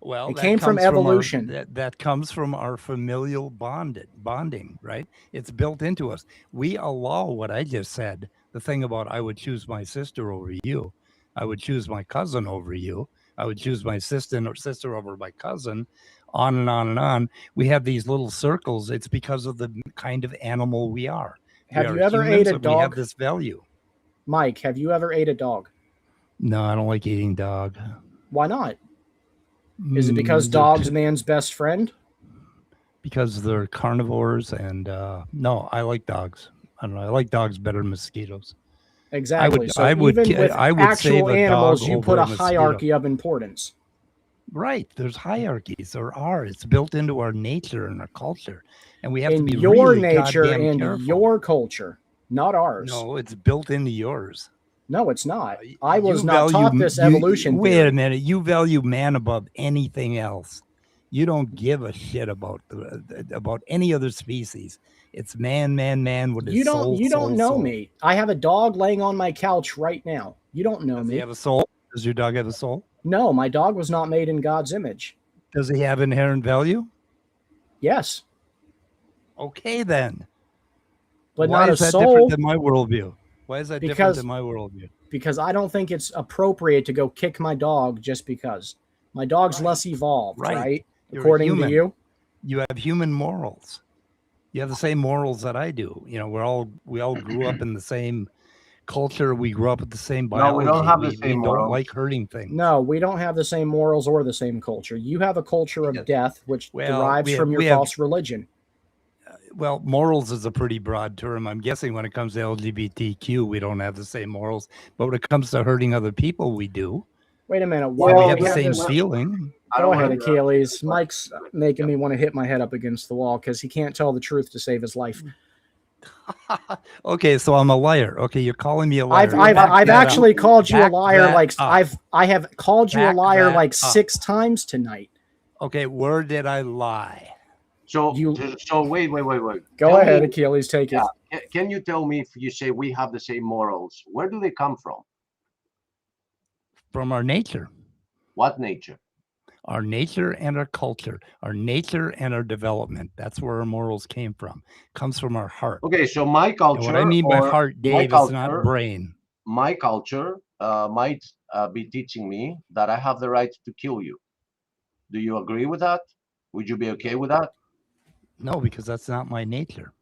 Speaker 7: Well,
Speaker 2: It
Speaker 7: that
Speaker 2: came from
Speaker 7: comes our-
Speaker 2: evolution.
Speaker 7: that comes from our familial bonding, right? It's built into us. We allow what I just said, the thing about I would choose my sister over you, I would choose my cousin over you, I would choose my sister over my cousin, on and on and on. We have these little circles. It's because of the kind of animal we are.
Speaker 2: Have
Speaker 7: We
Speaker 2: you
Speaker 7: are
Speaker 2: ever
Speaker 7: humans
Speaker 2: ate a
Speaker 7: and we have
Speaker 2: dog?
Speaker 7: this value.
Speaker 2: Mike, have you ever ate a dog?
Speaker 7: No, I don't like eating dog.
Speaker 2: Why not? Is it because dog's man's best friend?
Speaker 7: Because they're carnivores, and no, I like dogs. I don't know. I like dogs better than mosquitoes.
Speaker 2: Exactly. So
Speaker 7: I would
Speaker 2: even with
Speaker 7: save
Speaker 2: actual
Speaker 7: a
Speaker 2: animals,
Speaker 7: dog
Speaker 2: you
Speaker 7: over
Speaker 2: put a
Speaker 7: mosquito.
Speaker 2: hierarchy of importance.
Speaker 7: Right. There's hierarchies. There are. It's built into our nature and our culture, and we have to
Speaker 2: In
Speaker 7: be
Speaker 2: your
Speaker 7: really
Speaker 2: nature
Speaker 7: goddamn
Speaker 2: and
Speaker 7: careful.
Speaker 2: your culture, not ours.
Speaker 7: No, it's built into yours.
Speaker 2: No, it's not. I was
Speaker 7: You
Speaker 2: not
Speaker 7: value-
Speaker 2: taught this
Speaker 7: you-
Speaker 2: evolution
Speaker 7: Wait
Speaker 2: theory.
Speaker 7: a minute. You value man above anything else. You don't give a shit about any other species. It's man with his
Speaker 2: You don't
Speaker 7: soul.
Speaker 2: you don't
Speaker 7: soul,
Speaker 2: know
Speaker 7: soul.
Speaker 2: me. I have a dog laying on my couch right now. You don't know
Speaker 7: Does he
Speaker 2: me.
Speaker 7: have a soul? Does your dog have a soul?
Speaker 2: No, my dog was not made in God's image.
Speaker 7: Does he have inherent value?
Speaker 2: Yes,
Speaker 7: Okay, then.
Speaker 2: but
Speaker 7: Why
Speaker 2: not a
Speaker 7: is that
Speaker 2: soul.
Speaker 7: different than my worldview? Why is that different
Speaker 2: Because-
Speaker 7: than my worldview?
Speaker 2: Because I don't think it's appropriate to go kick my dog just because. My dog's
Speaker 7: Right.
Speaker 2: less evolved,
Speaker 7: Right.
Speaker 2: right?
Speaker 7: You're a
Speaker 2: According to
Speaker 7: human.
Speaker 2: you.
Speaker 7: You have human morals. You have the same morals that I do. You know, we all grew up in the same culture. We grew up with the same
Speaker 3: No,
Speaker 7: biology.
Speaker 3: we don't have the
Speaker 7: we
Speaker 3: same
Speaker 7: don't
Speaker 3: morals.
Speaker 7: like hurting things.
Speaker 2: No, we don't have the same morals or the same culture. You have a culture of
Speaker 3: Yes.
Speaker 2: death, which
Speaker 7: Well,
Speaker 2: derives
Speaker 7: we have-
Speaker 2: from your
Speaker 7: we have-
Speaker 2: false religion.
Speaker 7: Well, morals is a pretty broad term. I'm guessing when it comes to LGBTQ, we don't have the same morals. But when it comes to hurting other people, we do.
Speaker 2: Wait a minute.
Speaker 7: And
Speaker 2: Why
Speaker 7: we
Speaker 2: do
Speaker 7: have
Speaker 2: you
Speaker 7: the same
Speaker 2: this?
Speaker 7: feeling.
Speaker 3: I
Speaker 2: Go
Speaker 3: don't
Speaker 2: ahead,
Speaker 3: wanna-
Speaker 2: Achilles. Mike's making me want to hit my head up against the wall because he can't tell the truth to save his life.
Speaker 7: Okay, so I'm a liar. Okay, you're calling me a liar.
Speaker 2: I've actually called you a
Speaker 7: Back
Speaker 2: liar
Speaker 7: that
Speaker 2: like
Speaker 7: up.
Speaker 2: I have called you a
Speaker 7: Back
Speaker 2: liar
Speaker 7: that
Speaker 2: like
Speaker 7: up.
Speaker 2: 6 times tonight.
Speaker 7: Okay, where did I lie?
Speaker 3: So,
Speaker 2: You-
Speaker 3: so wait.
Speaker 2: Go
Speaker 3: Tell
Speaker 2: ahead,
Speaker 3: me-
Speaker 2: Achilles, take it.
Speaker 3: Can you tell me, if you say we have the same morals, where do they come from?
Speaker 7: From our nature.
Speaker 3: What nature?
Speaker 7: Our nature and our culture, our nature and our development. That's where our morals came from. Comes from our heart.
Speaker 3: Okay, so my culture.
Speaker 7: And what I mean by
Speaker 3: or
Speaker 7: heart,
Speaker 3: my
Speaker 7: Dave, is
Speaker 3: culture,
Speaker 7: not brain.
Speaker 3: My culture might be teaching me that I have the right to kill you. Do you agree with that? Would you be okay with that?
Speaker 7: No, because that's not my nature.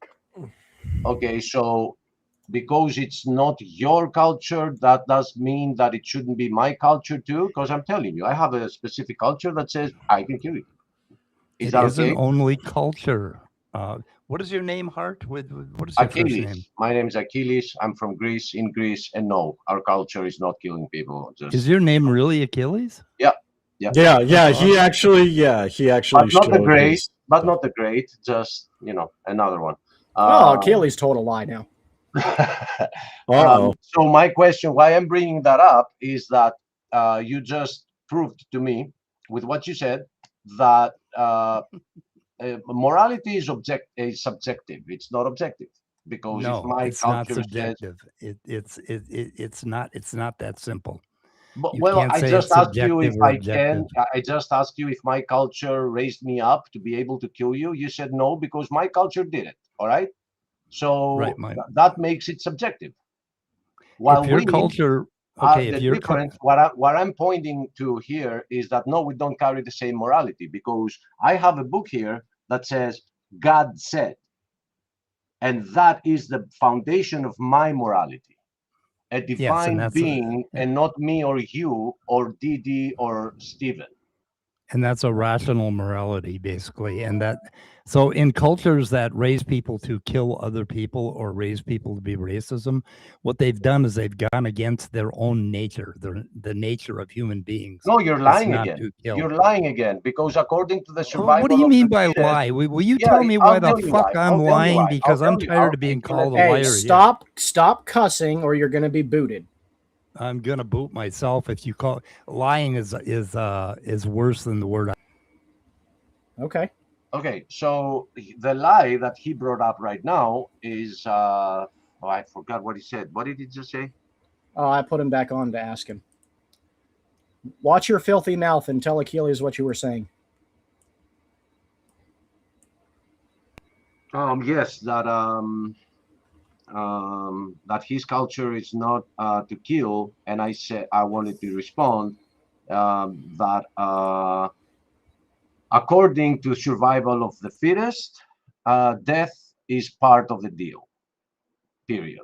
Speaker 3: Okay, so because it's not your culture, that does mean that it shouldn't be my culture too? Because I'm telling you, I have a specific culture that says I can kill you. Is
Speaker 7: It
Speaker 3: that
Speaker 7: isn't
Speaker 3: okay?
Speaker 7: only culture. What is your name, Hart? What is your first name?
Speaker 3: Achilles. My name is Achilles. I'm from Greece, in Greece, and no, our culture is not killing people. Just,
Speaker 7: Is your name really Achilles?
Speaker 4: Yeah, he actually
Speaker 3: but not the
Speaker 4: showed
Speaker 3: great,
Speaker 4: his-
Speaker 3: but not the great. Just another one.
Speaker 2: Oh, Achilles told a lie now.
Speaker 4: Uh-oh.
Speaker 3: So my question, why I'm bringing that up, is that you just proved to me with what you said that morality is subjective. It's not objective, because if
Speaker 7: No,
Speaker 3: my
Speaker 7: it's not
Speaker 3: culture says,
Speaker 7: subjective. It's not that simple.
Speaker 3: but,
Speaker 7: You
Speaker 3: well,
Speaker 7: can't
Speaker 3: I
Speaker 7: say
Speaker 3: just
Speaker 7: it's
Speaker 3: asked you if
Speaker 7: subjective or
Speaker 3: I can.
Speaker 7: objective.
Speaker 3: I just asked you if my culture raised me up to be able to kill you. You said no, because my culture did it. All right. So
Speaker 7: Right,
Speaker 3: that makes it subjective. While
Speaker 7: If your
Speaker 3: we,
Speaker 7: culture, okay,
Speaker 3: the
Speaker 7: if your
Speaker 3: difference, what I'm pointing to here is that no, we don't carry the same morality, because I have a book here that says God said, and that is the foundation of my morality. A divine
Speaker 7: that's
Speaker 3: being, and not me or you or Didi or Steven.
Speaker 7: and that's a rational morality, basically. And that, so in cultures that raise people to kill other people or raise people to be racism, what they've done is they've gone against their own nature, the nature of human beings.
Speaker 3: No, you're
Speaker 7: It's
Speaker 3: lying
Speaker 7: not
Speaker 3: again.
Speaker 7: to kill.
Speaker 3: You're lying again, because according to the
Speaker 7: Oh,
Speaker 3: survival.
Speaker 7: what do you
Speaker 3: of
Speaker 7: mean
Speaker 3: the
Speaker 7: by
Speaker 3: fittest-
Speaker 7: lie? Will you
Speaker 3: Yeah,
Speaker 7: tell me why
Speaker 3: I'll
Speaker 7: the
Speaker 3: tell you
Speaker 7: fuck
Speaker 3: why.
Speaker 7: I'm
Speaker 3: I'll tell you
Speaker 7: lying?
Speaker 3: why.
Speaker 7: Because
Speaker 3: I'll
Speaker 7: I'm
Speaker 3: tell you.
Speaker 7: tired
Speaker 3: I'll
Speaker 7: of being
Speaker 3: tell you
Speaker 7: called a
Speaker 3: in
Speaker 2: Hey,
Speaker 7: liar.
Speaker 2: stop cussing, or you're going to be booted.
Speaker 7: I'm gonna boot myself if you call lying is worse than the word.
Speaker 2: Okay.
Speaker 3: Okay, so the lie that he brought up right now is I forgot what he said. What did he just say?
Speaker 2: Oh, I put him back on to ask him. Watch your filthy mouth and tell Achilles what you were saying.
Speaker 3: Yes, that his culture is not to kill, and I said I wanted to respond that according to survival of the fittest, death is part of the deal. Period.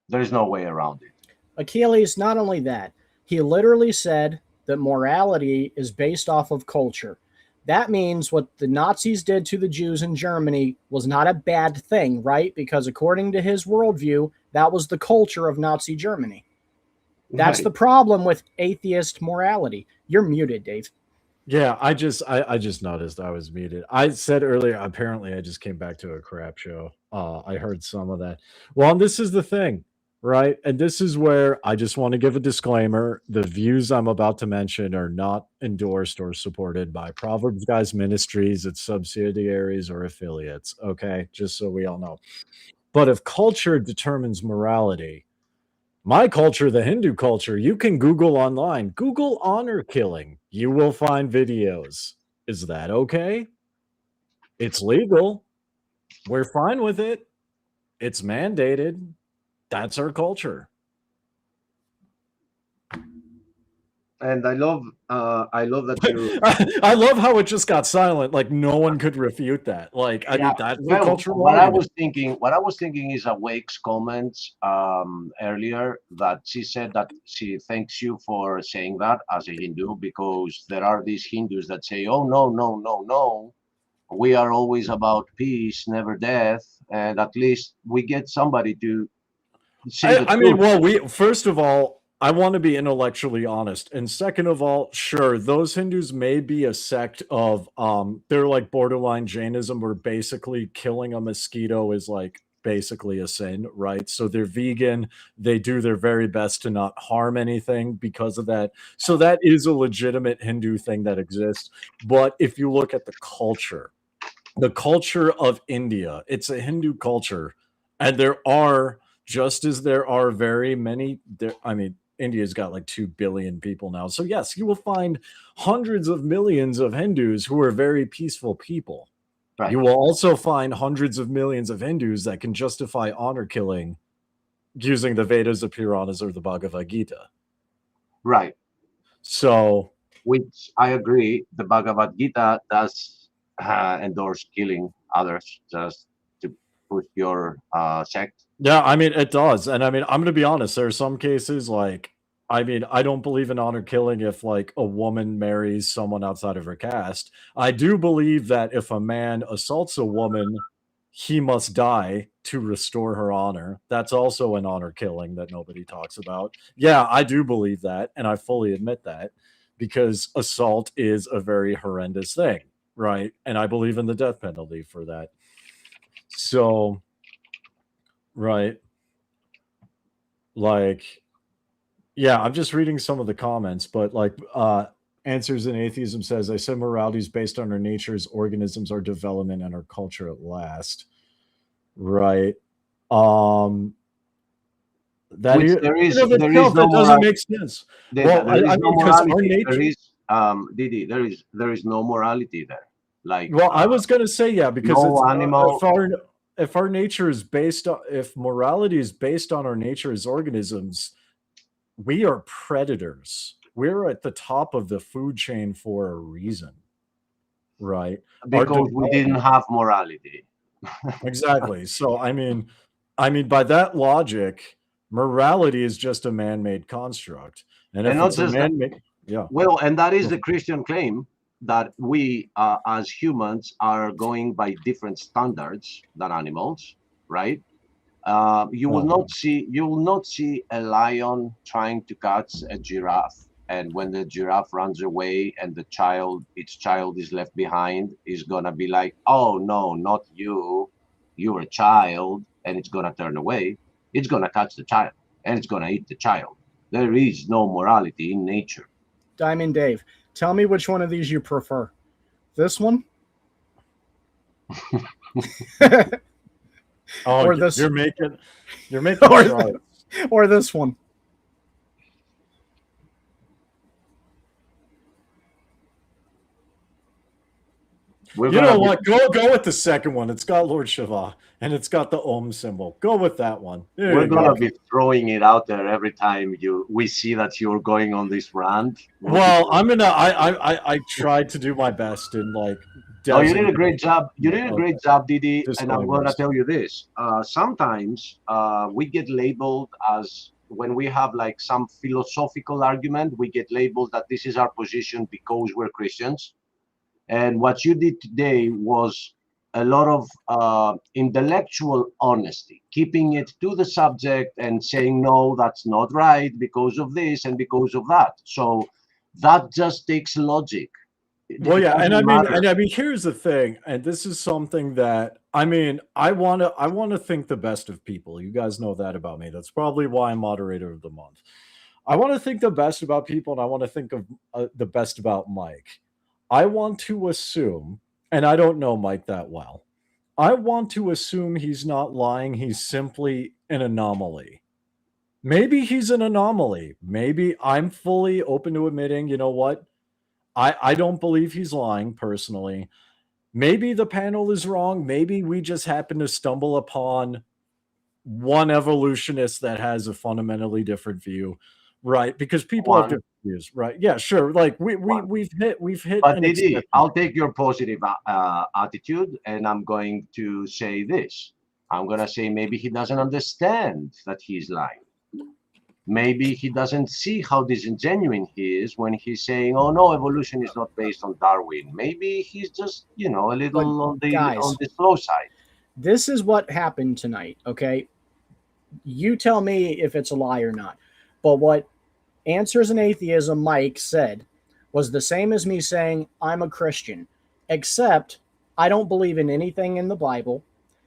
Speaker 3: There is no way around it.
Speaker 2: Achilles, not only that, he literally said that morality is based off of culture. That means what the Nazis did to the Jews in Germany was not a bad thing, right? Because according to his worldview, that was the culture of Nazi Germany. That's
Speaker 3: Right.
Speaker 2: the problem with atheist morality. You're muted, Dave.
Speaker 4: Yeah, I just noticed I was muted. I said earlier, apparently I just came back to a crap show. I heard some of that. Well, and this is the thing, right? And this is where I just want to give a disclaimer. The views I'm about to mention are not endorsed or supported by Proverbs Guys Ministries, its subsidiaries, or affiliates. Okay, just so we all know. But if culture determines morality, my culture, the Hindu culture, you can Google online. Google honor killing. You will find videos. Is that okay? It's legal. We're fine with it. It's mandated. That's our culture.
Speaker 3: And I love that you.
Speaker 4: I love how it just got silent. Like no one could refute that. Like I mean, that's the
Speaker 3: Well,
Speaker 4: cultural
Speaker 3: what I
Speaker 4: argument.
Speaker 3: was thinking is Awake's comments earlier, that she said that she thanks you for saying that as a Hindu, because there are these Hindus that say, oh no, no, no, no, we are always about peace, never death, and at least we get somebody to say the
Speaker 4: I mean,
Speaker 3: truth.
Speaker 4: well, first of all, I want to be intellectually honest, and second of all, sure, those Hindus may be a sect of they're like borderline Jainism, where basically killing a mosquito is like basically a sin, right? So they're vegan, they do their very best to not harm anything because of that. So that is a legitimate Hindu thing that exists. But if you look at the culture of India, it's a Hindu culture, and there are, just as there are very many there, I mean, India's got like 2 billion people now. So yes, you will find hundreds of millions of Hindus who are very peaceful people.
Speaker 3: Right.
Speaker 4: You will also find hundreds of millions of Hindus that can justify honor killing using the Vedas, the Puranas, or the Bhagavad Gita.
Speaker 3: Right.
Speaker 4: So,
Speaker 3: which I agree, the Bhagavad Gita does endorse killing others just to push your sect.
Speaker 4: yeah, I mean, it does. And I mean, I'm going to be honest, there are some cases like, I mean, I don't believe in honor killing if like a woman marries someone outside of her caste. I do believe that if a man assaults a woman, he must die to restore her honor. That's also an honor killing that nobody talks about. Yeah, I do believe that, and I fully admit that, because assault is a very horrendous thing, right? And I believe in the death penalty for that. So, right. Like, yeah, I'm just reading some of the comments, but like Answers in Atheism says, I said morality is based on our nature as organisms, our development, and our culture at last. Right. That
Speaker 3: Which
Speaker 4: is,
Speaker 3: there is
Speaker 4: in and of
Speaker 3: no
Speaker 4: itself, that doesn't
Speaker 3: morality.
Speaker 4: make sense.
Speaker 3: There
Speaker 4: Well,
Speaker 3: is
Speaker 4: I
Speaker 3: no
Speaker 4: mean, because our
Speaker 3: morality. There
Speaker 4: nature.
Speaker 3: is Didi. There is no morality there. Like,
Speaker 4: Well, I was going to say, yeah, because
Speaker 3: no
Speaker 4: it's
Speaker 3: animal.
Speaker 4: if our nature is based on, if morality is based on our nature as organisms, we are predators. We're at the top of the food chain for a reason, right?
Speaker 3: Because we didn't have morality.
Speaker 4: Exactly. So I mean, by that logic, morality is just a man-made construct, and if
Speaker 3: And not
Speaker 4: it's a
Speaker 3: just that.
Speaker 4: man-made, yeah.
Speaker 3: Well, and that is the Christian claim, that we as humans are going by different standards than animals, right? You will not see a lion trying to catch a giraffe, and when the giraffe runs away and its child is left behind, is gonna be like, oh no, not you, you're a child, and it's gonna turn away. It's gonna catch the child and it's gonna eat the child. There is no morality in nature.
Speaker 2: Diamond Dave, tell me which one of these you prefer. This one?
Speaker 4: Oh,
Speaker 2: or this,
Speaker 4: you're making
Speaker 2: or,
Speaker 4: strides.
Speaker 2: or this one.
Speaker 3: We're
Speaker 4: You
Speaker 3: gonna
Speaker 4: know
Speaker 3: be,
Speaker 4: what? Go with the second one. It's got Lord Shiva and it's got the Om symbol. Go with that one. There
Speaker 3: we're
Speaker 4: you
Speaker 3: gonna
Speaker 4: go.
Speaker 3: be throwing it out there every time we see that you're going on this rant.
Speaker 4: Well, I'm gonna. I tried to do my best in like.
Speaker 3: No, you did a great job. You did a
Speaker 4: Okay.
Speaker 3: great job, Didi. And I'm gonna
Speaker 4: Disclaimers.
Speaker 3: tell you this. Sometimes we get labeled as when we have like some philosophical argument, we get labeled that this is our position because we're Christians. And what you did today was a lot of intellectual honesty, keeping it to the subject and saying, no, that's not right because of this and because of that. So that just takes logic.
Speaker 4: Well,
Speaker 3: It
Speaker 4: yeah,
Speaker 3: doesn't matter.
Speaker 4: here's the thing, and this is something that I want to think the best of people. You guys know that about me. That's probably why I'm moderator of the month. I want to think the best about people, and I want to think of the best about Mike. I want to assume, and I don't know Mike that well. I want to assume he's not lying. He's simply an anomaly. Maybe he's an anomaly. Maybe I'm fully open to admitting, you know what? I don't believe he's lying personally. Maybe the panel is wrong. Maybe we just happen to stumble upon one evolutionist that has a fundamentally different view, right? Because people have
Speaker 3: One,
Speaker 4: different views, right? Yeah, sure. Like
Speaker 3: one.
Speaker 4: we've hit
Speaker 3: But
Speaker 4: an
Speaker 3: Didi,
Speaker 4: extent.
Speaker 3: I'll take your positive attitude, and I'm going to say this. I'm gonna say maybe he doesn't understand that he's lying. Maybe he doesn't see how disingenuous he is when he's saying, "Oh no, evolution is not based on Darwin." Maybe he's just, a
Speaker 2: But
Speaker 3: little on
Speaker 2: guys,
Speaker 3: the slow side.
Speaker 2: this is what happened tonight, okay? You tell me if it's a lie or not. But what Answers in Atheism Mike said was the same as me saying I'm a Christian, except I don't believe in anything in the Bible,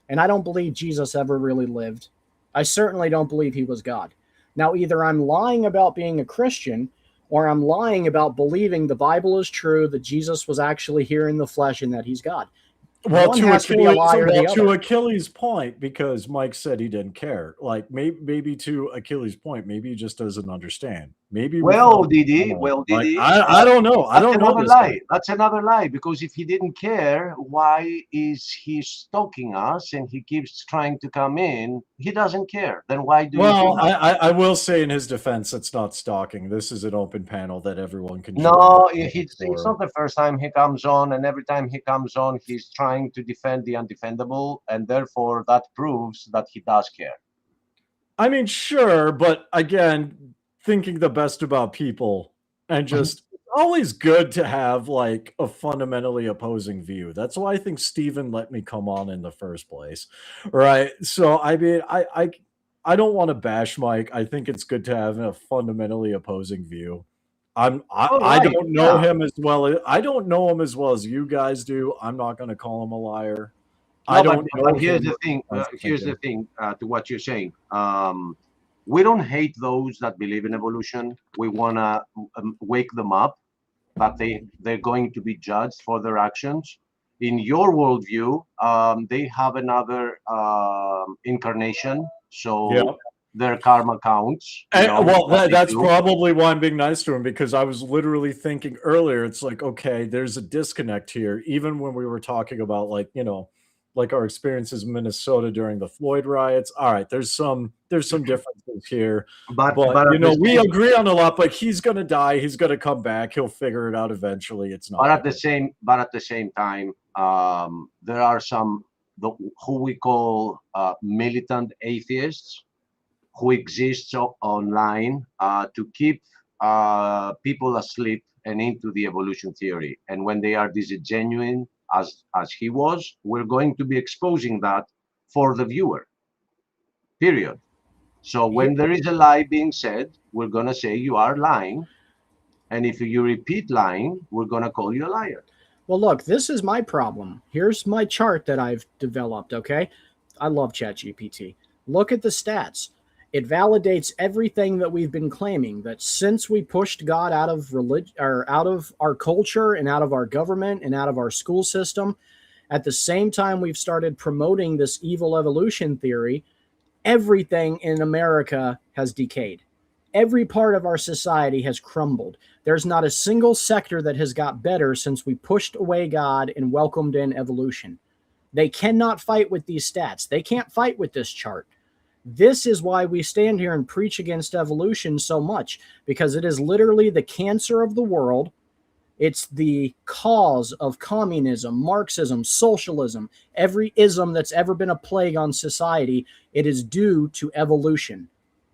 Speaker 2: and I don't believe Jesus ever really lived. I certainly don't believe he was God. Now, either I'm lying about being a Christian, or I'm lying about believing the Bible is true, that Jesus was actually here in the flesh, and that he's God.
Speaker 4: Well,
Speaker 2: One has to be a lie or the
Speaker 4: to
Speaker 2: other.
Speaker 4: Achilles' point, because Mike said he didn't care. Like maybe to Achilles' point, maybe he just doesn't understand. Maybe we
Speaker 3: Well,
Speaker 4: found
Speaker 3: Didi,
Speaker 4: like
Speaker 3: well, Didi,
Speaker 4: I don't know. I
Speaker 3: that's
Speaker 4: don't know
Speaker 3: another
Speaker 4: this guy.
Speaker 3: lie. That's another lie, because if he didn't care, why is he stalking us and he keeps trying to come in? He doesn't care. Then why do you do
Speaker 4: Well,
Speaker 3: that?
Speaker 4: I will say in his defense, it's not stalking. This is an open panel that everyone can join.
Speaker 3: No, it's not the first time he comes on, and every time he comes on, he's trying to defend the undefendable, and therefore that proves that he does care.
Speaker 4: I mean, sure, but again, thinking the best about people and just always good to have like a fundamentally opposing view. That's why I think Steven let me come on in the first place. Right. So I mean, I don't want to bash Mike. I think it's good to have a fundamentally opposing view.
Speaker 3: All
Speaker 4: I
Speaker 3: right,
Speaker 4: don't know
Speaker 3: yeah.
Speaker 4: him as well as I don't know him as well as you guys do. I'm not going to call him a liar.
Speaker 3: No,
Speaker 4: I don't know
Speaker 3: but here's
Speaker 4: him.
Speaker 3: the thing.
Speaker 4: as a
Speaker 3: Here's the
Speaker 4: thinker.
Speaker 3: thing to what you're saying. We don't hate those that believe in evolution. We wanna wake them up that they're going to be judged for their actions. In your worldview, they have another incarnation,
Speaker 4: Yeah.
Speaker 3: so their karma counts.
Speaker 4: Well,
Speaker 3: What they
Speaker 4: that's
Speaker 3: do.
Speaker 4: probably why I'm being nice to him, because I was literally thinking earlier, it's like, okay, there's a disconnect here. Even when we were talking about like our experiences in Minnesota during the Floyd riots. All right, there's some differences here, but
Speaker 3: But at the
Speaker 4: we
Speaker 3: same
Speaker 4: agree on a lot. But he's gonna die. He's gonna come back. He'll figure it out eventually. It's not.
Speaker 3: but at the same time, there are some who we call militant atheists who exists online to keep people asleep and into the evolution theory. And when they are disingenuine, as he was, we're going to be exposing that for the viewer. Period. So when there is a lie being said, we're gonna say you are lying, and if you repeat lying, we're gonna call you a liar.
Speaker 2: Well, look, this is my problem. Here's my chart that I've developed, okay? I love ChatGPT. Look at the stats. It validates everything that we've been claiming, that since we pushed God out of religion or out of our culture and out of our government and out of our school system, at the same time we've started promoting this evil evolution theory, everything in America has decayed. Every part of our society has crumbled. There's not a single sector that has got better since we pushed away God and welcomed in evolution. They cannot fight with these stats. They can't fight with this chart. This is why we stand here and preach against evolution so much, because it is literally the cancer of the world. It's the cause of communism, Marxism, socialism, every ism that's ever been a plague on society. It is due to evolution.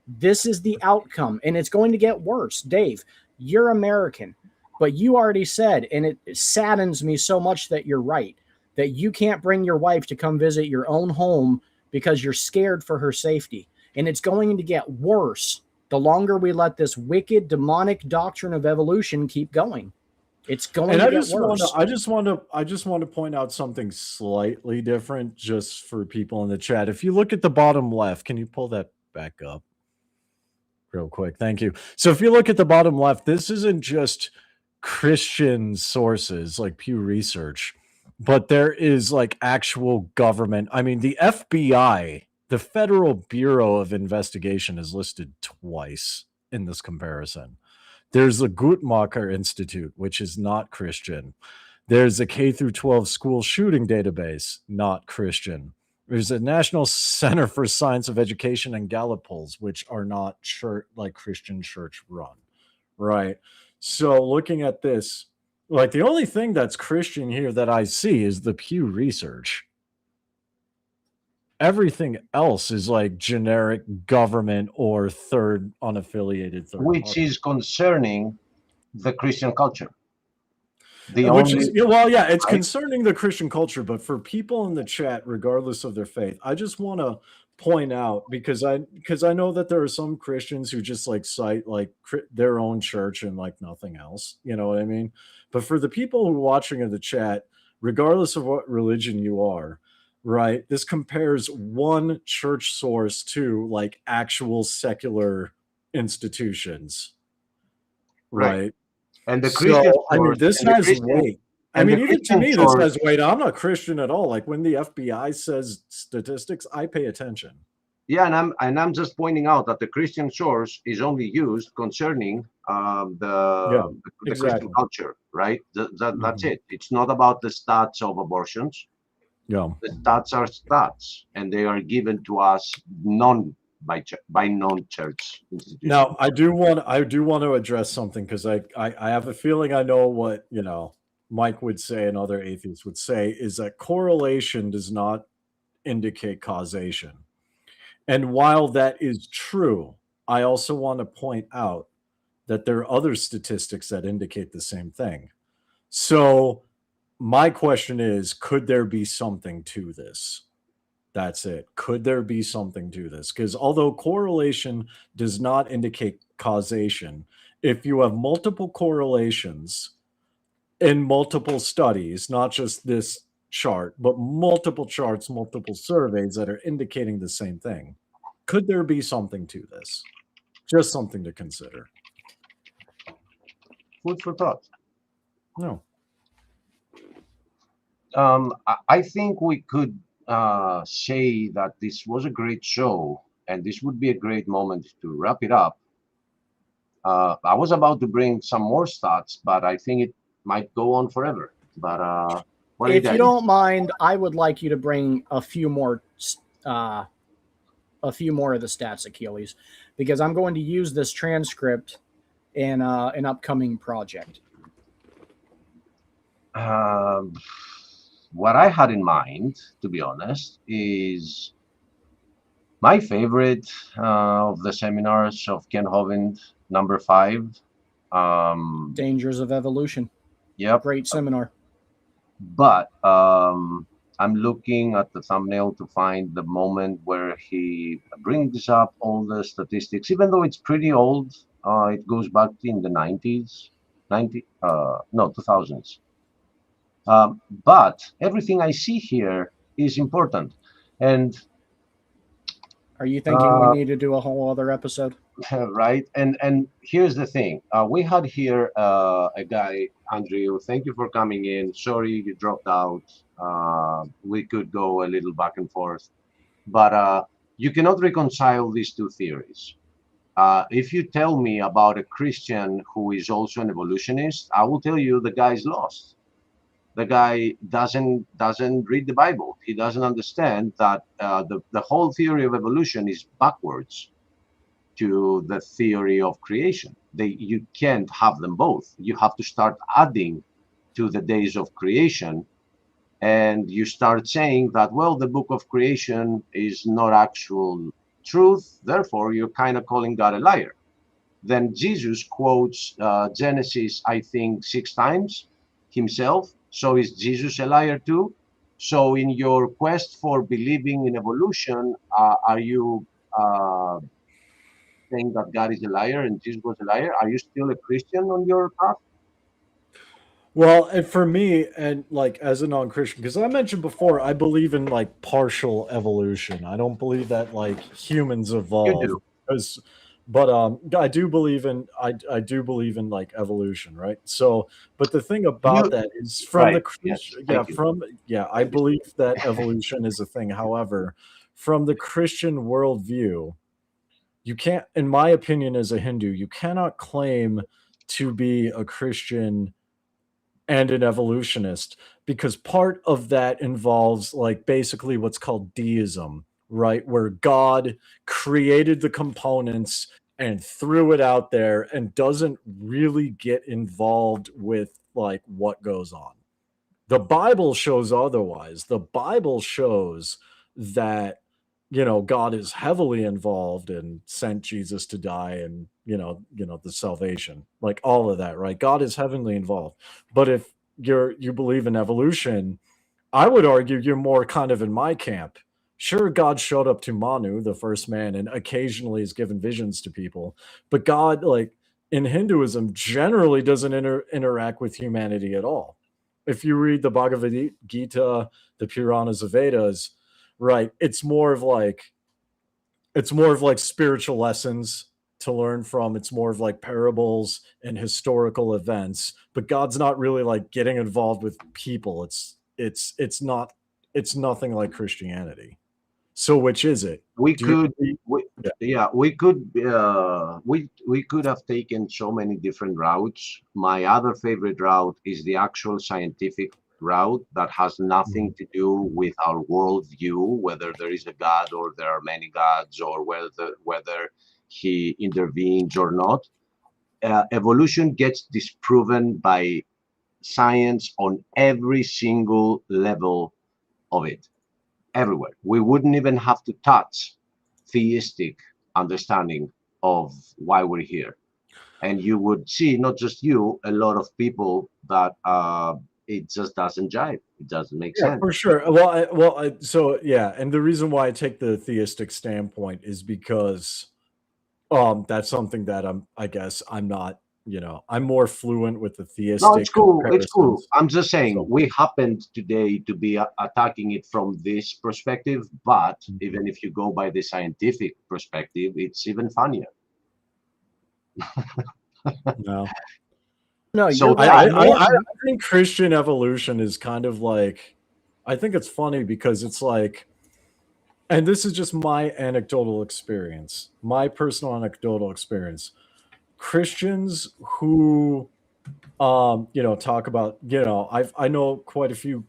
Speaker 2: This is the outcome, and it's going to get worse. Dave, you're American, but you already said, and it saddens me so much that you're right, that you can't bring your wife to come visit your own home because you're scared for her safety. And it's going to get worse the longer we let this wicked, demonic doctrine of evolution keep going. It's going to get worse.
Speaker 4: I just want to point out something slightly different just for people in the chat. If you look at the bottom left, can you pull that back up real quick? Thank you. So if you look at the bottom left, this isn't just Christian sources like Pew Research, but there is like actual government. I mean, the FBI, the Federal Bureau of Investigation, is listed twice in this comparison. There's the Guttmacher Institute, which is not Christian. There's a K through 12 school shooting database, not Christian. There's a National Center for Science of Education and Gallup polls, which are not like Christian church run, right? So looking at this, like the only thing that's Christian here that I see is the Pew Research. Everything else is like generic government or unaffiliated third
Speaker 3: which
Speaker 4: party.
Speaker 3: is concerning the Christian culture.
Speaker 4: It's concerning the Christian culture, but for people in the chat, regardless of their faith, I just want to point out, because I know that there are some Christians who just like cite like their own church and like nothing else, you know what I mean? But for the people who are watching in the chat, regardless of what religion you are, right, this compares one church source to like actual secular institutions, right?
Speaker 3: And the Christian source,
Speaker 4: I mean, this has weight. I mean, even to me, this has weight. I'm not Christian at all. Like when the FBI says statistics, I pay attention.
Speaker 3: Yeah, and I'm just pointing out that the Christian source is only used concerning the Christian culture, right? That's it. It's not about the stats of abortions.
Speaker 4: Yeah,
Speaker 3: the stats are stats, and they are given to us by non-church institutions.
Speaker 4: Now, I do want to address something, because I have a feeling I know what Mike would say and other atheists would say, is that correlation does not indicate causation. And while that is true, I also want to point out that there are other statistics that indicate the same thing. So my question is, could there be something to this? That's it. Could there be something to this? Because although correlation does not indicate causation, if you have multiple correlations in multiple studies, not just this chart, but multiple charts, multiple surveys that are indicating the same thing, could there be something to this? Just something to consider.
Speaker 3: Food for thought.
Speaker 4: No.
Speaker 3: I think we could say that this was a great show, and this would be a great moment to wrap it up. I was about to bring some more stats, but I think it might go on forever. But
Speaker 2: if you don't mind, I would like you to bring a few more of the stats, Achilles, because I'm going to use this transcript in an upcoming project.
Speaker 3: What I had in mind, to be honest, is my favorite of the seminars of Ken Hovind, number 5.
Speaker 2: Dangers of Evolution.
Speaker 3: Yep.
Speaker 2: Great seminar.
Speaker 3: But I'm looking at the thumbnail to find the moment where he brings up all the statistics, even though it's pretty old. It goes back in the 2000s. But everything I see here is important. And
Speaker 2: are you thinking we need to do a whole other episode?
Speaker 3: Right. And here's the thing. We had here a guy, Andrew. Thank you for coming in. Sorry you dropped out. We could go a little back and forth, but you cannot reconcile these two theories. If you tell me about a Christian who is also an evolutionist, I will tell you the guy is lost. The guy doesn't read the Bible. He doesn't understand that the whole theory of evolution is backwards to the theory of creation. You can't have them both. You have to start adding to the days of creation, and you start saying that, well, the book of creation is not actual truth, therefore you're kind of calling God a liar. Then Jesus quotes Genesis, I think, 6 times himself. So is Jesus a liar too? So in your quest for believing in evolution, are you saying that God is a liar and Jesus was a liar? Are you still a Christian on your path?
Speaker 4: Well, and for me, and like as a non-Christian, because I mentioned before, I believe in like partial evolution. I don't believe that like humans
Speaker 3: You
Speaker 4: evolve,
Speaker 3: do.
Speaker 4: because, but I do believe in I do believe in like evolution, right? So, but the thing about
Speaker 3: You
Speaker 4: that is from the
Speaker 3: right. Yes.
Speaker 4: Christian,
Speaker 3: Thank you.
Speaker 4: I believe that evolution is a thing. However, from the Christian worldview, you can't, in my opinion, as a Hindu, you cannot claim to be a Christian and an evolutionist, because part of that involves like basically what's called deism, right? Where God created the components and threw it out there and doesn't really get involved with like what goes on. The Bible shows otherwise. The Bible shows that, God is heavily involved and sent Jesus to die, and the salvation, like all of that, right? God is heavily involved. But if you believe in evolution, I would argue you're more kind of in my camp. Sure, God showed up to Manu, the first man, and occasionally has given visions to people, but God, like in Hinduism, generally doesn't interact with humanity at all. If you read the Bhagavad Gita, the Puranas, the Vedas, right, it's more of like spiritual lessons to learn from. It's more of like parables and historical events, but God's not really like getting involved with people. It's nothing like Christianity. So which is it?
Speaker 3: We
Speaker 4: Do you
Speaker 3: could,
Speaker 4: believe? Yeah.
Speaker 3: yeah, we could have taken so many different routes. My other favorite route is the actual scientific route that has nothing to do with our worldview, whether there is a God or there are many gods, or whether he intervenes or not. Evolution gets disproven by science on every single level of it, everywhere. We wouldn't even have to touch theistic understanding of why we're here. And you would see, not just you, a lot of people that it just doesn't jive. It doesn't make
Speaker 4: Yeah,
Speaker 3: sense.
Speaker 4: for sure. So yeah, and the reason why I take the theistic standpoint is because that's something that I guess I'm not, I'm more fluent with the
Speaker 3: No, it's
Speaker 4: theistic
Speaker 3: cool. It's cool.
Speaker 4: comparisons.
Speaker 3: I'm just saying
Speaker 4: So
Speaker 3: we happened today to be attacking it from this perspective, but even if you go by the scientific perspective, it's even funnier.
Speaker 4: no.
Speaker 2: No,
Speaker 3: So
Speaker 2: you're
Speaker 4: I,
Speaker 2: right.
Speaker 4: I, I,
Speaker 2: More,
Speaker 4: I think Christian evolution is kind of like, I think it's funny because it's like, and this is just my anecdotal experience, my personal anecdotal experience. Christians who, talk about, I know quite a few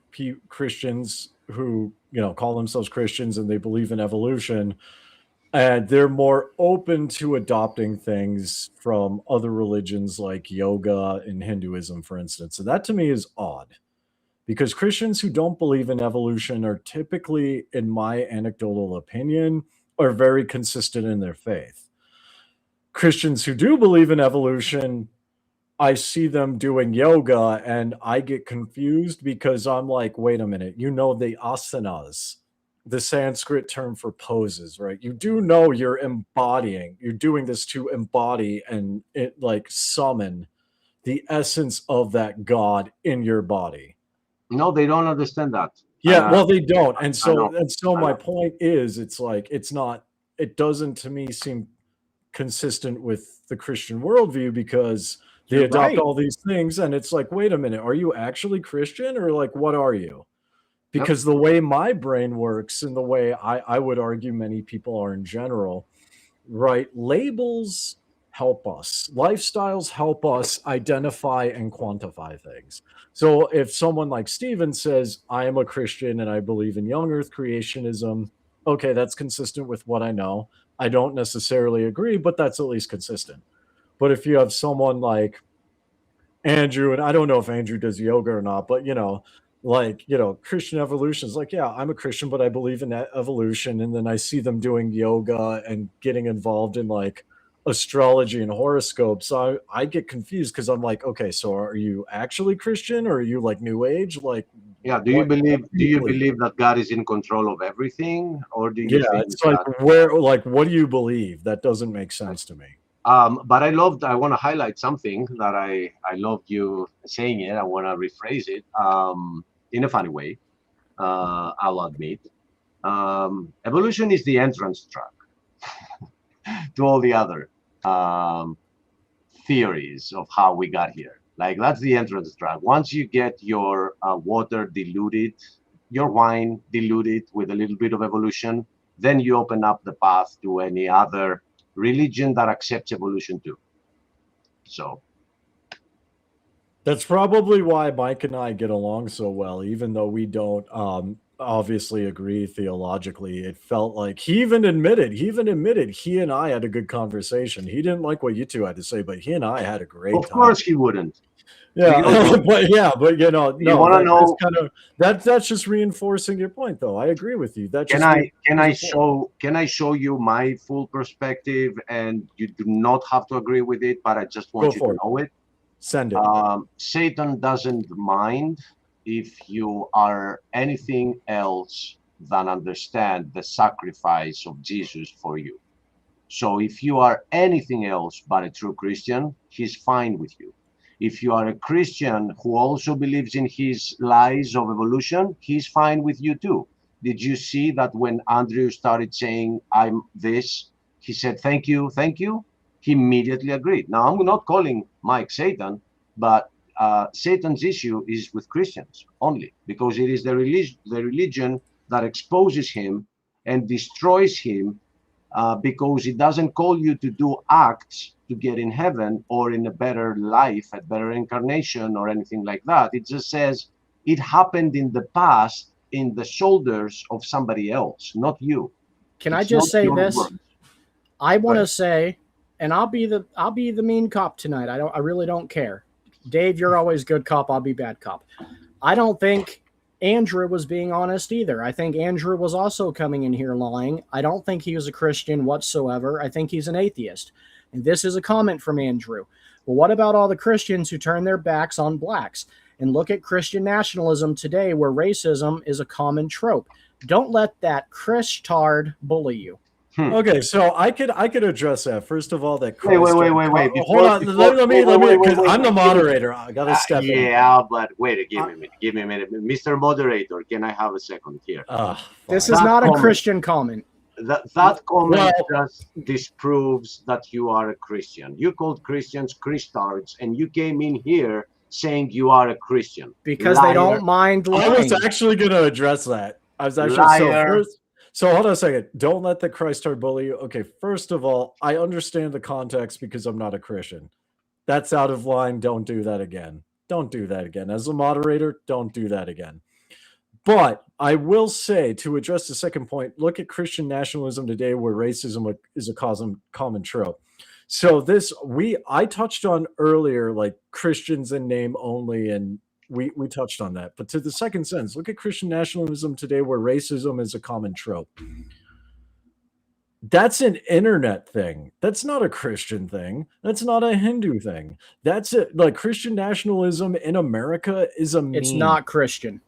Speaker 4: Christians who, call themselves Christians and they believe in evolution, and they're more open to adopting things from other religions like yoga and Hinduism, for instance. So that to me is odd, because Christians who don't believe in evolution are typically, in my anecdotal opinion, are very consistent in their faith. Christians who do believe in evolution, I see them doing yoga and I get confused because I'm like, wait a minute, the asanas, the Sanskrit term for poses, right? You do know you're doing this to embody and like summon the essence of that God in your body.
Speaker 3: no, they don't understand that. And
Speaker 4: Yeah, well, they don't. And
Speaker 3: I know.
Speaker 4: so
Speaker 3: I
Speaker 4: my
Speaker 3: know.
Speaker 4: point is, it's like, it doesn't to me seem consistent with the Christian worldview, because they
Speaker 2: you're
Speaker 4: adopt
Speaker 2: right.
Speaker 4: all these things and it's like, wait a minute, are you actually Christian, or like what are you?
Speaker 3: Yep.
Speaker 4: Because the way my brain works, and the way I would argue many people are in general, right? Labels help us. Lifestyles help us identify and quantify things. So if someone like Steven says, I am a Christian and I believe in young earth creationism, okay, that's consistent with what I know. I don't necessarily agree, but that's at least consistent. But if you have someone like Andrew, and I don't know if Andrew does yoga or not, but Christian evolution is like, yeah, I'm a Christian, but I believe in that evolution. And then I see them doing yoga and getting involved in like astrology and horoscopes. So I get confused because I'm like, okay, so are you actually Christian or are you like New Age? Like,
Speaker 3: Yeah. Do you believe that God is in control of everything, or do you think
Speaker 4: it's like what do you believe? That doesn't make sense to me.
Speaker 3: But I want to highlight something that I loved you saying it. I want to rephrase it in a funny way. I'll admit. Evolution is the entrance track to all the other theories of how we got here. Like, that's the entrance track. Once you get your water diluted, your wine diluted with a little bit of evolution, then you open up the path to any other religion that accepts evolution too. So
Speaker 4: that's probably why Mike and I get along so well, even though we don't obviously agree theologically. It felt like he even admitted he and I had a good conversation. He didn't like what you two had to say, but he and I had a great time.
Speaker 3: Of course he wouldn't.
Speaker 4: Yeah, but you know,
Speaker 3: you want to know,
Speaker 4: that's just reinforcing your point, though. I agree with you. That
Speaker 3: can I show you my full perspective, and you do not have to agree with it, but I just want you to know it.
Speaker 4: Send it.
Speaker 3: Satan doesn't mind if you are anything else than understand the sacrifice of Jesus for you. So if you are anything else but a true Christian, he's fine with you. If you are a Christian who also believes in his lies of evolution, he's fine with you too. Did you see that when Andrew started saying, I'm this, he said, thank you, thank you? He immediately agreed. Now, I'm not calling Mike Satan, but Satan's issue is with Christians only, because it is the religion that exposes him and destroys him, because it doesn't call you to do acts to get in heaven or in a better life, a better incarnation or anything like that. It just says it happened in the past in the shoulders of somebody else, not you.
Speaker 2: Can I just say this? I want to say, and I'll be the mean cop tonight. I really don't care. Dave, you're always good cop. I'll be bad cop. I don't think Andrew was being honest either. I think Andrew was also coming in here lying. I don't think he was a Christian whatsoever. I think he's an atheist. And this is a comment from Andrew. Well, what about all the Christians who turn their backs on blacks? And look at Christian nationalism today, where racism is a common trope. Don't let that Christard bully you.
Speaker 4: Okay, so I could address that. First of all, that
Speaker 3: wait.
Speaker 4: Hold on, let me, because I'm the moderator. I gotta step in.
Speaker 3: Yeah, but wait, give me a minute, Mr. Moderator. Can I have a second here?
Speaker 2: This is not a Christian comment.
Speaker 3: That comment just disproves that you are a Christian. You called Christians Christards, and you came in here saying you are a Christian
Speaker 2: because they don't mind lying.
Speaker 4: I was actually going to address that. I was actually So hold on a second. Don't let the Christard bully you. Okay, first of all, I understand the context because I'm not a Christian. That's out of line. Don't do that again. Don't do that again. As a moderator, don't do that again. But I will say, to address the second point, look at Christian nationalism today, where racism is a common trope. So I touched on earlier, like Christians in name only, and we touched on that. But to the second sentence, look at Christian nationalism today, where racism is a common trope. That's an internet thing. That's not a Christian thing. That's not a Hindu thing. That's it. Like, Christian nationalism in America is a meme.
Speaker 2: It's not Christian.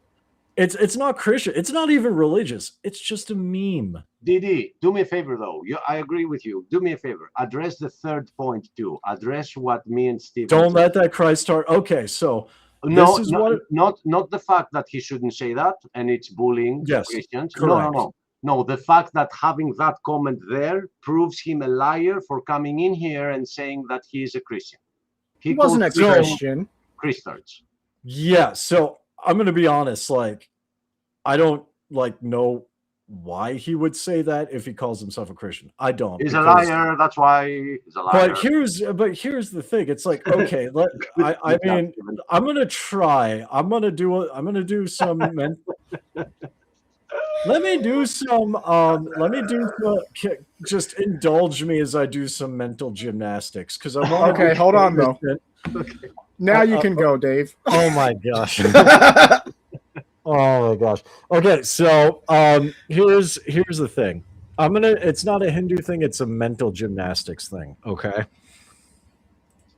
Speaker 4: It's not Christian. It's not even religious. It's just a meme.
Speaker 3: Didi, do me a favor though. I agree with you. Do me a favor. Address the third point too. Address what me and Steve.
Speaker 4: Don't let that Christ start. Okay, so
Speaker 3: not the fact that he shouldn't say that and it's bullying Christians.
Speaker 4: Correct.
Speaker 3: No. The fact that having that comment there proves him a liar for coming in here and saying that he is a Christian.
Speaker 2: He wasn't a Christian.
Speaker 3: Christards.
Speaker 4: Yeah. So I'm going to be honest. Like, I don't know why he would say that if he calls himself a Christian. I don't.
Speaker 3: He's a liar. That's why he's a liar.
Speaker 4: But here's the thing. It's like, okay, I mean, I'm gonna try. I'm gonna do some. Let me do some. Just indulge me as I do some mental gymnastics because I want.
Speaker 2: Okay, hold on though. Now you can go, Dave.
Speaker 4: Oh my gosh. Oh my gosh. Okay, so here's the thing. It's not a Hindu thing, it's a mental gymnastics thing, okay?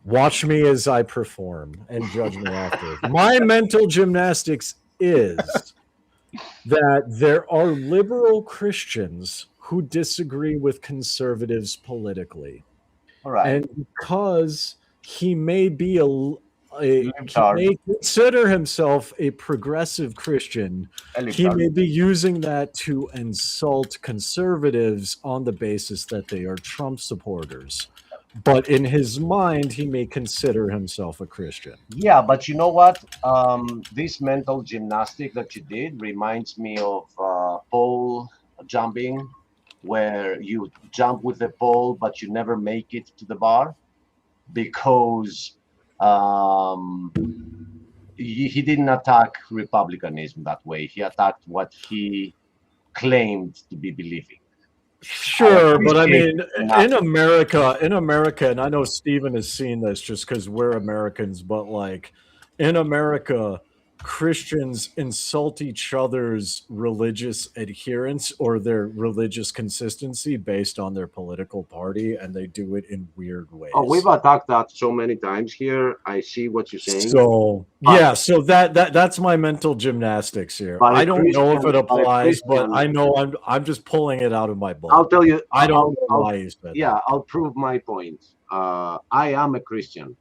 Speaker 4: Watch me as I perform and judge me after. My mental gymnastics is that there are liberal Christians who disagree with conservatives politically.
Speaker 3: All right.
Speaker 4: And because he may be he may consider himself a progressive Christian, he may be using that to insult conservatives on the basis that they are Trump supporters. But in his mind, he may consider himself a Christian.
Speaker 3: Yeah, but you know what? This mental gymnastic that you did reminds me of pole jumping, where you jump with the pole, but you never make it to the bar because he didn't attack republicanism that way. He attacked what he claimed to be believing.
Speaker 4: Sure, but I mean, in America, and I know Stephen has seen this just because we're Americans, but like in America, Christians insult each other's religious adherence or their religious consistency based on their political party, and they do it in weird ways.
Speaker 3: Oh, we've attacked that so many times here. I see what you're saying.
Speaker 4: So yeah, so that's my mental gymnastics here. I don't know if it applies, but I know I'm just pulling it out of my butt.
Speaker 3: I'll tell you.
Speaker 4: I don't know why you said
Speaker 3: yeah, that. I'll prove my point. I am a Christian.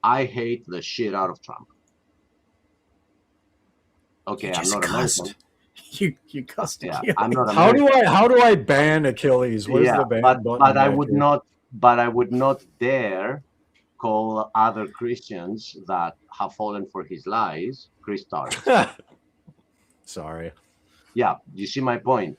Speaker 3: I hate the shit out of Trump. Okay, I'm not American.
Speaker 2: You cussed.
Speaker 3: Yeah, I'm not
Speaker 4: American. How do I ban Achilles? Where's the ban button?
Speaker 3: But I would not. But I would not dare call other Christians that have fallen for his lies Christians.
Speaker 4: Sorry.
Speaker 3: Yeah, you see my point.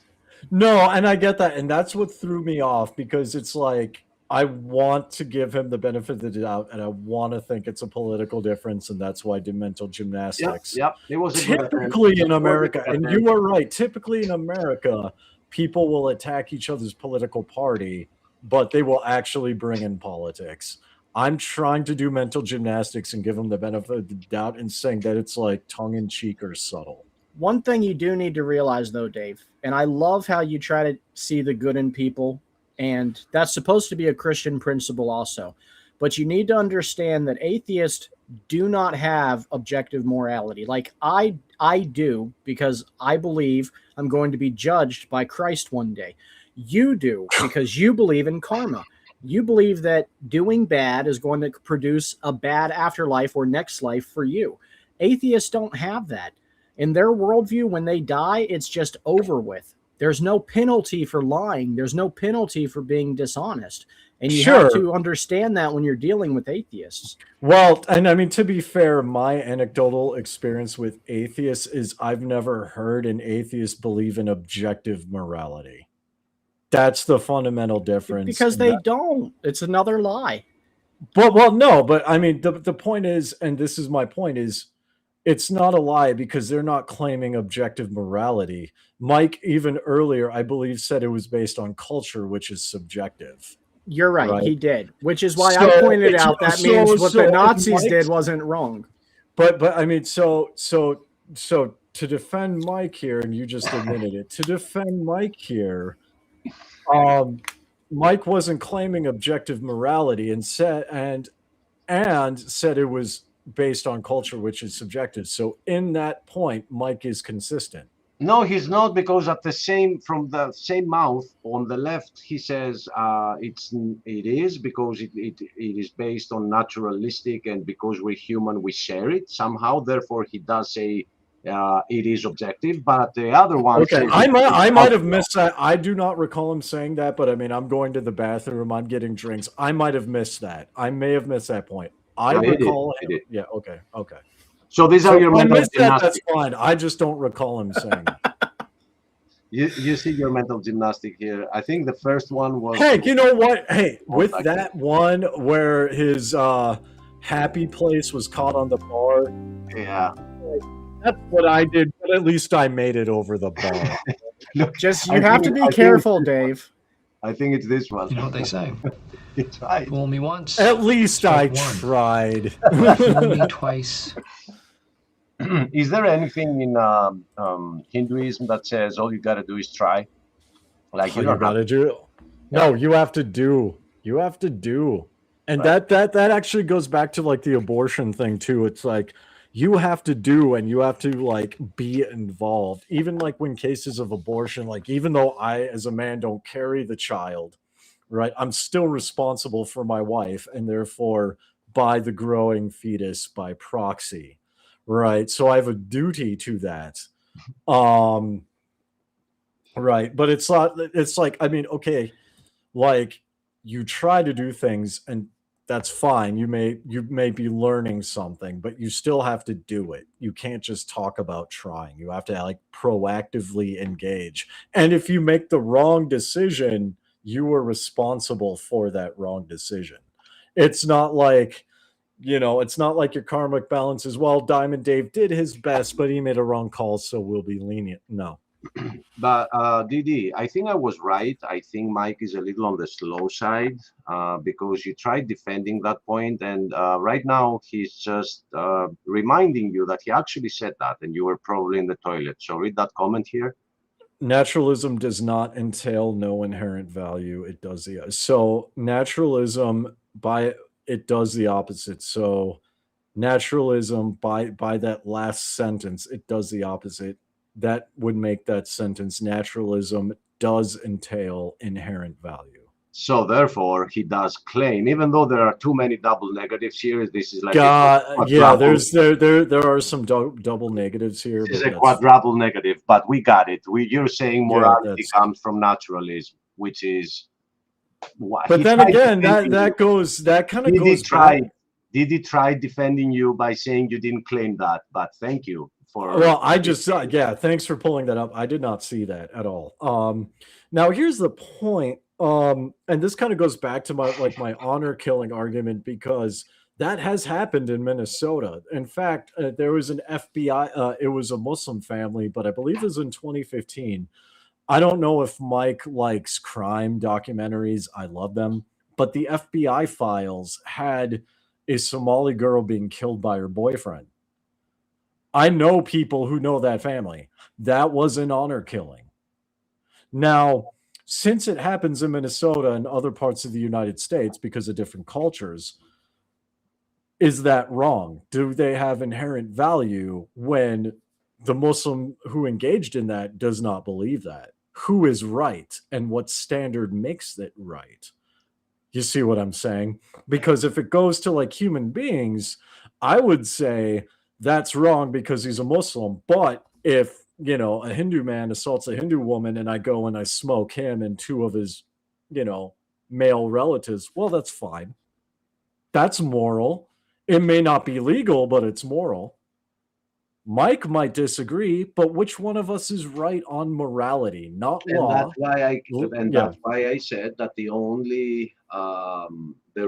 Speaker 4: No, and I get that, and that's what threw me off because it's like I want to give him the benefit of the doubt, and I want to think it's a political difference, and that's why I did mental gymnastics.
Speaker 3: Yep. It was
Speaker 4: typically in America, and you are right. Typically in America, people will attack each other's political party, but they will actually bring in politics. I'm trying to do mental gymnastics and give them the benefit of the doubt and saying that it's like tongue-in-cheek or subtle.
Speaker 2: One thing you do need to realize, though, Dave, and I love how you try to see the good in people, and that's supposed to be a Christian principle also. But you need to understand that atheists do not have objective morality. Like I do, because I believe I'm going to be judged by Christ one day. You do, because you believe in karma. You believe that doing bad is going to produce a bad afterlife or next life for you. Atheists don't have that. In their worldview, when they die, it's just over with. There's no penalty for lying. There's no penalty for being dishonest. And you have to understand that when you're dealing with atheists.
Speaker 4: Well, and I mean, to be fair, my anecdotal experience with atheists is I've never heard an atheist believe in objective morality. That's the fundamental difference.
Speaker 2: Because they don't. It's another lie.
Speaker 4: But, well, no, but I mean, the point is, and this is my point, is it's not a lie because they're not claiming objective morality. Mike, even earlier, I believe, said it was based on culture, which is subjective.
Speaker 2: You're right. He did, which is why I pointed out that means what the Nazis did wasn't wrong.
Speaker 4: But I mean, so to defend Mike here, and you just admitted it, to defend Mike here, Mike wasn't claiming objective morality and said it was based on culture, which is subjective. So in that point, Mike is consistent.
Speaker 3: No, he's not, because from the same mouth on the left, he says it is because it is based on naturalistic, and because we're human, we share it somehow. Therefore, he does say it is objective. But the other one,
Speaker 4: okay, I might have missed that. I do not recall him saying that, but I mean, I'm going to the bathroom, I'm getting drinks. I might have missed that. I may have missed that point. I recall him. Yeah. Okay.
Speaker 3: So these are your mental gymnastics.
Speaker 4: That's fine. I just don't recall him saying that.
Speaker 3: You see your mental gymnastic here. I think the first one was.
Speaker 4: Hey, you know what? Hey, with
Speaker 3: like
Speaker 4: that one where his happy place was caught on the bar,
Speaker 3: Yeah.
Speaker 4: that's what I did, but at least I made it over the bar.
Speaker 3: Look,
Speaker 2: Just
Speaker 3: I
Speaker 2: you have to
Speaker 3: think-
Speaker 2: be
Speaker 3: I think
Speaker 2: careful,
Speaker 3: it's this one.
Speaker 2: Dave.
Speaker 3: I think it's this one.
Speaker 6: You know what they say?
Speaker 3: It's right.
Speaker 6: Fool me once.
Speaker 4: At least I
Speaker 6: strike one.
Speaker 4: tried.
Speaker 6: Fool me twice.
Speaker 3: Is there anything in Hinduism that says all you got to do is try? Like
Speaker 4: You
Speaker 3: don't
Speaker 4: gotta
Speaker 3: have-
Speaker 4: do. No, you have to do. You have to do. And that actually goes back to like the abortion thing too. It's like you have to do and you have to like be involved. Even like when cases of abortion, like even though I as a man don't carry the child, right? I'm still responsible for my wife and therefore by the growing fetus by proxy. Right. So I have a duty to that. Right. But it's not, it's like, I mean, okay, like you try to do things and that's fine. You may be learning something, but you still have to do it. You can't just talk about trying. You have to like proactively engage. And if you make the wrong decision, you are responsible for that wrong decision. It's not like, you know, it's not like your karmic balance is, well, Diamond Dave did his best, but he made a wrong call, so we'll be lenient. No.
Speaker 3: But DD, I think I was right. I think Mike is a little on the slow side because you tried defending that point, and right now he's just reminding you that he actually said that, and you were probably in the toilet. So read that comment here.
Speaker 4: Naturalism does not entail no inherent value. It does the so naturalism it does the opposite. So naturalism by that last sentence, it does the opposite. That would make that sentence naturalism does entail inherent value.
Speaker 3: So therefore, he does claim, even though there are too many double negatives here, this is like
Speaker 4: yeah, there are some double negatives here.
Speaker 3: This is a quadruple negative, but we got it. You're saying morality comes from naturalism, which is why.
Speaker 4: But then again, that kind of goes back.
Speaker 3: Did he try defending you by saying you didn't claim that? But thank you for.
Speaker 4: Well, I just yeah. Thanks for pulling that up. I did not see that at all. Now here's the point. And this kind of goes back to my honor killing argument, because that has happened in Minnesota. In fact, there was an FBI. It was a Muslim family, but I believe it was in 2015. I don't know if Mike likes crime documentaries. I love them. But the FBI files had a Somali girl being killed by her boyfriend. I know people who know that family. That was an honor killing. Now, since it happens in Minnesota and other parts of the United States because of different cultures, is that wrong? Do they have inherent value when the Muslim who engaged in that does not believe that? Who is right and what standard makes it right? You see what I'm saying? Because if it goes to like human beings, I would say that's wrong because he's a Muslim. But if, you know, a Hindu man assaults a Hindu woman and I go and I smoke him and two of his, you know, male relatives, well, that's fine. That's moral. It may not be legal, but it's moral. Mike might disagree, but which one of us is right on morality, not
Speaker 3: and
Speaker 4: law?
Speaker 3: That's why I said that the only the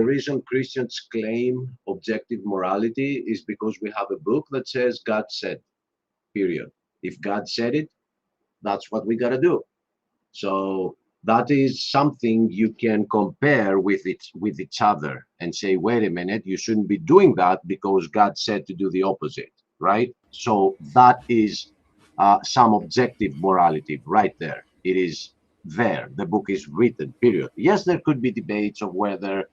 Speaker 3: reason Christians claim objective morality is because we have a book that says God said, period. If God said it, that's what we got to do. So that is something you can compare with each other and say, wait a minute, you shouldn't be doing that because God said to do the opposite, right? So that is some objective morality right there. It is there. The book is written, period. Yes, there could be debates of whether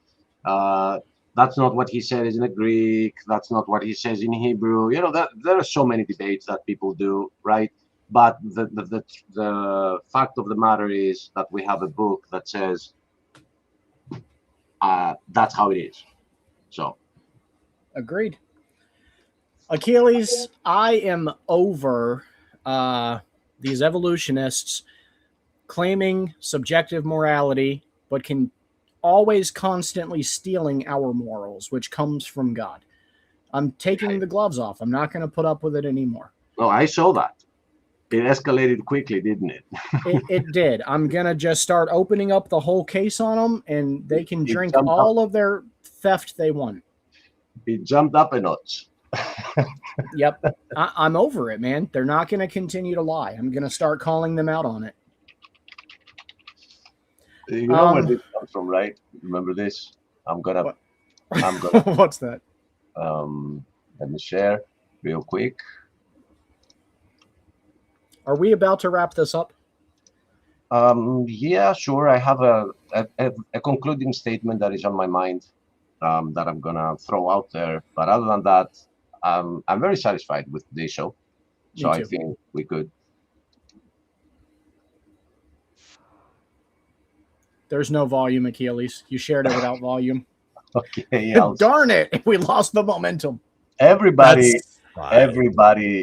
Speaker 3: that's not what he said in the Greek, that's not what he says in Hebrew. You know, there are so many debates that people do, right? But the fact of the matter is that we have a book that says that's how it is. So,
Speaker 2: agreed. Achilles, I am over these evolutionists claiming subjective morality, but can always constantly stealing our morals, which comes from God. I'm taking the gloves off. I'm not going to put up with it anymore.
Speaker 3: No, I saw that. It escalated quickly, didn't it?
Speaker 2: It did. I'm gonna just start opening up the whole case on them, and they can drink
Speaker 3: jumped
Speaker 2: all of their theft they want.
Speaker 3: It jumped up a notch.
Speaker 2: Yep, I'm over it, man. They're not gonna continue to lie. I'm gonna start calling them out on it.
Speaker 3: You know where this comes from, right? Remember this? I'm gonna.
Speaker 2: What's that?
Speaker 3: Let me share real quick.
Speaker 2: Are we about to wrap this up?
Speaker 3: Yeah, sure. I have a concluding statement that is on my mind that I'm gonna throw out there. But other than that, I'm very satisfied with today's show. So I think we could.
Speaker 2: There's no volume, Achilles. You shared it without volume.
Speaker 3: Okay.
Speaker 2: Darn it! We lost the momentum.
Speaker 3: Everybody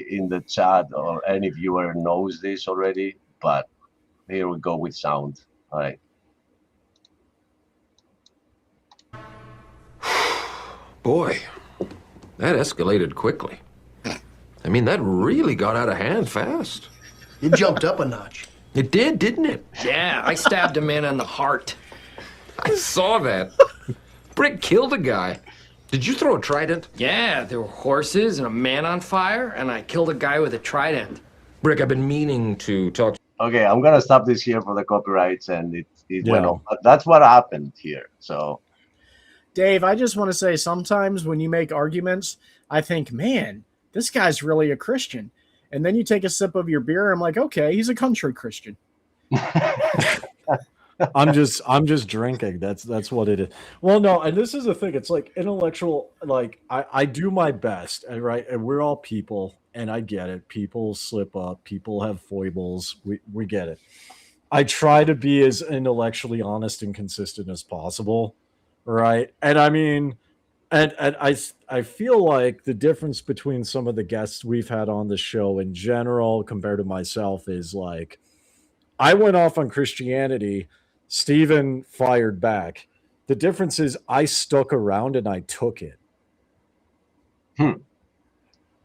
Speaker 3: in the chat or any viewer knows this already, but here we go with sound. All right.
Speaker 6: Boy, that escalated quickly. I mean, that really got out of hand fast.
Speaker 9: It jumped up a notch.
Speaker 6: It did, didn't it?
Speaker 10: Yeah, I stabbed a man in the heart.
Speaker 6: I saw that. Brick killed a guy. Did you throw a trident?
Speaker 10: Yeah, there were horses and a man on fire, and I killed a guy with a trident.
Speaker 6: Brick, I've been meaning to talk.
Speaker 3: Okay, I'm gonna stop this here for the copyrights, and it went off. But that's what happened here. So,
Speaker 2: Dave, I just want to say sometimes when you make arguments, I think, man, this guy's really a Christian. And then you take a sip of your beer, and I'm like, okay, he's a country Christian.
Speaker 4: I'm just drinking. That's what it is. Well, no, and this is the thing. It's like intellectual. Like I do my best, right? And we're all people, and I get it. People slip up. People have foibles. We get it. I try to be as intellectually honest and consistent as possible, right? And I mean, and I feel like the difference between some of the guests we've had on the show in general compared to myself is like, I went off on Christianity. Stephen fired back. The difference is I stuck around and I took it.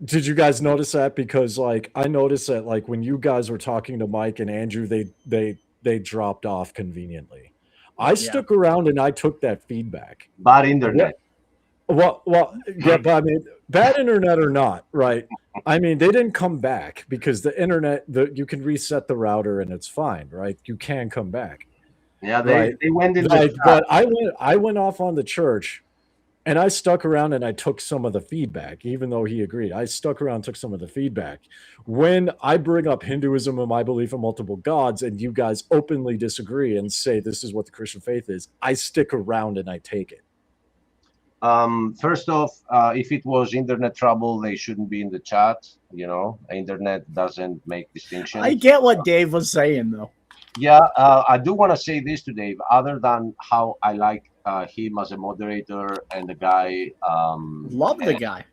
Speaker 4: Did you guys notice that? Because like I noticed that like when you guys were talking to Mike and Andrew, they dropped off conveniently. I stuck around and I took that feedback.
Speaker 3: Bad internet.
Speaker 4: Well, yeah, but I mean, bad internet or not, right? I mean, they didn't come back because the internet, you can reset the router and it's fine, right? You can come back.
Speaker 3: Yeah, they went in.
Speaker 4: But I went off on the church, and I stuck around and I took some of the feedback, even though he agreed. I stuck around, took some of the feedback. When I bring up Hinduism and my belief in multiple gods, and you guys openly disagree and say this is what the Christian faith is, I stick around and I take it.
Speaker 3: First off, if it was internet trouble, they shouldn't be in the chat. You know, internet doesn't make distinctions.
Speaker 2: I get what Dave was saying, though.
Speaker 3: Yeah, I do want to say this to Dave. Other than how I like him as a moderator and the guy,
Speaker 2: love the guy.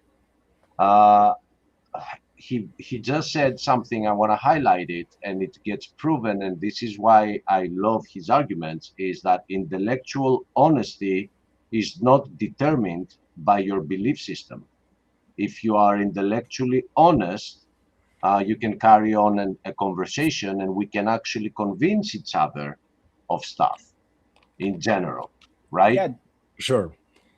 Speaker 3: He just said something. I want to highlight it, and it gets proven. And this is why I love his arguments: is that intellectual honesty is not determined by your belief system. If you are intellectually honest, you can carry on a conversation, and we can actually convince each other of stuff in general, right?
Speaker 2: Yeah,
Speaker 4: sure.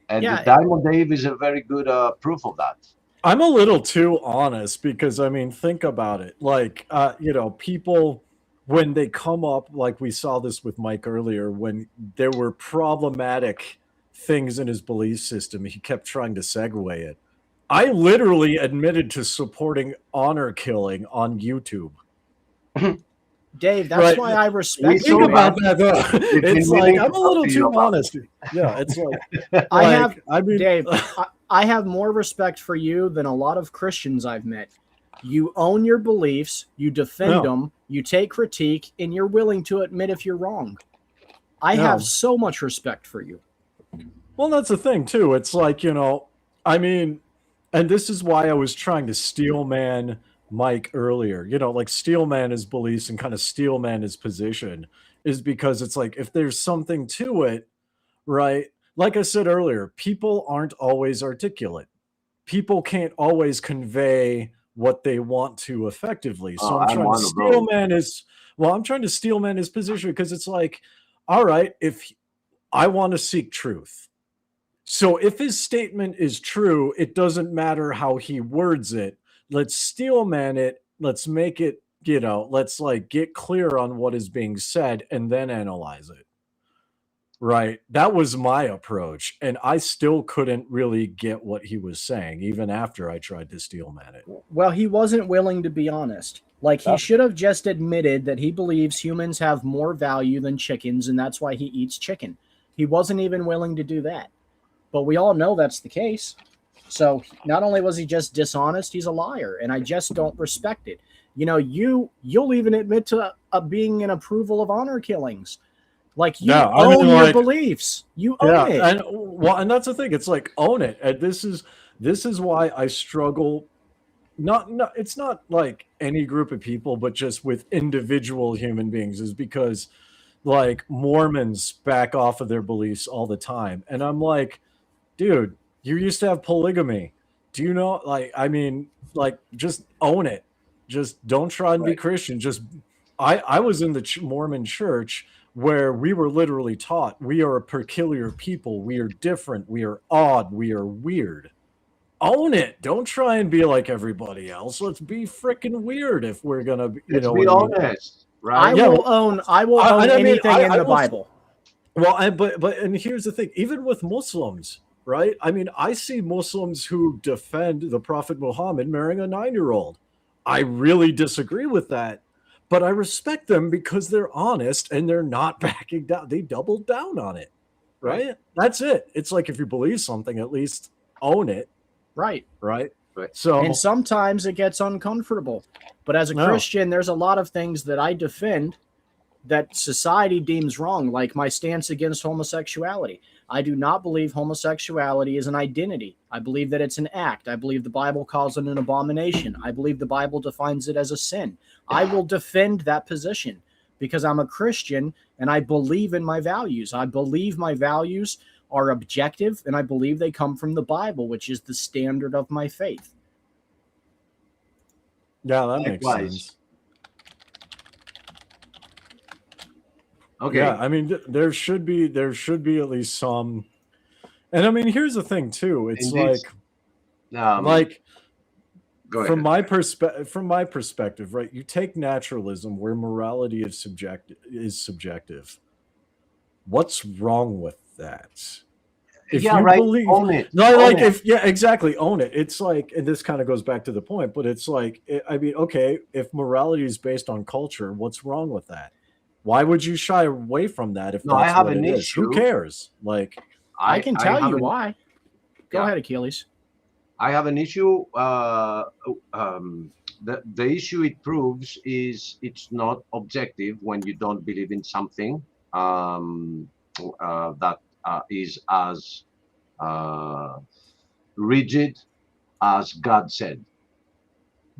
Speaker 3: And the Diamond Dave is a very good proof of that.
Speaker 4: I'm a little too honest because, I mean, think about it. Like, you know, people, when they come up, like we saw this with Mike earlier, when there were problematic things in his belief system, he kept trying to segue it. I literally admitted to supporting honor killing on YouTube.
Speaker 2: Dave, that's why I respect
Speaker 4: you.
Speaker 2: Think
Speaker 4: about that, though. It's like, I'm a little too honest. Yeah, it's like,
Speaker 2: Dave, I have more respect for you than a lot of Christians I've met. You own your beliefs, you defend them, you take critique, and you're willing to admit if you're wrong. I have so much respect for you.
Speaker 4: Well, that's the thing, too. It's like, you know, I mean, and this is why I was trying to steelman Mike earlier, you know, like steelman his beliefs and kind of steelman his position, is because it's like, if there's something to it, right? Like I said earlier, people aren't always articulate. People can't always convey what they want to effectively. So I'm
Speaker 3: I'm
Speaker 4: trying
Speaker 3: one
Speaker 4: to
Speaker 3: of those.
Speaker 4: I'm trying to steelman his position, because it's like, all right, if I want to seek truth. So if his statement is true, it doesn't matter how he words it. Let's steelman it. Let's make it, let's like get clear on what is being said and then analyze it. Right. That was my approach. And I still couldn't really get what he was saying, even after I tried to steelman it.
Speaker 2: Well, he wasn't willing to be honest. Like, he should have just admitted that he believes humans have more value than chickens, and that's why he eats chicken. He wasn't even willing to do that. But we all know that's the case. So not only was he just dishonest, he's a liar, and I just don't respect it. You'll even admit to being in approval of honor killings. Like, you own your beliefs. You own it.
Speaker 4: And that's the thing. It's like, own it. And this is why I struggle. It's not like any group of people, but just with individual human beings, is because like Mormons back off of their beliefs all the time. And I'm like, dude, you used to have polygamy. Do you know? Like, I mean, like, just own it. Just don't try and be Christian. Just, I was in the Mormon church where we were literally taught we are a peculiar people. We are different. We are odd. We are weird. Own it. Don't try and be like everybody else. Let's be freaking weird if we're gonna,
Speaker 3: Let's be honest, right?
Speaker 2: I will own anything in the Bible.
Speaker 4: Well, but here's the thing. Even with Muslims, right? I mean, I see Muslims who defend the Prophet Muhammad marrying a 9-year-old. I really disagree with that. But I respect them because they're honest and they're not backing down. They doubled down on it, right? That's it. It's like, if you believe something, at least own it.
Speaker 2: Right.
Speaker 4: So,
Speaker 2: and sometimes it gets uncomfortable. But as a Christian, there's a lot of things that I defend that society deems wrong, like my stance against homosexuality. I do not believe homosexuality is an identity. I believe that it's an act. I believe the Bible calls it an abomination. I believe the Bible defines it as a sin. I will defend that position because I'm a Christian and I believe in my values. I believe my values are objective, and I believe they come from the Bible, which is the standard of my faith.
Speaker 4: Yeah, that makes sense.
Speaker 3: Okay.
Speaker 4: Yeah, I mean, there should be at least some. And I mean, here's the thing too. It's like from my perspective, right? You take naturalism, where morality is subjective. What's wrong with that? If you believe,
Speaker 3: own it.
Speaker 4: Exactly, own it. It's like, and this kind of goes back to the point, but it's like, I mean, okay, if morality is based on culture, what's wrong with that? Why would you shy away from that if that's what it is? Who cares? Like,
Speaker 2: I can tell you why. Go ahead, Achilles.
Speaker 3: I have an issue. The issue it proves is it's not objective when you don't believe in something that is as rigid as God said.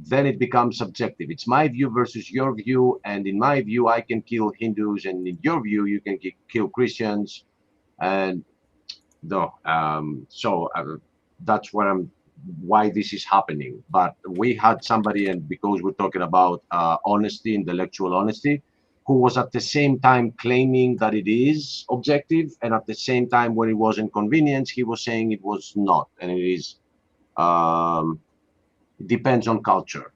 Speaker 3: Then it becomes subjective. It's my view versus your view, and in my view, I can kill Hindus, and in your view, you can kill Christians, and that's why this is happening. But we had somebody, and because we're talking about honesty, intellectual honesty, who was at the same time claiming that it is objective, and at the same time, when it was inconvenience, he was saying it was not, and it is. Depends on culture.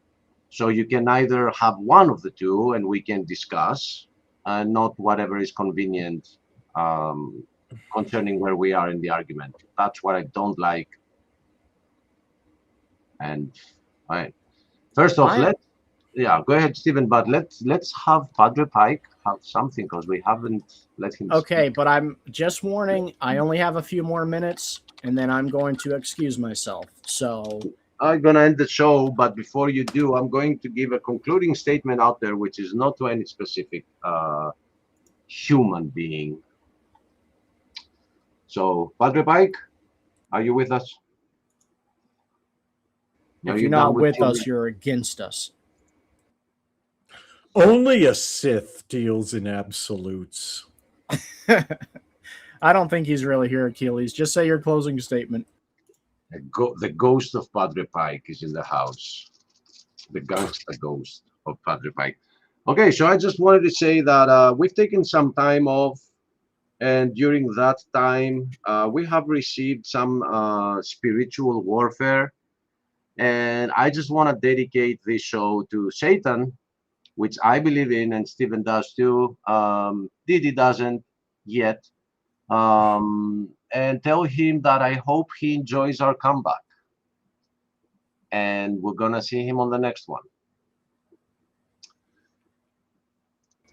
Speaker 3: So you can either have one of the two and we can discuss, and not whatever is convenient concerning where we are in the argument. That's what I don't like. And first off, go ahead, Stephen, but let's have Padre Pike have something, because we haven't let him speak.
Speaker 2: But I'm just warning, I only have a few more minutes and then I'm going to excuse myself. So
Speaker 3: I'm going to end the show, but before you do, I'm going to give a concluding statement out there, which is not to any specific human being. So, Padre Pike, are you with us?
Speaker 2: If you're not with us, you're against us.
Speaker 4: Only a Sith deals in absolutes.
Speaker 2: I don't think he's really here, Achilles. Just say your closing statement.
Speaker 3: The ghost of Padre Pike is in the house. The gangster ghost of Padre Pike. Okay, so I just wanted to say that we've taken some time off, and during that time, we have received some spiritual warfare. And I just want to dedicate this show to Satan, which I believe in, and Stephen does too. Didi doesn't yet. And tell him that I hope he enjoys our comeback. And we're going to see him on the next one.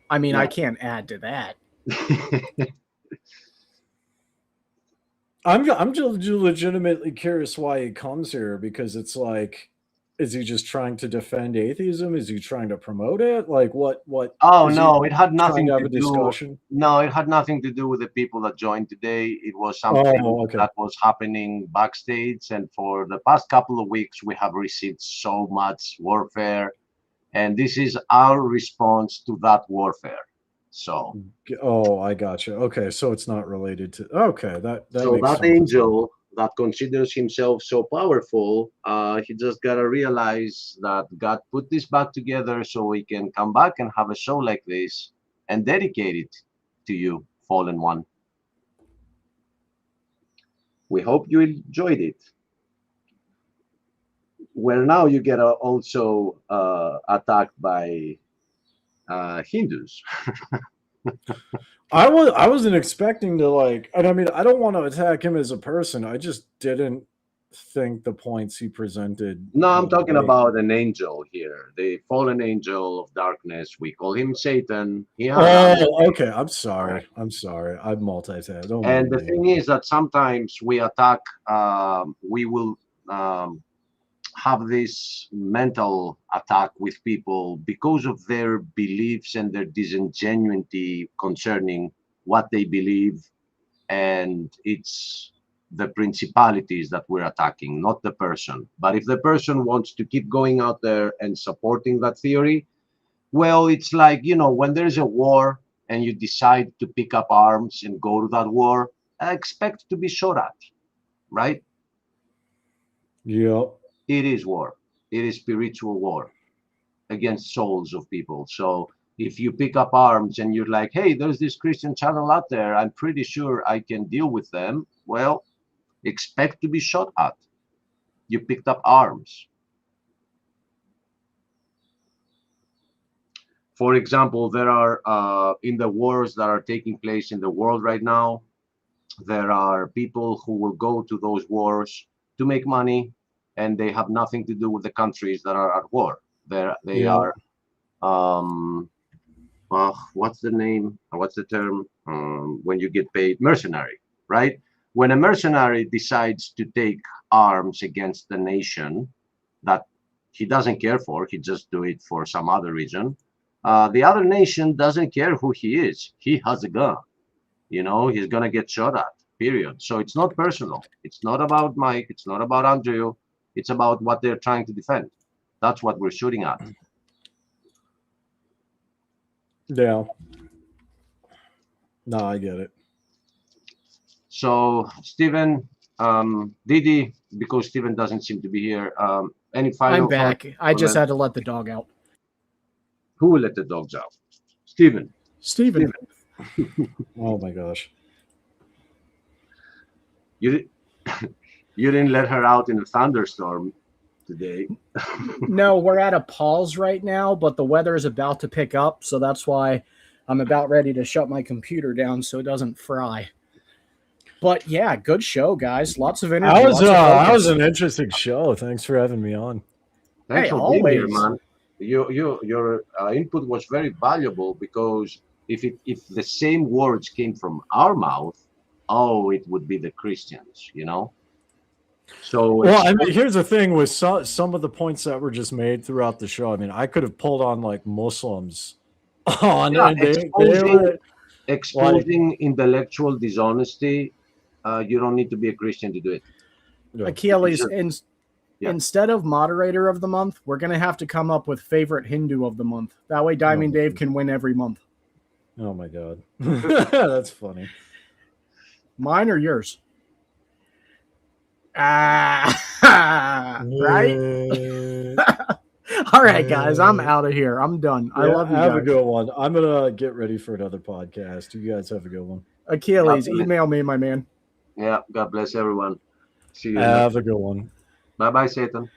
Speaker 2: I mean, I can't add to that.
Speaker 4: I'm just legitimately curious why he comes here, because it's like, is he just trying to defend atheism? Is he trying to promote it? Like what?
Speaker 3: Oh no, it had nothing
Speaker 4: to
Speaker 3: to
Speaker 4: have a
Speaker 3: do.
Speaker 4: Discussion?
Speaker 3: No, it had nothing to do with the people that joined today. It was something that was happening backstage, and for the past couple of weeks, we have received so much warfare, and this is our response to that warfare. So.
Speaker 4: Oh, I got you. Okay, so it's not related to. Okay, that
Speaker 3: so
Speaker 4: makes
Speaker 3: that
Speaker 4: sense.
Speaker 3: angel that considers himself so powerful, he just gotta realize that God put this back together so we can come back and have a show like this and dedicate it to you, fallen one. We hope you enjoyed it. Well, now you get also attacked by Hindus.
Speaker 4: I wasn't expecting to, like, and I mean, I don't want to attack him as a person. I just didn't think the points he presented.
Speaker 3: No, I'm talking about an angel here, the fallen angel of darkness. We call him Satan.
Speaker 4: Okay. I'm sorry. I'm multitask.
Speaker 3: And the thing is that sometimes we attack. We will have this mental attack with people because of their beliefs and their disingenuity concerning what they believe, and it's the principalities that we're attacking, not the person. But if the person wants to keep going out there and supporting that theory, well, it's like, you know, when there's a war and you decide to pick up arms and go to that war, expect to be shot at, right?
Speaker 4: Yep.
Speaker 3: It is war. It is spiritual war against souls of people. So if you pick up arms and you're like, hey, there's this Christian channel out there, I'm pretty sure I can deal with them. Well, expect to be shot at. You picked up arms. For example, there are in the wars that are taking place in the world right now, there are people who will go to those wars to make money, and they have nothing to do with the countries that are at war. They are, what's the name? What's the term? When you get paid, mercenary, right? When a mercenary decides to take arms against the nation that he doesn't care for, he just do it for some other reason. The other nation doesn't care who he is. He has a gun. You know, he's gonna get shot at, period. So it's not personal. It's not about Mike. It's not about Andrew. It's about what they're trying to defend. That's what we're shooting at.
Speaker 4: Yeah. No, I get it.
Speaker 3: So, Stephen, Didi, because Stephen doesn't seem to be here, any final
Speaker 2: I'm back. I just had to let the dog out.
Speaker 3: Who will let the dogs out? Stephen.
Speaker 2: Stephen.
Speaker 4: Oh my gosh.
Speaker 3: You didn't let her out in a thunderstorm today.
Speaker 2: No, we're at a pause right now, but the weather is about to pick up, so that's why I'm about ready to shut my computer down so it doesn't fry. But yeah, good show, guys. Lots of energy.
Speaker 4: That was an interesting show. Thanks for having me on.
Speaker 3: Thanks for being here, man. Your input was very valuable, because if the same words came from our mouth, it would be the Christians, you know. So
Speaker 4: well, I mean, here's the thing with some of the points that were just made throughout the show. I mean, I could have pulled on like Muslims on, and
Speaker 3: exposing intellectual dishonesty. You don't need to be a Christian to do it.
Speaker 2: Achilleas, instead of moderator of the month, we're going to have to come up with favorite Hindu of the month. That way Diamond Dave can win every month.
Speaker 4: Oh my God. That's funny.
Speaker 2: Mine or yours? Right? All right, guys, I'm out of here. I'm done. I
Speaker 4: Yeah,
Speaker 2: love you
Speaker 4: have
Speaker 2: guys.
Speaker 4: a good one. I'm gonna get ready for another podcast. You guys have a good one.
Speaker 2: Achilles, email me, my man.
Speaker 3: Yeah, God bless everyone. See you.
Speaker 4: Have a good one.
Speaker 3: Bye bye, Satan.